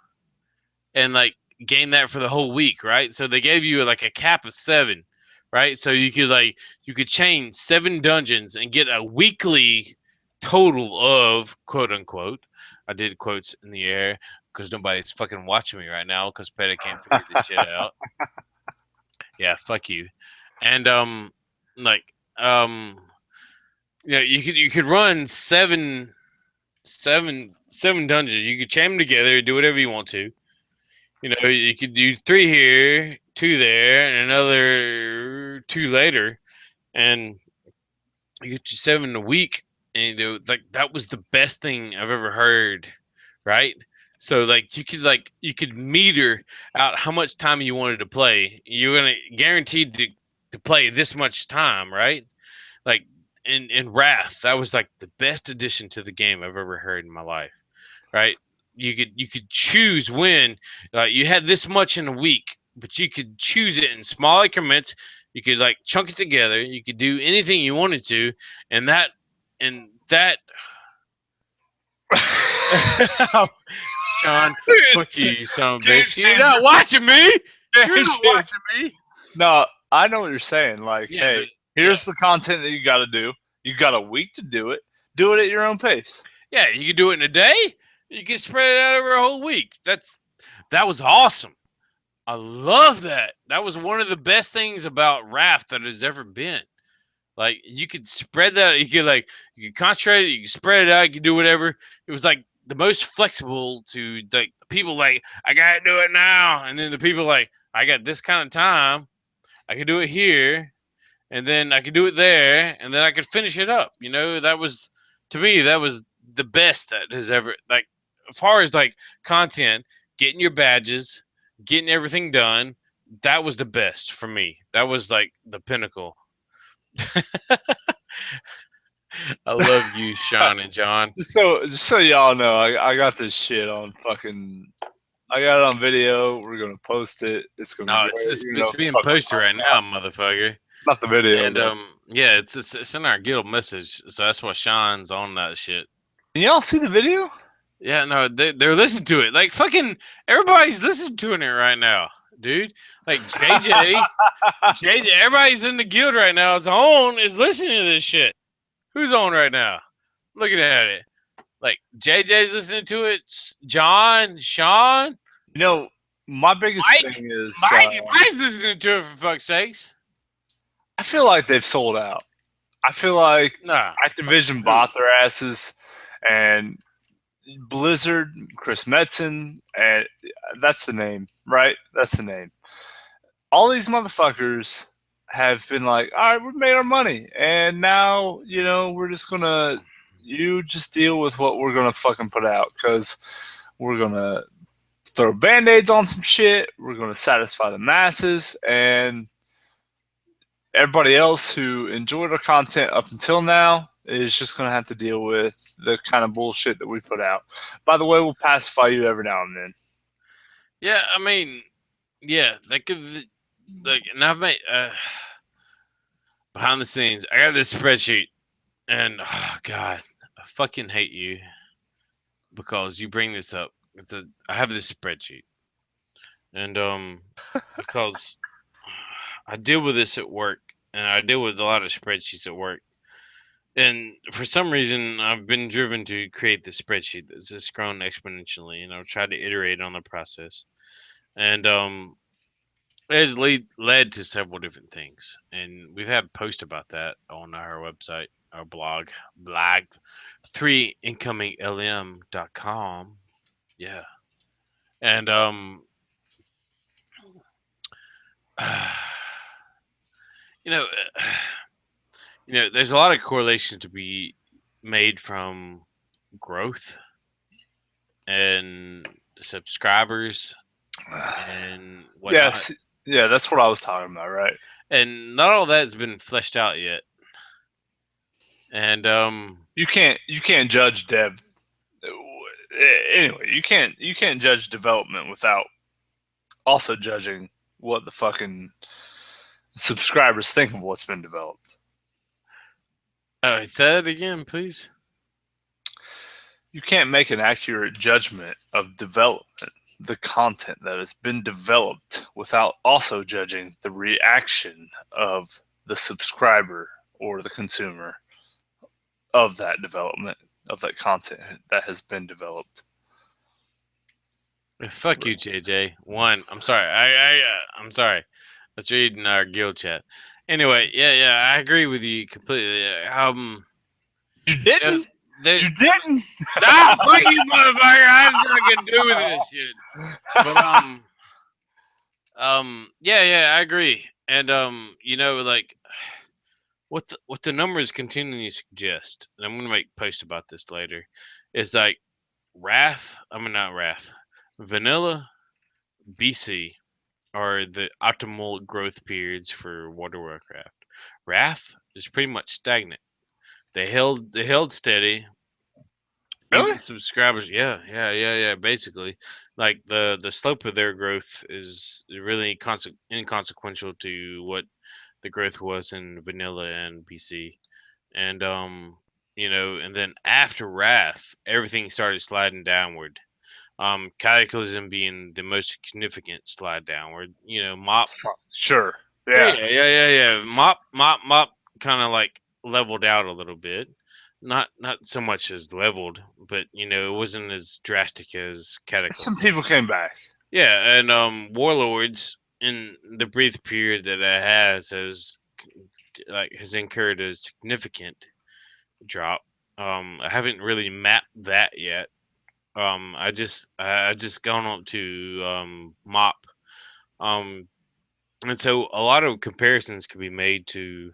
and like gain that for the whole week, right? So they gave you like a cap of 7. Right, so you could chain 7 dungeons and get a weekly total of quote unquote. I did quotes in the air because nobody's fucking watching me right now because Petty can't figure this shit out. Yeah, fuck you. And you know, you could run 7 dungeons. You could chain them together, do whatever you want to. You know, you could do 3 here, 2 there, and another 2 later, and you get you 7 a week. And you know, like that was the best thing I've ever heard, right? So like you could meter out how much time you wanted to play. You're gonna guaranteed to play this much time, right? Like in Wrath, that was like the best addition to the game I've ever heard in my life, right? You could choose when you had this much in a week, but you could choose it in small increments. You could like chunk it together. You could do anything you wanted to, and that Sean, fuck you, son of a bitch. You're not watching me. You're not watching me. No, I know what you're saying. Like, Yeah, hey, but- here's the content that you got to do. You got a week to do it. Do it at your own pace. Yeah, you can do it in a day. You can spread it out over a whole week. That was awesome. I love that. That was one of the best things about Raft that has ever been. Like you could spread that. You could concentrate it. You could spread it out. You could do whatever. It was like the most flexible to like people like I gotta do it now, and then the people like I got this kind of time. I could do it here, and then I could do it there, and then I could finish it up. You know, that was to me that was the best that has ever like as far as like content, getting your badges, getting everything done. That was the best for me. That was like the pinnacle. I love you, Sean and John. Just so y'all know, I got this shit on fucking. I got it on video. We're gonna post it. It's gonna No, be great. it's being posted right now, motherfucker. Not the video. And yeah, it's in our guild message, so that's why Sean's on that shit. Can y'all see the video? Yeah, no, they're listening to it. Like fucking everybody's listening to it right now, dude. Like JJ, everybody's in the guild right now is listening to this shit. Who's on right now? Looking at it. Like JJ's listening to it. John, Sean. You know, my biggest Mike, thing is Mike's listening to it for fuck's sakes. I feel like they've sold out. I feel like Nah. Activision bought their asses, and Blizzard, Chris Metzen, and that's the name, right? That's the name. All these motherfuckers have been like, all right, we've made our money, and now we're just gonna just deal with what we're gonna fucking put out because we're gonna throw band-aids on some shit. We're gonna satisfy the masses, and everybody else who enjoyed our content up until now is just going to have to deal with the kind of bullshit that we put out. By the way, we'll pacify you every now and then. Yeah, I mean, yeah, they could, like, and I've made, behind the scenes, I got this spreadsheet, and, oh, God, I fucking hate you because you bring this up. I have this spreadsheet, and, because I deal with this at work, and I deal with a lot of spreadsheets at work. And for some reason, I've been driven to create this spreadsheet that's just grown exponentially, and I've tried to iterate on the process. And it has led to several different things. And we've had posts about that on our website, our blog 3incominglm.com. Yeah. And you know, there's a lot of correlation to be made from growth and subscribers and whatnot. Yes, yeah, that's what I was talking about, right? And not all that has been fleshed out yet. And you can't judge dev. Anyway, you can't judge development without also judging what the fucking subscribers think of what's been developed. Say it again, please. You can't make an accurate judgment of development, the content that has been developed, without also judging the reaction of the subscriber or the consumer of that development, of that content that has been developed. Fuck you, JJ. I'm sorry. I'm sorry. Let's read in our guild chat. Anyway, yeah, I agree with you completely. You didn't. You didn't. Nah, fuck you, motherfucker! I had nothing to do with this shit. But yeah, I agree. And like what the numbers continually suggest, and I'm gonna make posts about this later, is like vanilla, BC are the optimal growth periods for World of Warcraft. Wrath is pretty much stagnant. They held steady. Really? Even subscribers, yeah. Basically, like the slope of their growth is really inconsequential to what the growth was in vanilla and BC, and and then after Wrath, everything started sliding downward. Cataclysm being the most significant slide down, where Mop. Sure. Yeah, Yeah. yeah. Mop kind of like leveled out a little bit. Not so much as leveled, but it wasn't as drastic as Cataclysm. Some people came back. Yeah, and Warlords in the brief period that it has incurred a significant drop. I haven't really mapped that yet. I just gone on to Mop. Um, and so a lot of comparisons could be made to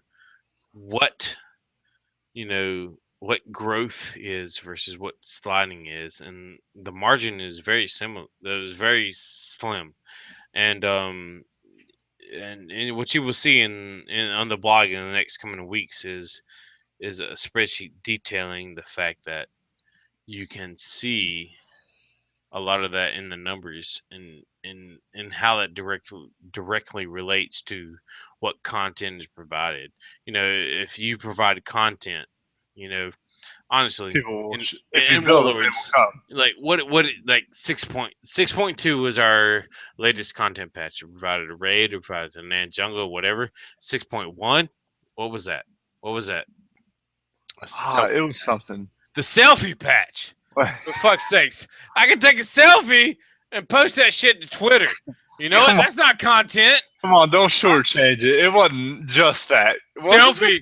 what what growth is versus what sliding is, and the margin is very similar. That is very slim, and and what you will see in on the blog in the next coming weeks is a spreadsheet detailing the fact that you can see a lot of that in the numbers and how that directly relates to what content is provided. If you provide content, honestly, People, in if you in build it, they Warlords, will come. like what like 6.2 was our latest content patch. It provided a raid, it provided a Nan Jungle, whatever. 6.1, what was that? What was that? A selfie. It was something. The selfie patch. For fuck's sakes. I can take a selfie and post that shit to Twitter. You know what? That's not content. Come on, don't shortchange it. It wasn't just that. Selfie.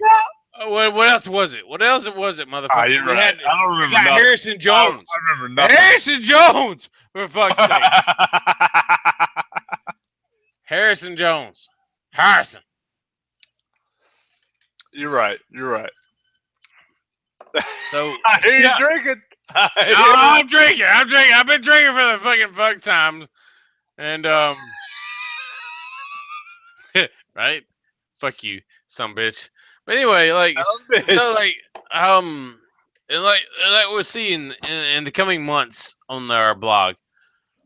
What else was it? What else was it, motherfucker? You're right. I don't remember. Got Harrison Jones. I remember nothing. Harrison Jones. For fuck's sake. Harrison Jones. Harrison. You're right. You're right. So I hear you drinking. I'm drinking. I've been drinking for the fucking fuck times. And right? Fuck you, some bitch. But anyway, and like we'll see in the coming months on our blog.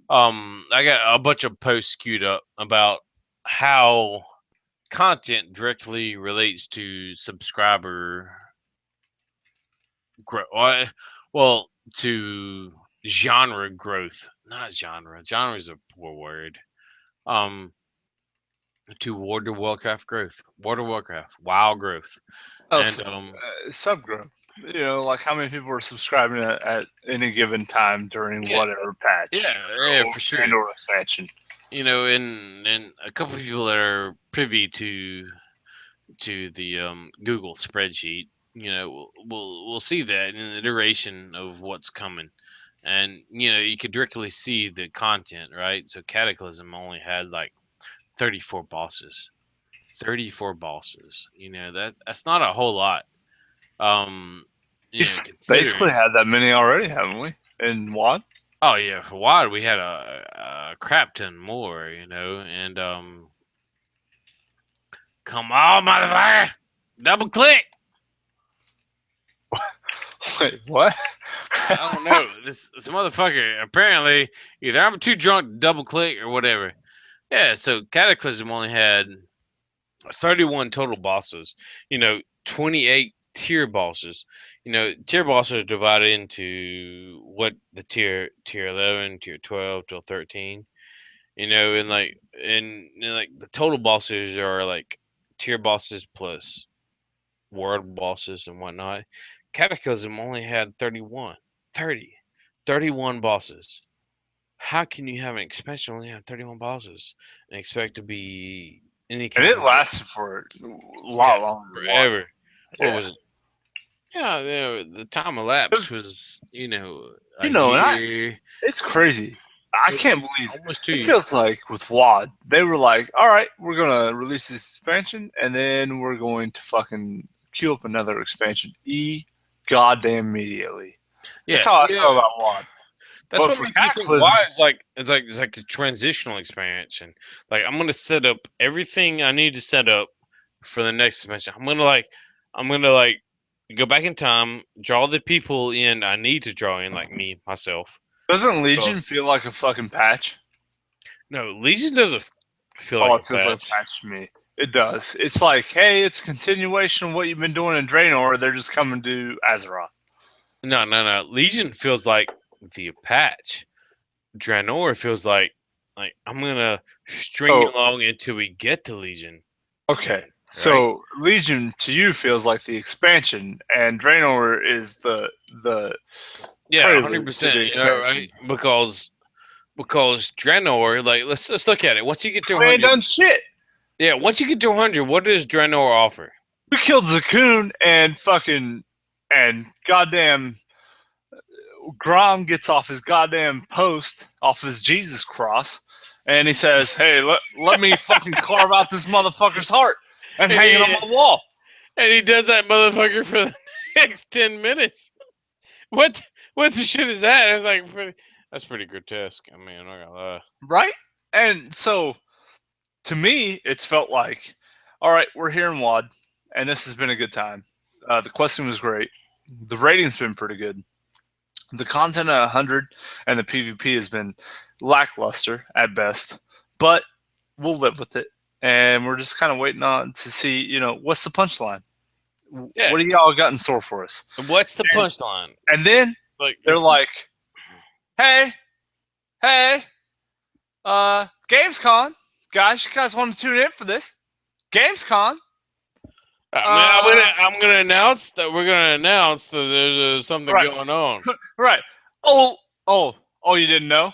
I got a bunch of posts queued up about how content directly relates to subscriber growth. Well, to genre growth, not genre. Genre is a poor word. To World of Warcraft growth, World of Warcraft, WoW growth, and subgrowth. Like how many people are subscribing at any given time during whatever patch. Yeah, for sure. And or expansion. And a couple of people that are privy to the Google spreadsheet, we'll see that in the iteration of what's coming, and you could directly see the content, right? So Cataclysm only had like 34 bosses. 34 bosses. That's not a whole lot. We've basically had that many already, haven't we? In WoD? Oh yeah, for WoD we had a crap ton more, and come on, motherfucker! Double click! Wait, what? I don't know. This motherfucker, apparently, either I'm too drunk to double click or whatever. Yeah, so Cataclysm only had 31 total bosses. 28 tier bosses. Tier bosses are divided into what the tier 11, tier 12 till 13. And like the total bosses are like tier bosses plus world bosses and whatnot. Cataclysm only had 31 bosses. How can you have an expansion only have 31 bosses and expect to be any kind and it lasted for a lot longer. Forever. What was it? Yeah, the time elapsed was, it's crazy. I can't believe almost 2 it. years. Feels like with WoD, they were like, all right, we're going to release this expansion, and then we're going to fucking queue up another expansion. Goddamn immediately. Yeah, that's how I feel about WoD. That's what makes me think why it's like a transitional expansion. Like I'm gonna set up everything I need to set up for the next expansion. I'm gonna go back in time, draw the people in I need to draw in, like me, myself. Doesn't Legion feel like a fucking patch? No, Legion doesn't feel like it feels like a patch to me. It does. It's like, hey, it's a continuation of what you've been doing in Draenor. They're just coming to Azeroth. No. Legion feels like the patch. Draenor feels like I'm gonna string you So along until we get to Legion, okay, right? so Legion to you feels like the expansion, and Draenor is the Yeah, hundred prelude to percent. the You know, right? expansion. Because Draenor, like let's look at it. Once you get to We ain't 100, done shit. yeah, once you get to 100, what does Draenor offer? We killed Zakuun and fucking and goddamn Grom gets off his goddamn post, off his Jesus cross, and he says, "Hey, let me fucking carve out this motherfucker's heart and And hang it on he my wall." and he does that motherfucker for the next 10 minutes. What what the shit is that? It's like that's pretty grotesque. I mean, I'm not gonna lie. Right? And so to me, it's felt like, all right, we're here in WAD, and this has been a good time. The questing was great. The rating's been pretty good. The content at 100 and the PvP has been lackluster at best, but we'll live with it. And we're just kind of waiting on to see, what's the punchline? Yeah, What do y'all got in store for us? what's the punchline? And then Like they're like, hey, hey, Gamescom, guys, you guys want to tune in for this? Gamescom. I'm gonna announce that we're gonna announce that there's something Right. going on. Right. Oh, you didn't know?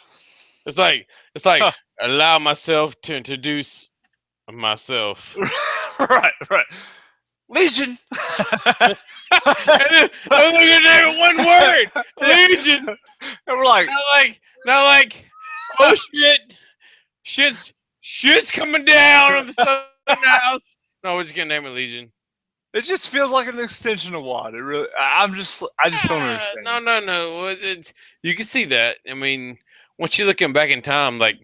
It's like Huh. allow myself to introduce myself. Right. Legion. And then, I'm gonna name one word, Legion. And we're like, Not like, oh shit's coming down on the Southern House. No, we're just gonna name it Legion. it just feels like an extension of WAD. It really, I just don't understand. No. You can see that. I mean, once you're looking back in time, like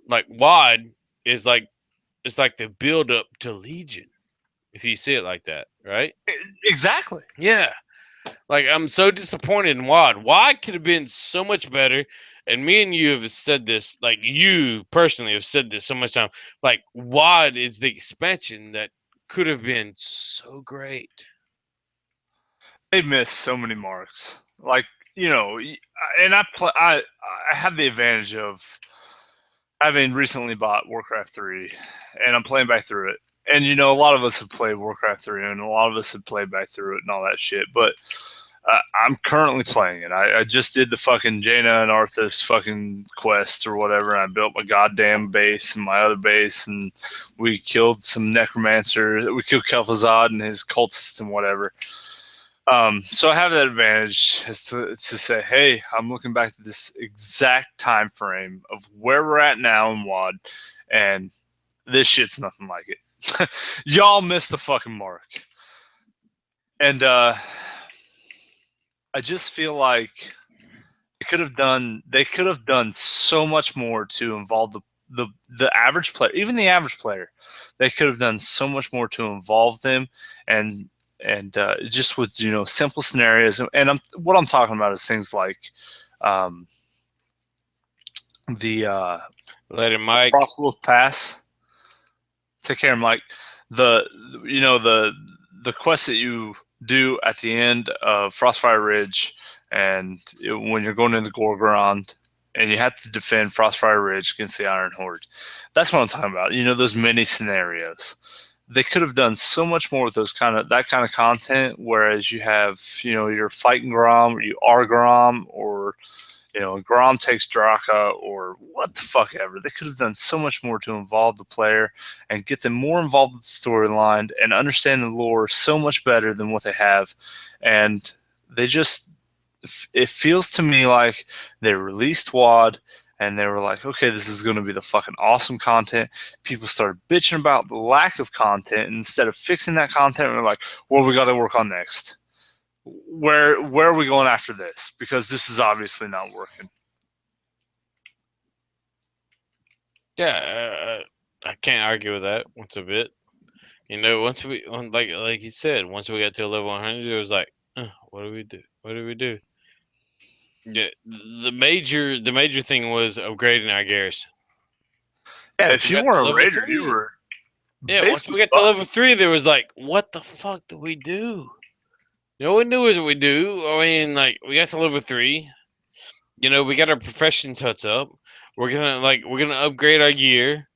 WAD is it's like the build up to Legion. If you see it like that, right? Exactly. Yeah. Like I'm so disappointed in WAD. WAD could have been so much better. And me and you have said this, like you personally have said this so much time. Like WAD is the expansion that could have been so great. They missed so many marks. Like, and I have the advantage of having recently bought Warcraft 3, and I'm playing back through it. And a lot of us have played Warcraft 3, and a lot of us have played back through it and all that shit. But I'm currently playing it. I just did the fucking Jaina and Arthas fucking quest or whatever, and I built my goddamn base and my other base, and we killed some necromancers. We killed Kel'Thuzad and his cultists and whatever. So I have that advantage is to say, hey, I'm looking back to this exact time frame of where we're at now in WAD, and this shit's nothing like it. Y'all missed the fucking mark. And I just feel like they could have done so much more to involve the average player, even the average player. They could have done so much more to involve them and just with simple scenarios. And what I'm talking about is things like the Let it, Mike. Frostwolf Pass. Take care, Mike. The quest that you do at the end of Frostfire Ridge, and when you're going into Gorgorond, and you have to defend Frostfire Ridge against the Iron Horde. That's what I'm talking about. Those mini scenarios. They could have done so much more with that kind of content. Whereas you have, you're fighting Grom, or you are Grom, or Grom takes Draka, or what the fuck ever. They could have done so much more to involve the player and get them more involved with the storyline and understand the lore so much better than what they have. And they just, it feels to me like they released WAD and they were like, okay, this is going to be the fucking awesome content. People started bitching about the lack of content, and instead of fixing that content, we're like, what we got to work on next? Where are we going after this? Because this is obviously not working. Yeah, I can't argue with that. Once a bit, once like you said, once we got to level 100, it was like, what do we do? What do we do? Yeah, the major thing was upgrading our garrison. Yeah, if you weren't a raider, you were. Yeah, once we got to level 3, there was like, what the fuck do we do? We knew what we do. I mean, like, we got to level 3. You know, we got our professions huts up. We're gonna upgrade our gear,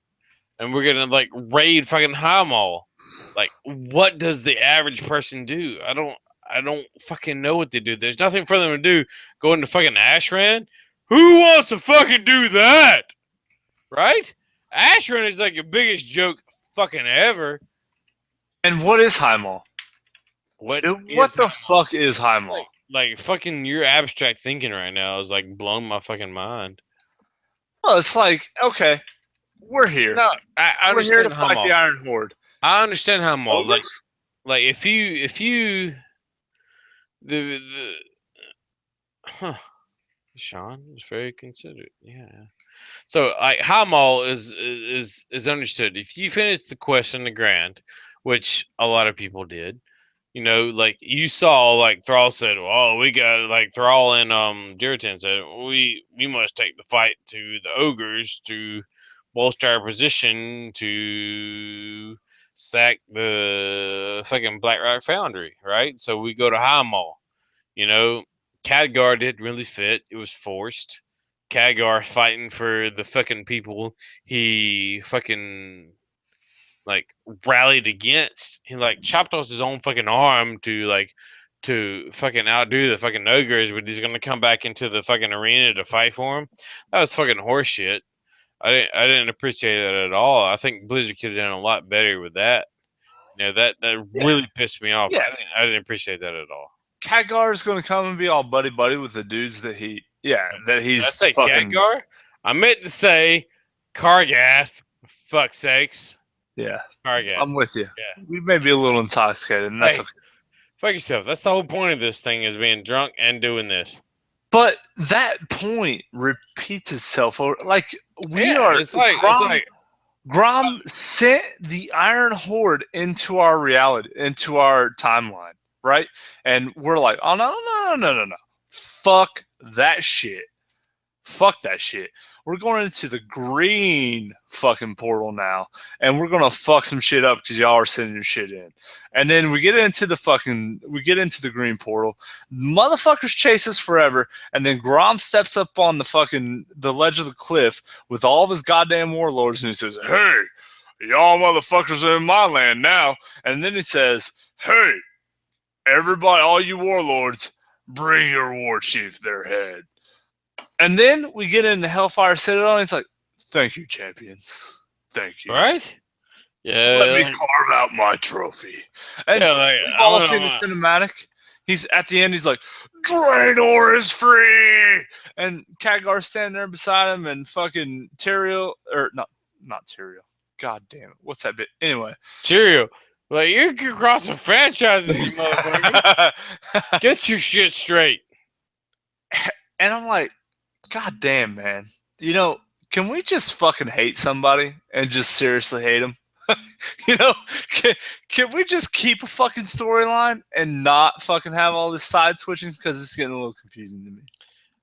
and we're gonna like raid fucking High Mall. Like, what does the average person do? I don't fucking know what they do. There's nothing for them to do. Go into fucking Ashran. Who wants to fucking do that? Right? Ashran is like the biggest joke fucking ever. And what is High Mall? What Dude, is what the fuck is High Mall? like fucking your abstract thinking right now is like blowing my fucking mind. Well, it's like, okay, we're here. No, I We're here to understand High fight Mall. the Iron Horde. I understand High Mall. Ogres? Like if you the huh. Sean was very considerate. Yeah. So like High Mall is understood. If you finish the quest in the Grand, which a lot of people did, you know, like you saw like Thrall said, "Oh, we got like Thrall and Duritan said we must take the fight to the ogres to bolster our position to sack the fucking Blackrock Foundry, right? So we go to High Mall. You know, Khadgar didn't really fit. It was forced. Khadgar fighting for the fucking people he fucking like rallied against. He like chopped off his own fucking arm to fucking outdo the fucking ogres, but he's gonna come back into the fucking arena to fight for him. That was fucking horseshit. I didn't appreciate that at all. I think Blizzard could have done a lot better with that. You know, that Yeah. really pissed me off. Yeah. I didn't appreciate that at all. Khadgar is going to come and be all buddy buddy with the dudes that he's Did I say fucking. Khadgar? I meant to say Kargath. Fuck sakes. Yeah, Kargath. I'm with you. Yeah. We may be a little intoxicated, and that's Hey. okay. Fuck yourself. That's the whole point of this thing is being drunk and doing this. But that point repeats itself. Like we Yeah, are. it's like Grom sent the Iron Horde into our reality, into our timeline, right? And we're like, oh no. Fuck that shit. Fuck that shit. We're going into the green fucking portal now, and we're gonna fuck some shit up because y'all are sending your shit in. And then we get into the green portal. Motherfuckers chase us forever, and then Grom steps up on the ledge of the cliff with all of his goddamn warlords, and he says, "Hey, y'all motherfuckers are in my land now." And then he says, "Hey, everybody, all you warlords, bring your war chief their head." And then we get into Hellfire Citadel, and it's like, "Thank you, champions. Thank you. right? Yeah. Let me carve out my trophy." And Yeah, like, we've all seen the cinematic. He's at the end. He's like, "Draenor is free," and Khadgar's standing there beside him, and fucking Tyrael, or not Tyrael. God damn it! What's that bit? Anyway, Tyrael. Like, you're crossing franchises, you motherfucker. Get your shit straight. and I'm like, God damn, man. You know, can we just fucking hate somebody and just seriously hate them? You know, can we just keep a fucking storyline and not fucking have all this side switching? Because it's getting a little confusing to me.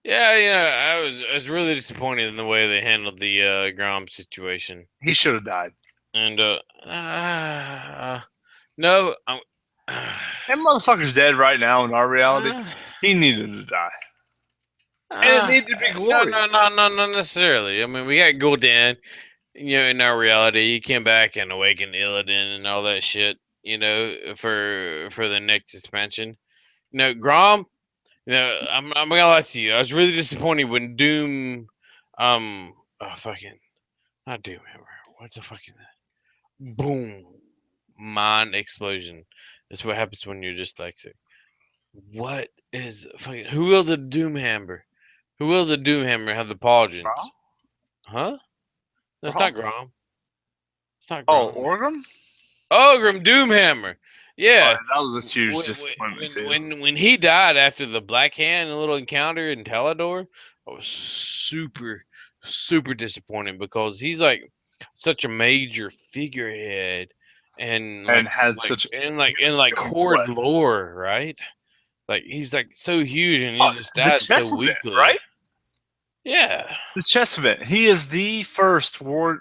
Yeah, I was really disappointed in the way they handled the Grom situation. He should have died. And no, That motherfucker's dead right now in our reality. He needed to die. And it needed to be glorious. No, not necessarily. I mean, we got Gul'dan, you know, in our reality. He came back and awakened Illidan and all that shit, you know, for the next expansion. You know, Grom, you know, I'm gonna lie to you. I was really disappointed when Doom, not Doomhammer. What's a fucking boom, mind explosion. That's what happens when you're dyslexic. What is fucking? Who will the Doomhammer? Who will the Doomhammer have the pauldrons? Grom? Huh? That's Grom? not Grom. It's not Oh, Grom. Orgrim? Ogrim Doomhammer. Yeah. Oh, that was a huge disappointment too. When he died after the Black Hand, a little encounter in Talador, I was super disappointed because he's like such a major figurehead and has like, such in Horde lore, right? Like he's like so huge and he just died so weakly, right? Yeah, The chess event. He is the first Horde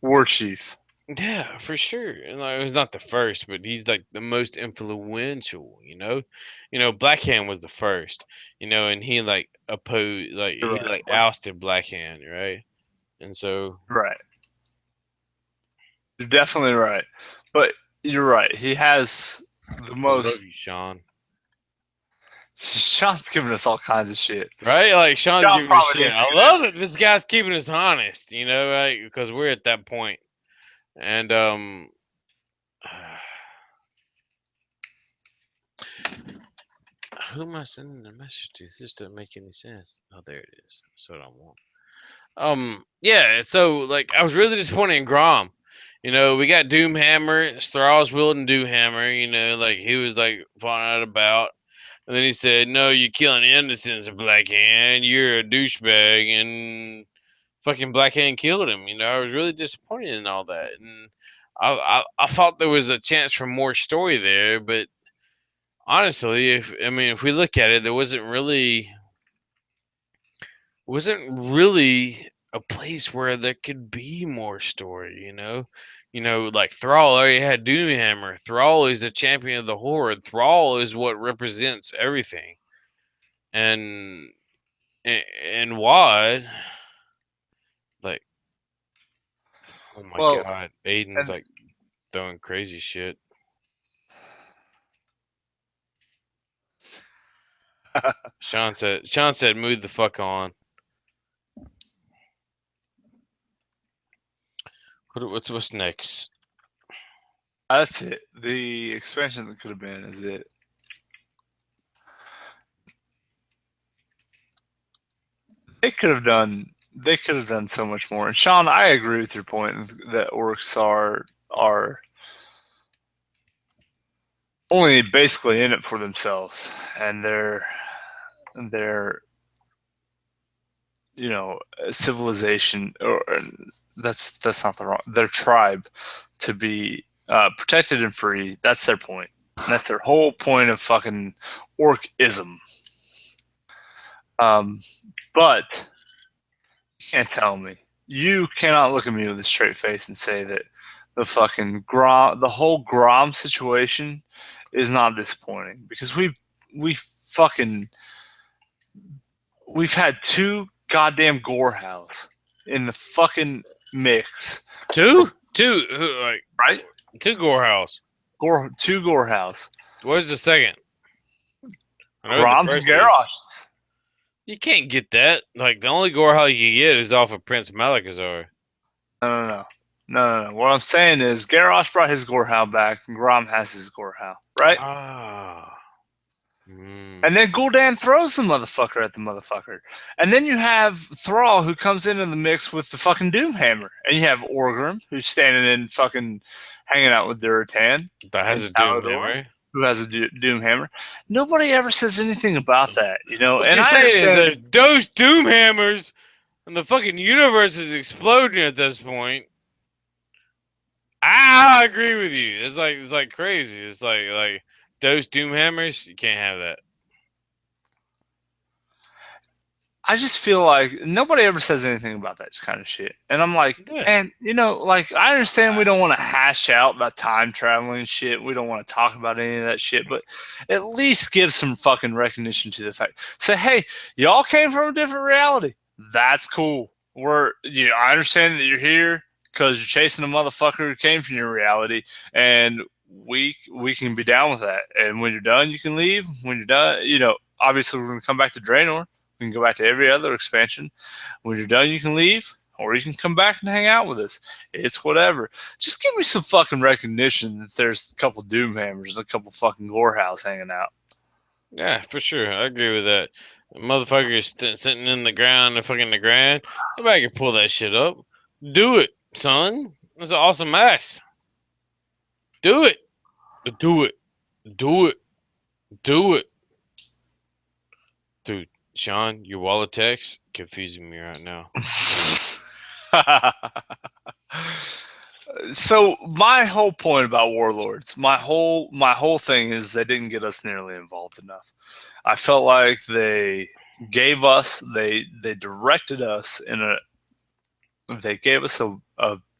war chief. Yeah, for sure. And like, it was not the first, but he's like the most influential. Blackhand was the first. And he like opposed, like he You're like right. ousted Blackhand, right? And so Right. You're definitely right. But you're right. He has the I love most. you, Sean. Sean's giving us all kinds of shit. Right? Like Sean's Sean giving me probably shit. needs to I get love it. This guy's keeping us honest. Right? Because we're at that point. And who am I sending a message to? This doesn't make any sense. Oh, there it is. That's what I want. Yeah, so like I was really disappointed in Grom. We got Doomhammer, Thrall's wielding Doomhammer, like he was like falling out about. And then he said, "No, you're killing innocents, Blackhand. You're a douchebag." And fucking Blackhand killed him. I was really disappointed in all that. And I thought there was a chance for more story there, but honestly, if we look at it, there wasn't really a place where there could be more story. Like Thrall already had Doomhammer. Thrall is a champion of the Horde. Thrall is what represents everything. And and Wad, like, oh my well, god, Aiden's and like throwing crazy shit. Sean said, move the fuck on. What's next? that's it. The expansion that could have been is it. They could have done. They could have done so much more. And Sean, I agree with your point that orcs are only basically in it for themselves, and their civilization, or that's not the wrong, their tribe, to be protected and free. That's their point. And that's their whole point of fucking orcism. Um, but you can't tell me. You cannot look at me with a straight face and say that the whole Grom situation is not disappointing, because we fucking we've had two goddamn Gorehouse in the fucking mix, Two, like right? two Gorehouse. Two Gorehouse, Where's the second? I know what the Groms and first is. Garrosh. You can't get that. Like the only Gorehouse you can get is off of Prince Malachazar. No. What I'm saying is Garrosh brought his Gorehouse back, and Grom has his Gorehouse, right? Ah. Mm. And then Gul'dan throws the motherfucker at the motherfucker. And then you have Thrall, who comes in the mix with the fucking Doomhammer. And you have Orgrim, who's standing in fucking hanging out with Durotan. That has and a Doom Palador, Hammer. who has a Doomhammer. Nobody ever says anything about that, What And you're I saying is understand. there's those Doom Hammers, and the fucking universe is exploding at this point. I agree with you. It's like crazy. It's like those Doom Hammers. You can't have that. I just feel like nobody ever says anything about that kind of shit. And I'm like, Yeah. and like, I understand we don't want to hash out about time traveling shit. We don't want to talk about any of that shit, but at least give some fucking recognition to the fact. Say, hey, y'all came from a different reality. That's cool. I understand that you're here because you're chasing a motherfucker who came from your reality, and we can be down with that. And when you're done, you can leave. When you're done, obviously we're gonna come back to Draenor. We can go back to every other expansion. When you're done, you can leave, or you can come back and hang out with us. It's whatever. Just give me some fucking recognition that there's a couple Doomhammers and a couple fucking Gorehouse hanging out. Yeah, for sure. I agree with that. Motherfucker is sitting in the ground, the ground. Nobody can pull that shit up. Do it, son. That's an awesome ass. Do it. Do it. Do it. Do it. Dude, Sean, your wallet text confusing me right now. So my whole point about Warlords, my whole thing is they didn't get us nearly involved enough. I felt like they directed us they gave us a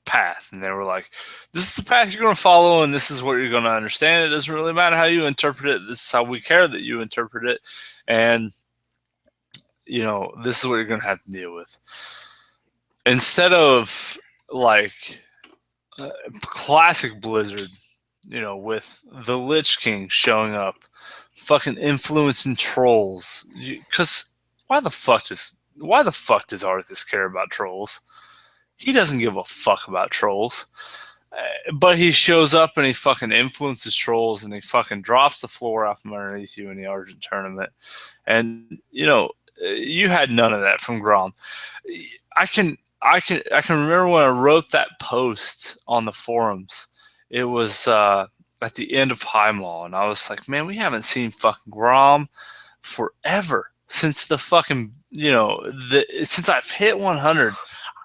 path, and they were like, "This is the path you're going to follow, and this is what you're going to understand. It doesn't really matter how you interpret it. This is how we care that you interpret it, and this is what you're going to have to deal with." Instead of like classic Blizzard, with the Lich King showing up, fucking influencing trolls. Because why the fuck does Arthas care about trolls? He doesn't give a fuck about trolls. But he shows up and he fucking influences trolls and he fucking drops the floor out from underneath you in the Argent tournament. And you had none of that from Grom. I can remember when I wrote that post on the forums. It was at the end of Highmaul, and I was like, man, we haven't seen fucking Grom forever since the fucking since I've hit 100.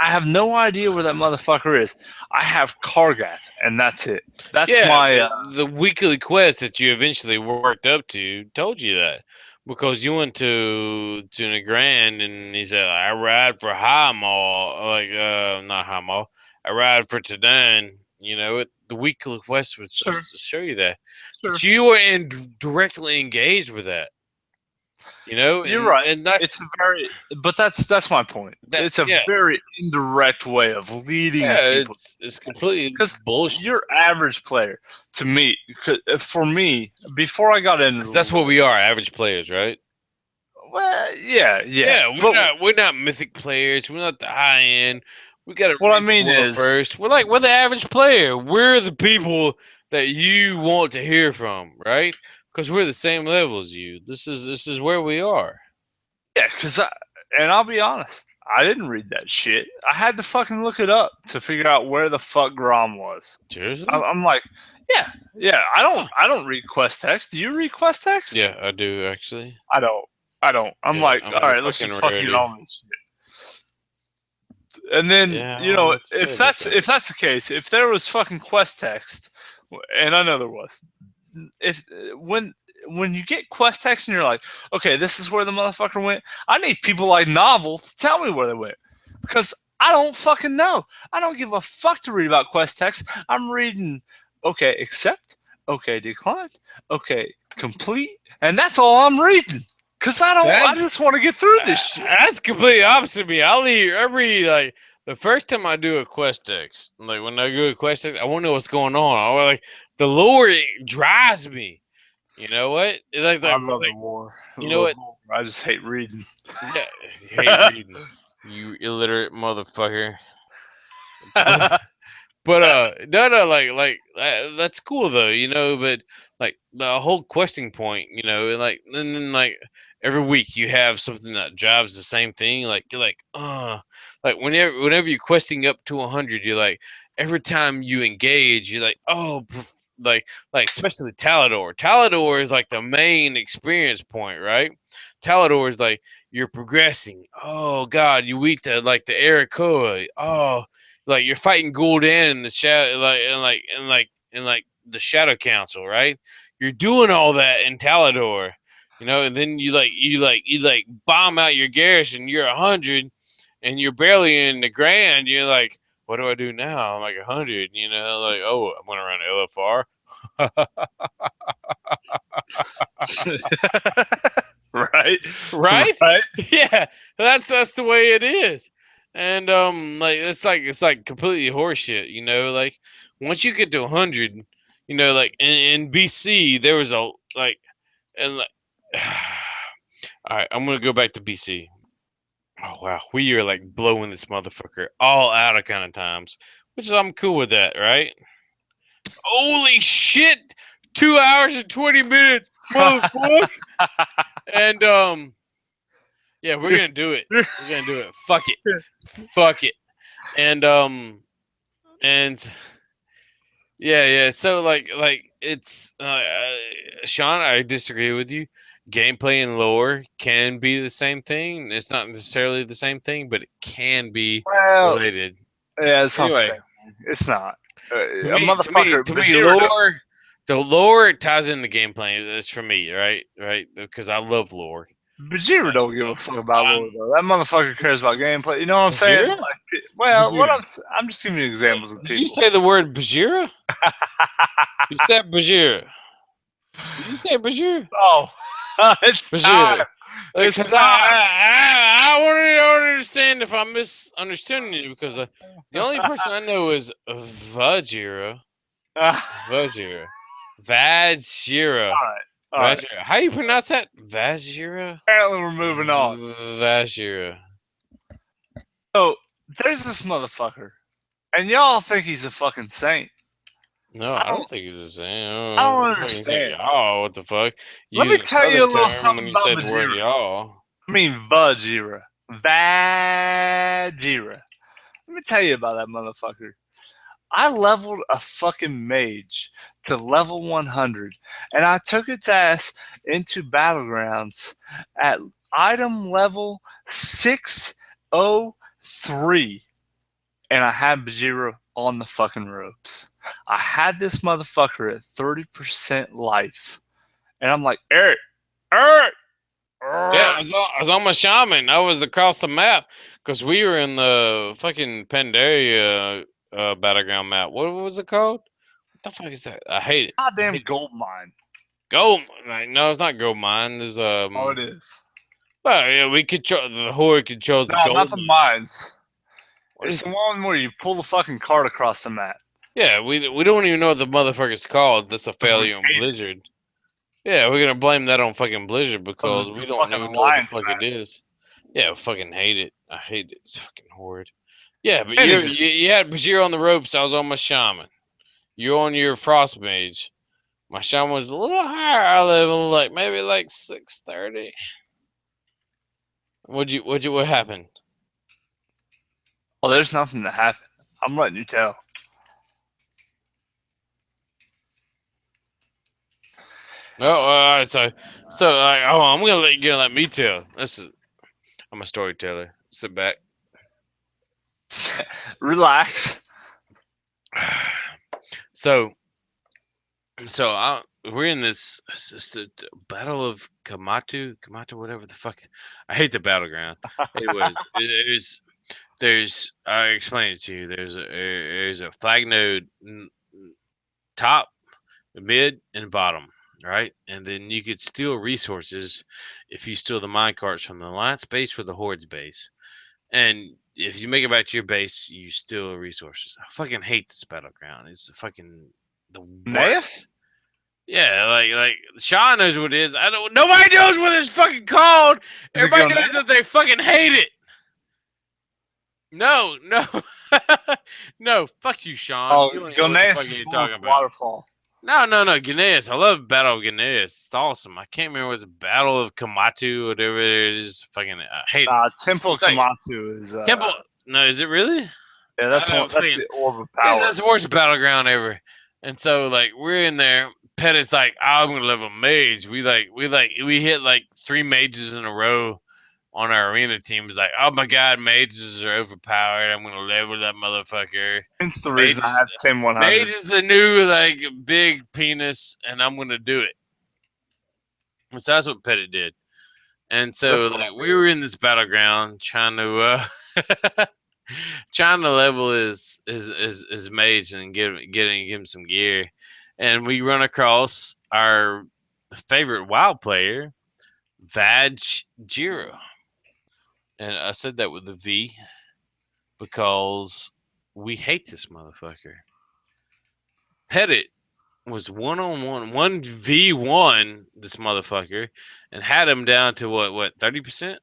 I have no idea where that motherfucker is. I have Kargath, and that's it. That's my the weekly quest that you eventually worked up to told you that. Because you went to Nagrand and he said, I ride for Highmaul, not Highmaul. I ride for Tadan. The weekly quest was to show you that. Sure. But you were directly engaged with that. You're right. And but that's my point. It's a very indirect way of leading people. It's completely bullshit. Your average player, to me, for me, before I got into that's what we are, average players, right? Well, yeah. We're not mythic players. We're not the high end. We got to. What I mean is, first, we're the average player. We're the people that you want to hear from, right? Because we're the same level as you. This is where we are. Yeah, and I'll be honest, I didn't read that shit. I had to fucking look it up to figure out where the fuck Grom was. Seriously? I'm like, yeah. I don't read quest text. Do you read quest text? Yeah, I do actually. I don't. I'm like, all right, let's just fucking get on this shit. And then if that's the case, if there was fucking quest text, and I know there was. When you get quest text and you're like, okay, this is where the motherfucker went, I need people like Novel to tell me where they went, because I don't fucking know. I don't give a fuck to read about quest text. I'm reading, okay, accept, okay, decline, okay, complete, and that's all I'm reading. Because I just want to get through this shit. That's completely opposite of me. I read like the first time I do a quest text, like when I do a quest text, I want to know what's going on. I like the lore drives me. You know what? It's I love the lore. You know what? I just hate reading. Yeah, you hate reading. You illiterate motherfucker. But no, like that's cool though, but like the whole questing point, and like and then like every week you have something that drives the same thing. Like you're like whenever you're questing up to 100, you're like every time you engage, you're like like especially Talador. Talador is like the main experience point, right? Talador is like you're progressing. Oh God, you eat the Arakoa. Oh, like you're fighting Gul'dan in the shadow, like the Shadow Council, right? You're doing all that in Talador, and then you bomb out your garrison. You're 100, and you're barely in the Grand. You're like, what do I do now? I'm like 100, like, oh, I'm gonna run LFR. Right? Yeah, that's the way it is. And it's like completely horseshit, like once you get to 100, like in BC there was all right, I'm gonna go back to BC. Oh wow, we are like blowing this motherfucker all out of kind of times, which is I'm cool with that, right? Holy shit, 2 hours and 20 minutes, motherfucker. And yeah, we're gonna do it. Fuck it. And yeah. So like it's Sean, I disagree with you. Gameplay and lore can be the same thing. It's not necessarily the same thing, but it can be related. Yeah, it's not the same. It's not. To me, lore ties into gameplay. That's for me, right? Because I love lore. Bajira don't give a fuck about lore though. That motherfucker cares about gameplay. You know what I'm saying? Bajira? Like, well, what Bajira. I'm just giving you examples of Did you people. say the word Bajira? You said Bajira. Did you say Bajira? Oh, it's time. Bajira. It's Because time. I want to understand if I'm misunderstanding you because the only person I know is Vajira. Vajira. Vajira. All right. Vajira. How you pronounce that? Vajira? Apparently, we're moving on. Vajira. So there's this motherfucker, and y'all think he's a fucking saint. No, I don't think he's the same. I don't What the fuck you think, understand. y'all? What the fuck? You Let me used a tell you a southern little term something when you about said the word Bajira. y'all. I mean, Vajira. Vajira. Let me tell you about that motherfucker. I leveled a fucking mage to level 100, and I took its ass into Battlegrounds at item level 603, and I had Bajira on the fucking ropes. I had this motherfucker at 30% life, and I'm like, Eric, Yeah, I was on my shaman. I was across the map because we were in the fucking Pandaria battleground map. What was it called? What the fuck is that? I hate it. goddamn gold mine. Gold. No, it's not gold mine. There's Oh, it is. Well, yeah, we control the horde controls the No, not gold the mine. mines. What It's is the one where you pull the fucking cart across the map. Yeah, we don't even know what the motherfucker's called. That's a failure on Blizzard. Yeah, we're gonna blame that on fucking Blizzard because It's we a don't fucking even know what the alliance fuck map. it is. Yeah, I fucking hate it. I hate it. It's fucking horde. Yeah, but Anywho. you had Bajir on the ropes. I was on my shaman. You're on your frost mage. My shaman was a little higher level, like maybe like 630. What happened? Well, there's nothing to happen. I'm letting you tell. Oh, all right. I'm gonna let you let me tell. I'm a storyteller. Sit back. Relax. So we're in this battle of Kamatu, whatever the fuck. I hate the battleground. There's I explain it to you. There's a flag node top, mid, and bottom, right? And then you could steal resources if you steal the mine carts from the Alliance base or the Horde's base. And if you make it back to your base, you steal resources. I fucking hate this battleground. It's fucking the worst. Naeus? Yeah, like Sean knows what it is. I don't. Nobody knows what it's fucking called. Everybody knows that they fucking hate it. No, no. Fuck you, Sean. Oh, you don't know what the fuck you're talking about. Waterfall. No. Gneus. I love Battle of Gneus. It's awesome. I can't remember what's Battle of Kamatu, whatever it is. Fucking, I hate it. Temple of Kamatu is Temple. No, is it really? Yeah, that's the orb of power. Yeah, that's the worst battleground ever. And so, like, we're in there. Pet is like, I'm gonna level mage. We hit like 3 mages in a row on our arena team. It's like, oh my god, mages are overpowered. I'm gonna level that motherfucker. It's the reason I have 10-100. Mage is the new like big penis, and I'm gonna do it. And so that's what Pettit did. And so like we were in this battleground trying to trying to level his mage and give him some gear. And we run across our favorite WoW player, Vajira. And I said that with a V because we hate this motherfucker. Pettit was 1-on-1, 1v1 this motherfucker, and had him down to what 30%?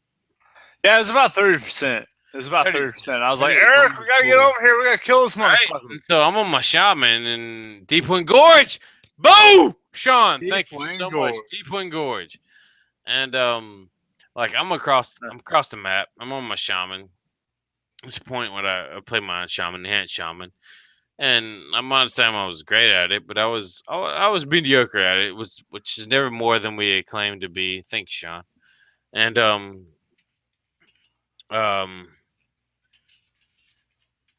Yeah, it was about 30%. It was about 30%. I was like, Eric, we gotta get over here. We gotta kill this motherfucker. Right. And so I'm on my shaman and Deep Wind Gorge. Boo! Sean, thank you so much. Deep Wind Gorge. And like I'm across the map. I'm on my shaman. It's a point when I play my shaman, enhanced shaman. And I'm not saying I was great at it, but I was mediocre at it, which is never more than we claim to be. Thanks, Sean. And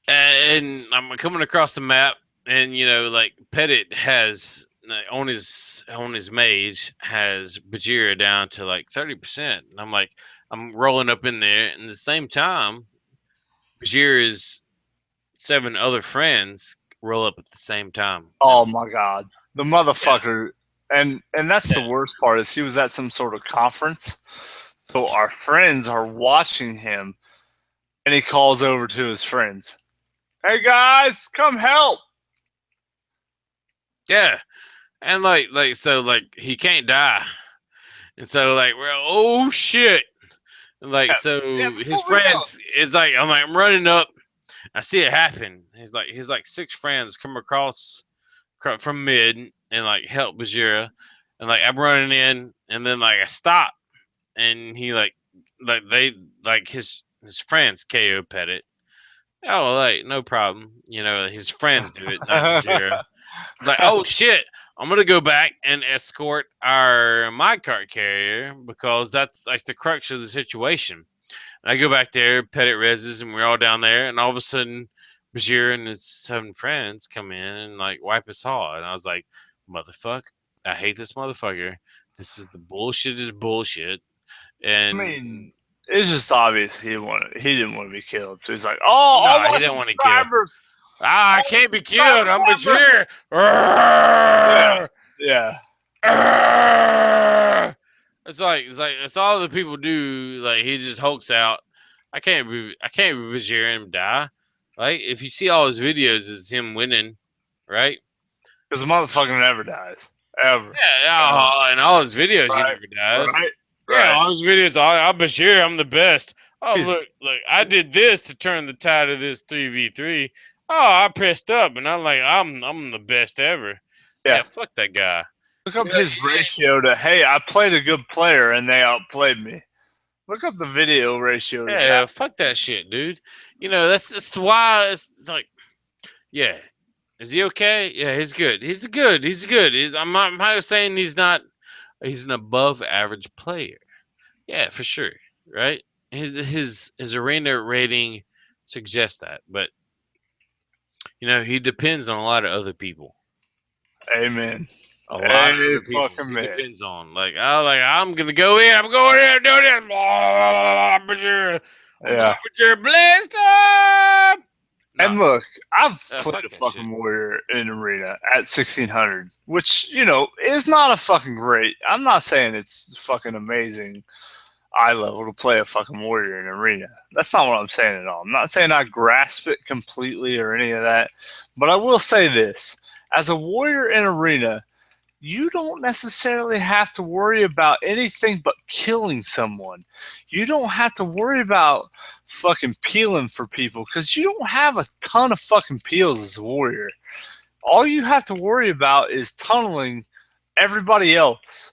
and I'm coming across the map, and like Pettit has on his mage has Bajira down to like 30%, and I'm rolling up in there, and at the same time, Bajira's 7 other friends roll up at the same time. Oh my god, the motherfucker! And that's the Yeah. worst part is he was at some sort of conference, so our friends are watching him, and he calls over to his friends. Hey guys, come help! Yeah, and so he can't die, and so we're oh shit, and Yeah, yeah, so his before we go, friends is like I'm running up, I see it happen. He's like 6 friends come across from mid and help Bajira, and I'm running in, and then I stop, and he they his friends KO pet it. Oh, no problem. His friends do it, not Bajira. Oh shit, I'm gonna go back and escort our my cart carrier because that's the crux of the situation. And I go back there, pet it reses, and we're all down there, and all of a sudden, Bajir and his 7 friends come in and wipe us all. And I was like, motherfucker, I hate this motherfucker. This is the bullshit is bullshit. I And mean, it's just obvious he didn't want to be killed. So he's like, "Oh, all no, my he didn't want to kill. subscribers, I all my can't be killed. I'm subscribers." Bajir. Yeah. It's all the people do. He just hulks out. I can't be Bajir and die. If you see all his videos, it's him winning, right? Because the motherfucker never dies. Ever. Yeah, in all his videos, he Right. never dies. Right. Yeah, Right. all his videos, I'm Bashir, I'm the best. Oh, He's- look, I did this to turn the tide of this 3v3. Oh, I pressed up, and I'm the best ever. Yeah. Yeah, fuck that guy. Look up his ratio to, hey, I played a good player and they outplayed me. Look up the video ratio to that. Yeah, fuck that shit, dude. That's why it's yeah. Is he okay? Yeah, he's good. He's good. I'm not saying he's not. He's an above average player. Yeah, for sure. Right. His arena rating suggests that, but he depends on a lot of other people. Amen. A lot of other people. Fucking He man. depends on I'm gonna go in. I'm going in. Do this. Yeah. Blast up. And look, I've fuck played a that fucking shit. warrior in arena at 1600, which, is not a fucking great. I'm not saying it's fucking amazing eye level to play a fucking warrior in arena. That's not what I'm saying at all. I'm not saying I grasp it completely or any of that, but I will say this. As a warrior in arena, you don't necessarily have to worry about anything but killing someone. You don't have to worry about fucking peeling for people because you don't have a ton of fucking peels as a warrior. All you have to worry about is tunneling everybody else.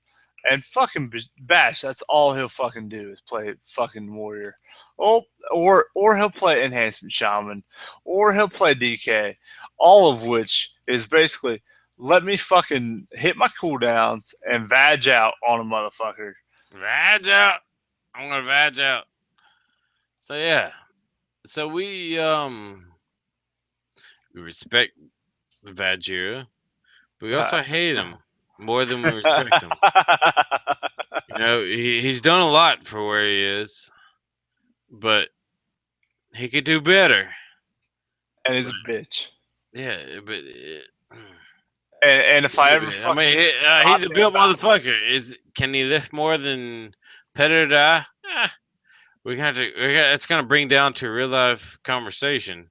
And fucking Batch, that's all he'll fucking do is play fucking warrior. Oh, or he'll play enhancement shaman, or he'll play DK, all of which is basically let me fucking hit my cooldowns and vag out on a motherfucker. Vag out. I'm gonna vag out. So yeah. So we respect the Vajira, but we also hate him more than we respect him. He's done a lot for where he is, but he could do better. And he's a bitch. Yeah, but And if I ever fucking, he's a built motherfucker. Can he lift more than Petter Die? It's gonna bring down to a real life conversation.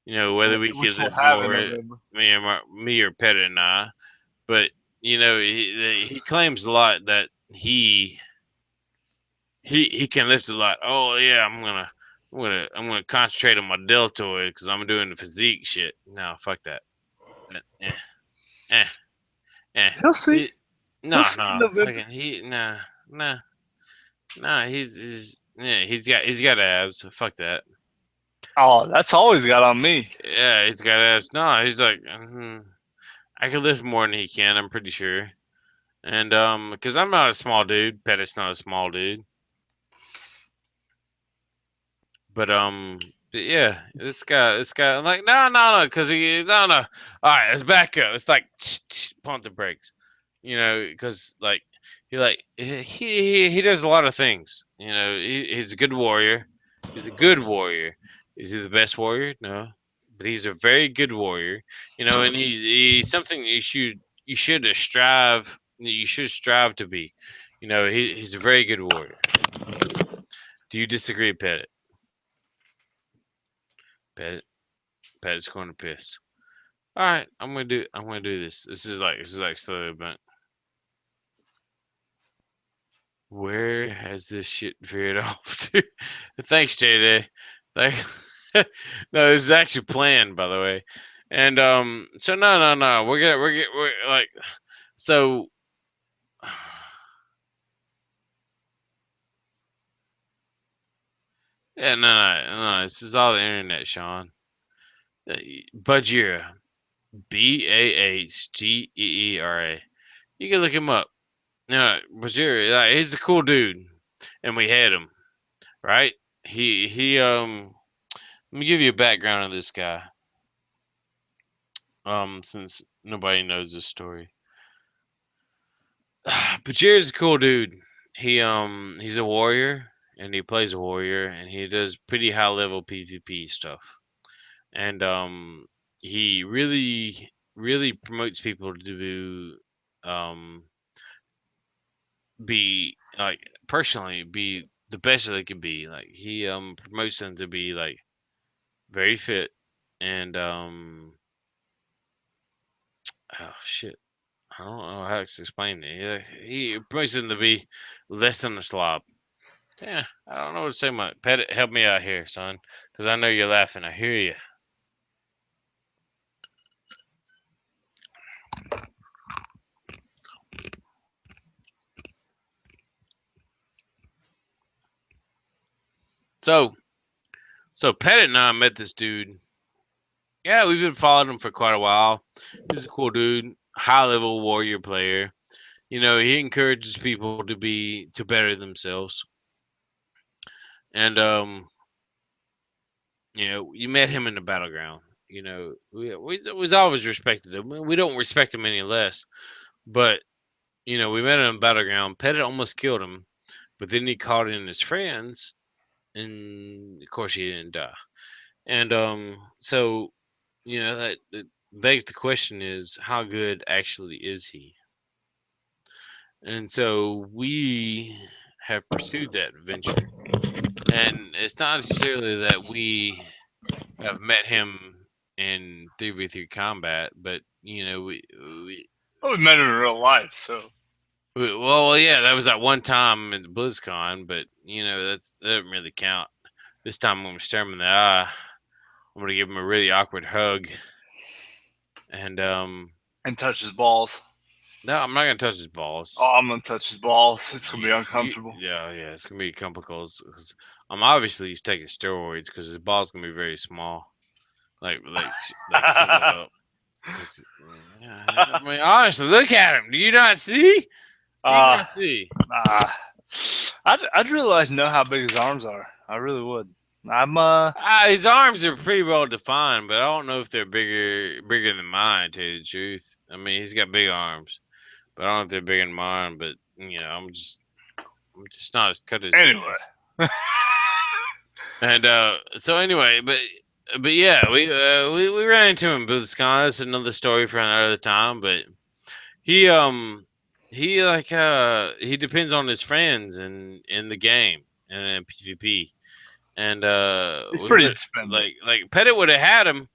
Whether we can lift more, me or Petter and I. But he claims a lot that he can lift a lot. Oh yeah, I'm gonna concentrate on my deltoid because I'm doing the physique shit. No, fuck that. He'll see. Nah. He's got abs. Fuck that. Oh, that's all he's got on me. Yeah, he's got abs. No, he's like, I can lift more than he can. I'm pretty sure. And because I'm not a small dude, Pettis not a small dude. But But yeah, this guy, I'm like, no, because no. All right, let's back up. It's like, pump the brakes, because he does a lot of things. He's a good warrior. He's a good warrior. Is he the best warrior? No, but he's a very good warrior. And he's something you should strive to be. He's a very good warrior. Do you disagree, Pettit? Pettit, Pettit's going to piss. All right, I'm gonna do this. This is like slowly, but where has this shit veered off to? Thanks, JJ. Like, no, this is actually planned, by the way. And so no, we're like, so. Yeah, no. This is all the internet, Sean. Bajira, Bahgeera. You can look him up. No, Bajira, he's a cool dude, and we had him, right? He. Let me give you a background of this guy. Since nobody knows this story. But Jared's a cool dude. He's a warrior and he plays a warrior and he does pretty high level PvP stuff. And he really promotes people to be like personally be the best that they can be. Like he promotes them to be like very fit and oh shit. I don't know how to explain it. Yeah, he promotes them to be less than a slob. Yeah, I don't know what to say much. Pettit, help me out here, son, because I know you're laughing. I hear you. So Pettit and I met this dude. Yeah, we've been following him for quite a while. He's a cool dude, high level warrior player. He encourages people to better themselves. And you met him in the battleground. We was always respected him. We don't respect him any less. But we met him in battleground. Pettit almost killed him, but then he called in his friends, and of course he didn't die. And so that begs the question: is how good actually is he? And so we have pursued that adventure, and it's not necessarily that we have met him in 3v3 combat, but we Well, we met him in real life, so. well, yeah, that was that one time in the BlizzCon, but that doesn't really count. This time I'm gonna stare him in the eye. I'm gonna give him a really awkward hug, and touch his balls. no, I'm not gonna touch his balls. Oh, I'm gonna touch his balls. It's gonna be uncomfortable. Yeah, it's gonna be complicated because I'm obviously he's taking steroids because his balls gonna be very small, like. I mean, honestly, look at him. Do you not see? Do you not see? I'd really like to know how big his arms are. I really would. His arms are pretty well defined, but I don't know if they're bigger than mine. To tell you the truth, I mean, he's got big arms, but I don't know if they're bigger than mine. But I'm just not as cut as anyway. And so anyway, but yeah, we ran into him in BlizzCon. That's another story for another time. But he depends on his friends in the game and in PvP. And it's pretty expensive. Like Pettit would have had him.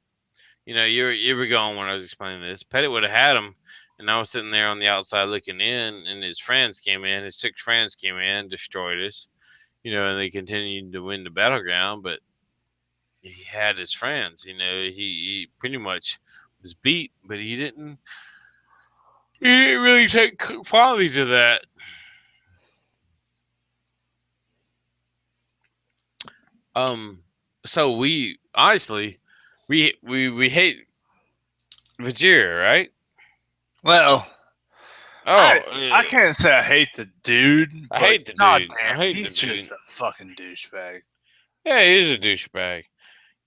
You were going when I was explaining this. Pettit would have had him, and I was sitting there on the outside looking in, and his friends came in. His 6 friends came in, destroyed us. And they continued to win the battleground, but he had his friends. He pretty much was beat, but he didn't really take quality to that. So we honestly we hate Vajira, right? Well, I can't say I hate the dude. I hate the dude. Damn, he's just a fucking douchebag. Yeah, he is a douchebag.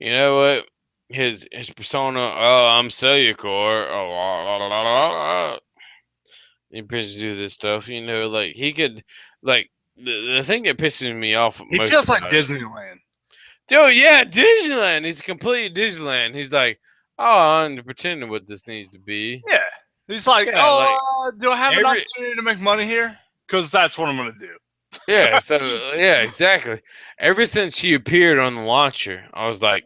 You know what? His persona. Oh, I'm Cellucor. Oh, he pisses do this stuff. You know, like he could, like the thing that pisses me off He most feels like about it. Disneyland. Dude, yeah, Disneyland. He's complete Disneyland. He's like, oh, I'm pretending what this needs to be. Yeah. He's like, Yeah, like oh, do I have an every opportunity to make money here? Because that's what I'm going to do. yeah. So yeah, exactly. Ever since he appeared on the launcher, I was like,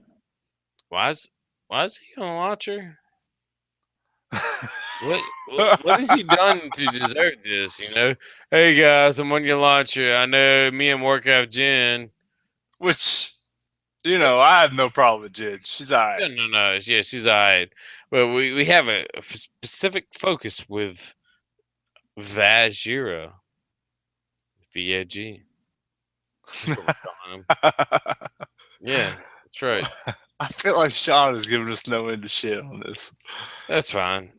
why is he on the launcher? What has he done to deserve this? You know, hey guys, I'm on your launcher. I know me and Warcraft Jen. Which, you know, I have no problem with Jid. She's all right. No. Yeah, she's alright. But we have a specific focus with Vajira. VAG. That's what we're calling him. Yeah, that's right. I feel like Sean is giving us no end of shit on this. That's fine.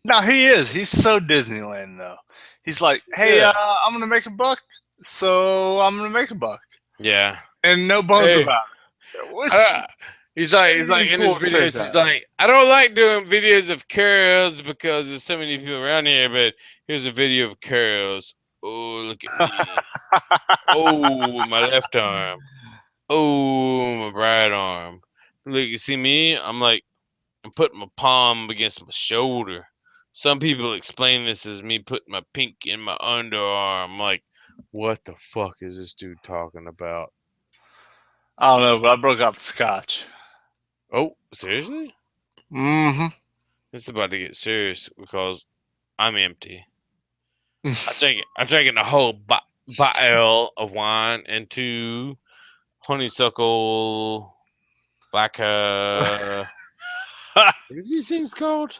No, he is. He's so Disneyland, though. He's like, hey, Yeah. I'm going to make a buck, so I'm going to make a buck. Yeah. And no bones Hey. about it. Which, He's like in his cool videos, thing. he's like, I don't like doing videos of curls because there's so many people around here, but here's a video of curls. Oh, look at me. Oh, my left arm. Oh, my right arm. Look, you see me? I'm putting my palm against my shoulder. Some people explain this as me putting my pink in my underarm. I'm like, what the fuck is this dude talking about? I don't know, but I broke out the scotch. Oh, seriously? Mm-hmm. It's about to get serious because I'm empty. I'm drinking a whole bottle of wine and 2 honeysuckle black. What are these things called?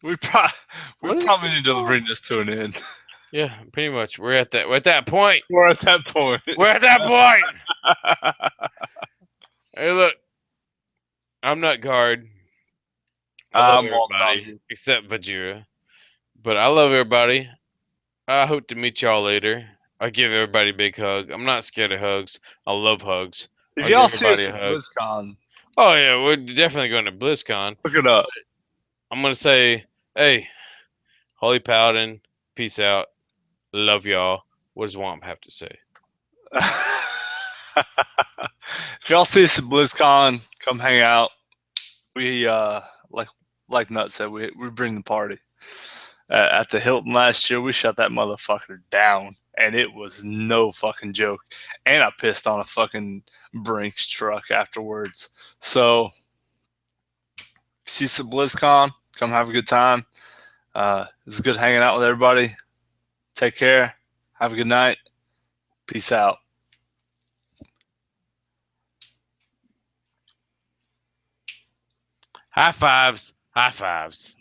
We What is probably it need to called? bring this to an end. Yeah, pretty much. We're at that point. We're at that point. We're at that point. Hey, look, I'm not guard. I love I'm all everybody doggy. except Vajira, but I love everybody. I hope to meet y'all later. I give everybody a big hug. I'm not scared of hugs. I love hugs. If I'll y'all give see us everybody at a hug. BlizzCon, Oh yeah, we're definitely going to BlizzCon. look it up. I'm gonna say, hey, Holy Paladin, peace out. Love y'all. What does Womp have to say? If y'all see us at BlizzCon, come hang out. We like Nut said, we bring the party. At the Hilton last year, we shut that motherfucker down, and it was no fucking joke. And I pissed on a fucking Brinks truck afterwards. So, if you see some BlizzCon, come have a good time. It's good hanging out with everybody. Take care. Have a good night. Peace out. High fives. High fives.